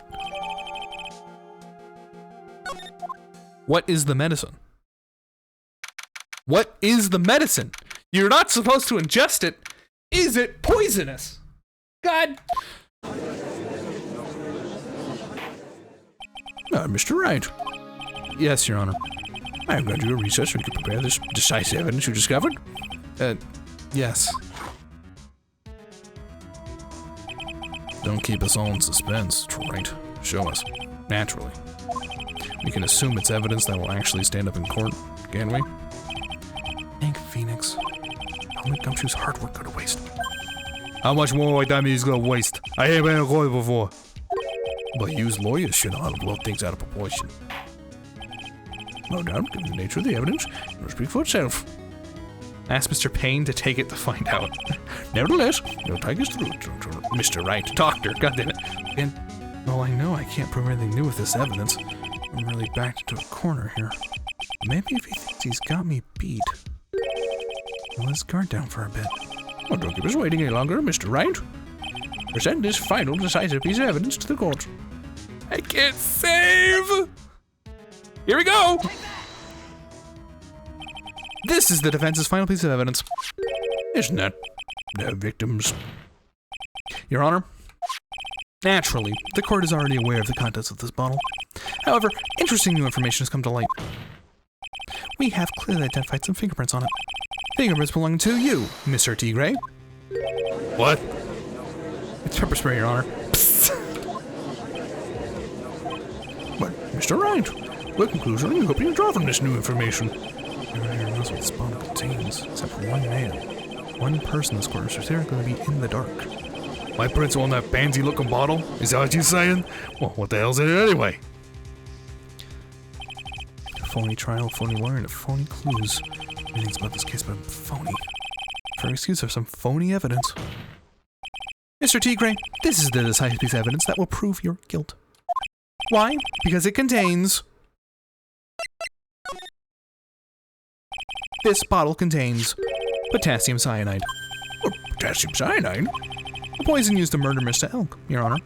What is the medicine? What is the medicine? You're not supposed to ingest it. Is it poisonous? God. Mr. Wright. Yes, Your Honor. I'm glad you were research and could prepare this decisive evidence you discovered. Yes. Don't keep us all in suspense, Wright. Show us. Naturally. We can assume it's evidence that will actually stand up in court, can we? Thank Phoenix. Don't let Gumshoe's hard work go to waste. How much more time he's gonna waste? I ain't been in court before. But used lawyers should know how to blow things out of proportion. No doubt, given the nature of the evidence, it will speak for itself. Ask Mr. Payne to take it to find out. Nevertheless, your tiger's through, Mr. Wright. Doctor, goddammit. And, well, I know I can't prove anything new with this evidence. I'm really backed into a corner here. Maybe if he thinks he's got me beat, he'll let his guard down for a bit. Well, don't keep us waiting any longer, Mr. Wright. Present this final decisive piece of evidence to the court. I can't save! Here we go! This is the defense's final piece of evidence. Isn't that the victims? Your Honor, naturally, the court is already aware of the contents of this bottle. However, interesting new information has come to light. We have clearly identified some fingerprints on it. Fingerprints belonging to you, Mr. T. Gray. What? It's pepper spray, Your Honor. But, Mr. Wright, what conclusion are you hoping to draw from this new information? Everyone here knows what this bottle contains, except for one man. One person in this court is theoretically going to be in the dark. My prints on that pansy-looking bottle? Is that what you're saying? Well, what the hell's in it anyway? Phony trial, phony lawyer, and phony clues. Everything's about this case but phony. For excuse of some phony evidence. Mr. T. Gray, this is the decisive piece of evidence that will prove your guilt. Why? Because it contains... This bottle contains potassium cyanide. Or potassium cyanide? The poison used to murder Mr. Elk, Your Honor.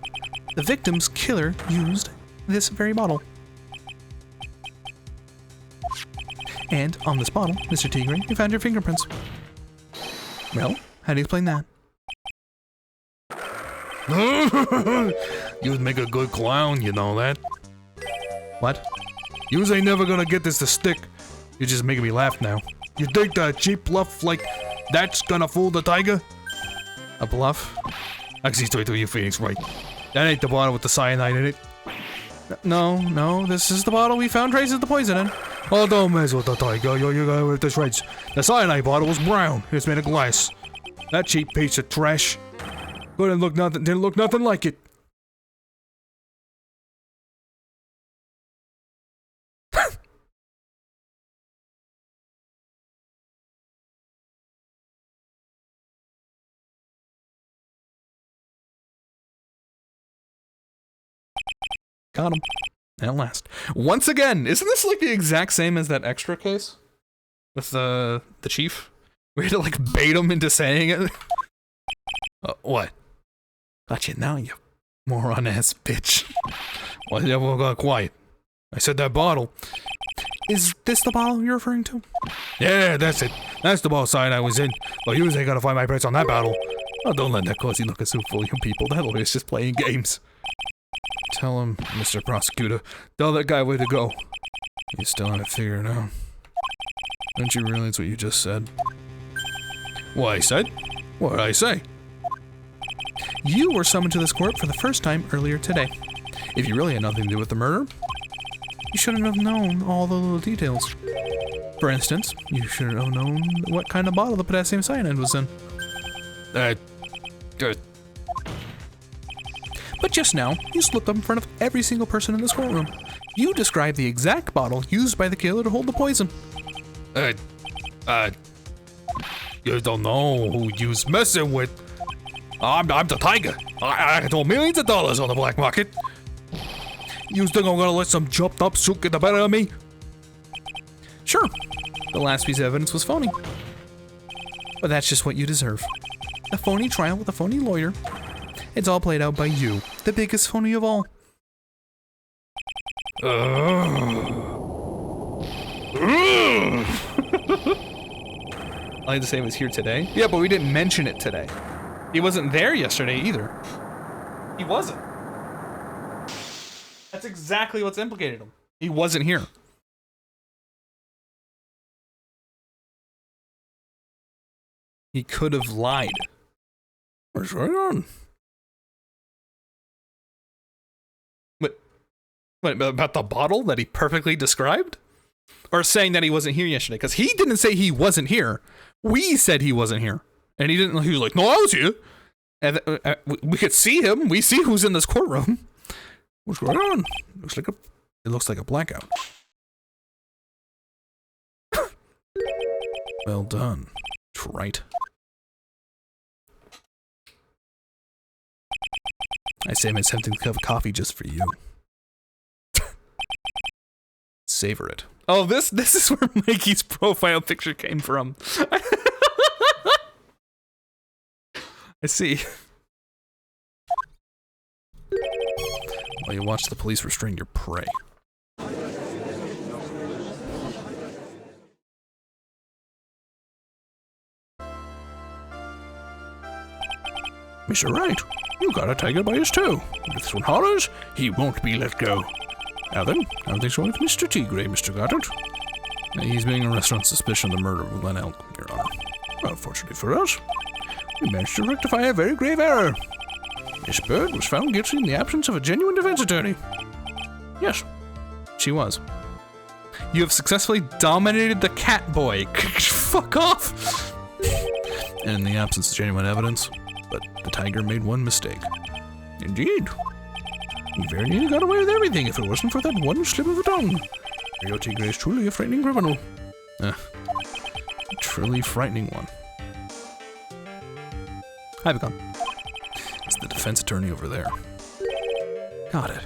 The victim's killer used this very bottle. And on this bottle, Mr. T. Gray, you found your fingerprints. Well, how do you explain that? You'd make a good clown, you know that? What? Yous ain't never gonna get this to stick. You're just making me laugh now. You think that cheap bluff like that's gonna fool the tiger? A bluff? I can see to you, Phoenix, right? That ain't the bottle with the cyanide in it. No, this is the bottle we found traces of the poison in. Oh, don't mess with the tiger. You're gonna with this right. The cyanide bottle was brown. It's made of glass. That cheap piece of trash. Didn't look nothing like it. Got him. At last. Once again, isn't this like the exact same as that extra case? With the chief? We had to like bait him into saying it. What? Gotcha now, you moron ass bitch. Why did everyone go quiet? I said that bottle. Is this the bottle you're referring to? Yeah, that's it. That's the ball side I was in. But you ain't gonna find my price on that bottle. Oh, don't let that cozy look so fool you people. That lawyer's just playing games. Tell him, Mr. Prosecutor. Tell that guy where to go. You still haven't figured it out. Don't you realize what you just said? What I said? What did I say? You were summoned to this court for the first time earlier today. If you really had nothing to do with the murder, you shouldn't have known all the little details. For instance, you should have known what kind of bottle the potassium cyanide was in. But just now, you slipped up in front of every single person in this courtroom. You described the exact bottle used by the killer to hold the poison. You don't know who you's messing with. I'm the tiger. I told millions of dollars on the black market. You think I'm gonna let some chopped up suit get the better of me? Sure, the last piece of evidence was phony. But that's just what you deserve. A phony trial with a phony lawyer. It's all played out by you, the biggest phony of all. I like to say he was here today. Yeah, but we didn't mention it today. He wasn't there yesterday either. He wasn't. That's exactly what's implicated him. He wasn't here. He could have lied. What's going on? What, about the bottle that he perfectly described? Or saying that he wasn't here yesterday? Because he didn't say he wasn't here. We said he wasn't here. And he didn't, he was like, no, I was here. And we could see him. We see who's in this courtroom. What's going on? It looks like a blackout. Well done. Wright. I say my tempting cup of coffee just for you. Savor it. Oh, this is where Mikey's profile picture came from. I see. While you watch the police restrain your prey. Mr. Wright, you got a tiger by his toe. If this one hollers, he won't be let go. Now then, how things going with Mr. Tigre, Mr. Goddard? He's being arrested on suspicion of the murder of Glen Elk, Your Honor. Unfortunately for us, we managed to rectify a very grave error. Miss Bird was found guilty in the absence of a genuine defense attorney. Yes, she was. You have successfully dominated the cat boy. Fuck off! And in the absence of genuine evidence, but the tiger made one mistake. Indeed. He very nearly got away with everything if it wasn't for that one slip of a tongue. Rio Tigre is truly a frightening criminal. A truly frightening one. Hi, Beacon. It's the defense attorney over there. Got it.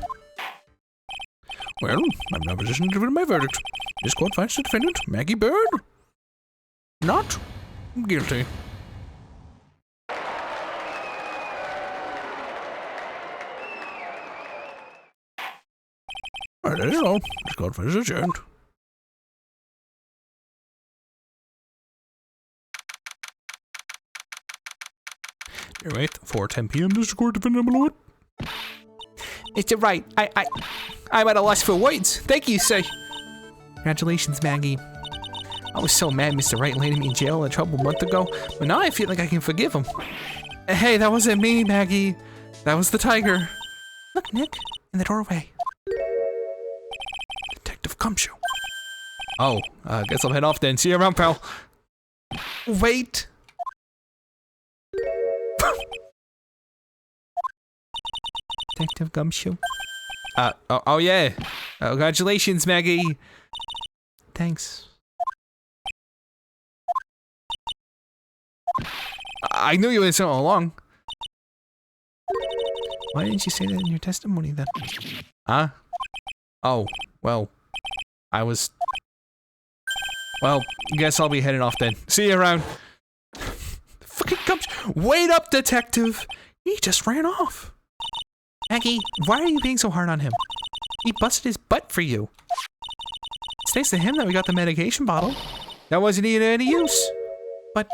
Well, I'm in a position to deliver my verdict. This court finds the defendant, Maggie Bird, not guilty. Alright, that is all. This court finds adjourned. Here, wait, 4:10 p.m. District Court defendant below it. Mr. Wright, I'm at a loss for words. Thank you, sir. Congratulations, Maggie. I was so mad Mr. Wright landed me in jail in trouble a month ago, but now I feel like I can forgive him. Hey, that wasn't me, Maggie. That was the tiger. Look, Nick, in the doorway. Detective Gumshoe. Oh, guess I'll head off then. See you around, pal. Wait. Detective Gumshoe. Oh yeah. Congratulations, Maggie. Thanks. I knew you were so along. Why didn't you say that in your testimony then? Huh? Oh, well, I was... Well, guess I'll be heading off then. See you around. Fucking Gumshoe! Wait up, detective! He just ran off. Maggie, why are you being so hard on him? He busted his butt for you. It's thanks to him that we got the medication bottle. That wasn't even any use. But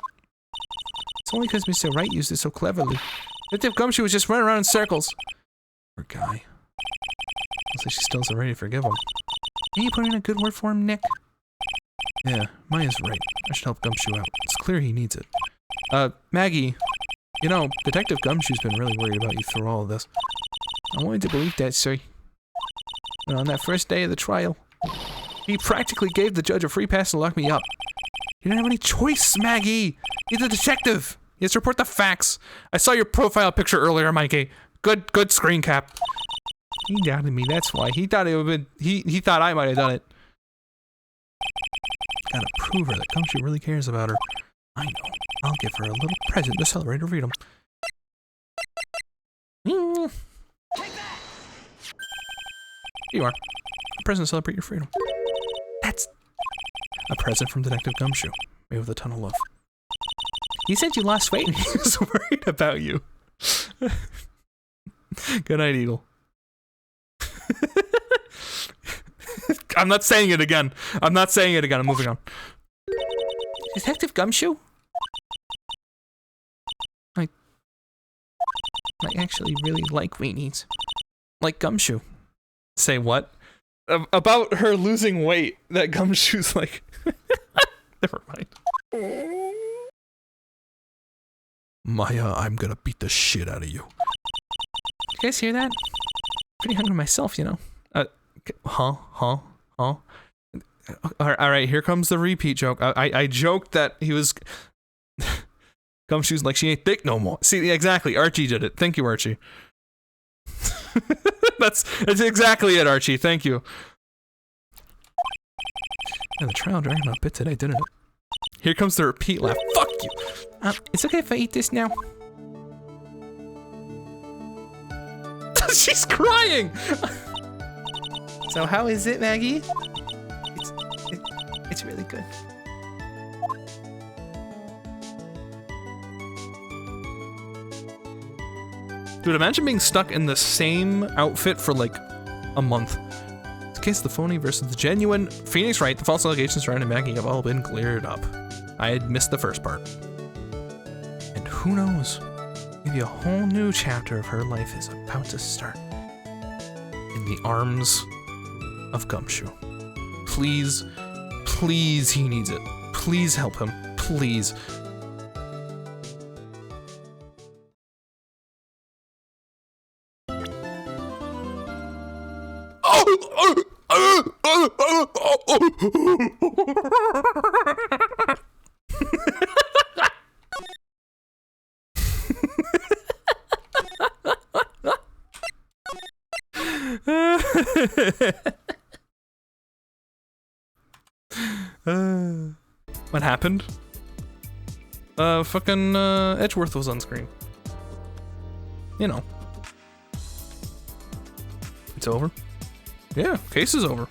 it's only because Mr. Wright used it so cleverly. Detective Gumshoe was just running around in circles. Poor guy. Looks like she still isn't ready to forgive him. Can you put in a good word for him, Nick? Yeah, Maya's right. I should help Gumshoe out. It's clear he needs it. Maggie. You know, Detective Gumshoe's been really worried about you through all of this. I wanted to believe that, sir. But on that first day of the trial, he practically gave the judge a free pass to lock me up. You didn't have any choice, Maggie! He's a detective! He has to report the facts. I saw your profile picture earlier, Mikey. Good screen cap. He doubted me, that's why. He thought it would have been... He thought I might have done it. Gotta prove her that Gumshoe really cares about her. I know. I'll give her a little present to celebrate her freedom. Take that! Here you are. A present to celebrate your freedom. That's... A present from Detective Gumshoe. Made with a ton of love. He said you lost weight and he was worried about you. Good night, Eagle. I'm not saying it again. I'm not saying it again. I'm moving on. Detective Gumshoe? I actually really like weenies. Like Gumshoe. Say what? About her losing weight. That Gumshoe's like... Never mind. Maya, I'm gonna beat the shit out of you. You guys hear that? Pretty hungry myself, you know. Huh? Alright, here comes the repeat joke. I joked that he was... Gumshoe's like, she ain't thick no more. See, exactly. Archie did it. Thank you, Archie. That's exactly it, Archie. Thank you. Yeah, the trial dragged on a bit today, didn't it? Here comes the repeat laugh. Fuck you. It's okay if I eat this now. She's crying. So how is it, Maggie? It's really good. Dude, imagine being stuck in the same outfit for like a month. In case of the phony versus the genuine, Phoenix Wright, the false allegations surrounding Maggie have all been cleared up. I had missed the first part. And who knows? Maybe a whole new chapter of her life is about to start. In the arms of Gumshoe. Please, please, he needs it. Please help him. Please. What happened? Fucking Edgeworth was on screen. You know. It's over. Yeah, case is over.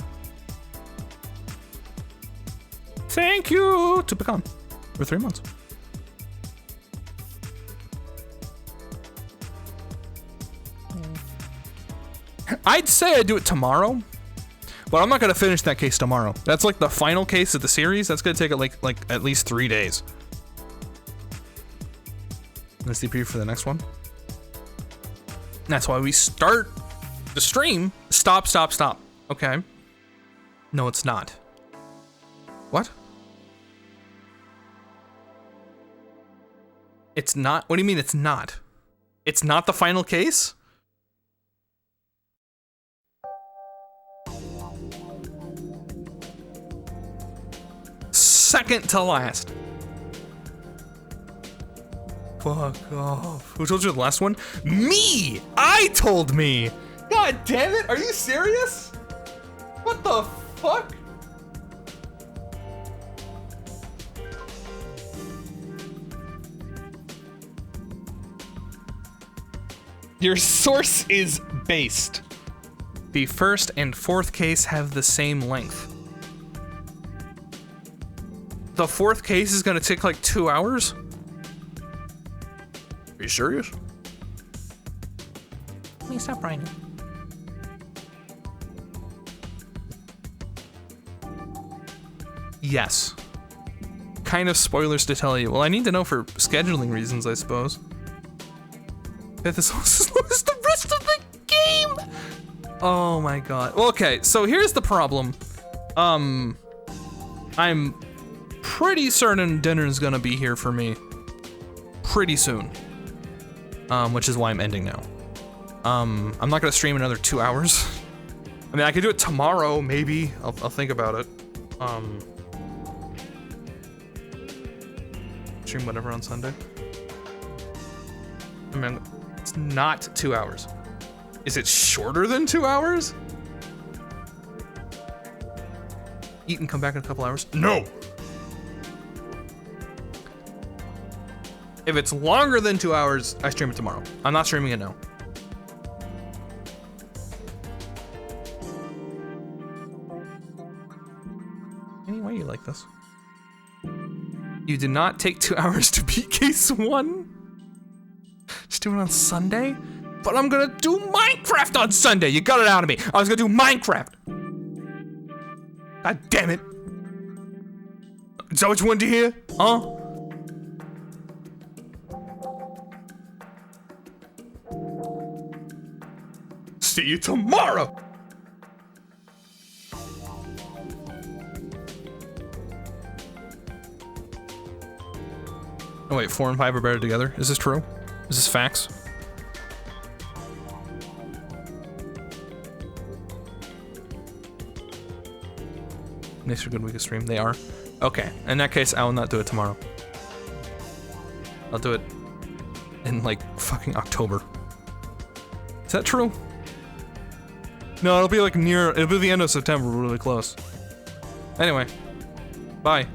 Thank you to Pecan for 3 months. I'd say I'd do it tomorrow, but I'm not gonna finish that case tomorrow. That's like the final case of the series. That's gonna take like at least 3 days. Let's preview for the next one. That's why we start the stream. Stop. Okay. No, it's not. What? It's not? What do you mean it's not? It's not the final case? Second to last. Fuck off. Who told you the last one? Me! I told me! God damn it, are you serious? What the fuck? Your source is based. The first and fourth case have the same length. The fourth case is gonna take like 2 hours? Are you serious? Let me stop writing. Yes. Kind of spoilers to tell you. Well, I need to know for scheduling reasons, I suppose. If this was as long as the rest of the game! Oh my god. Well, okay, so here's the problem. I'm pretty certain dinner's gonna be here for me pretty soon. Which is why I'm ending now. I'm not gonna stream another 2 hours. I mean, I could do it tomorrow, maybe. I'll think about it. Stream whatever on Sunday. I mean, it's not 2 hours. Is it shorter than 2 hours? Eat and come back in a couple hours? No! If it's longer than 2 hours, I stream it tomorrow. I'm not streaming it now. Why are you like this? You did not take 2 hours to beat case 1? Just do it on Sunday? But I'm gonna do Minecraft on Sunday! You got it out of me! I was gonna do Minecraft! God damn it! Is that what you wanted to hear? Huh? See you tomorrow! Oh wait, 4 and 5 are better together? Is this true? Is this facts? Next for good week of stream, they are. Okay, in that case, I will not do it tomorrow. I'll do it in like fucking October. Is that true? No, it'll be like it'll be the end of September, really close. Anyway, bye.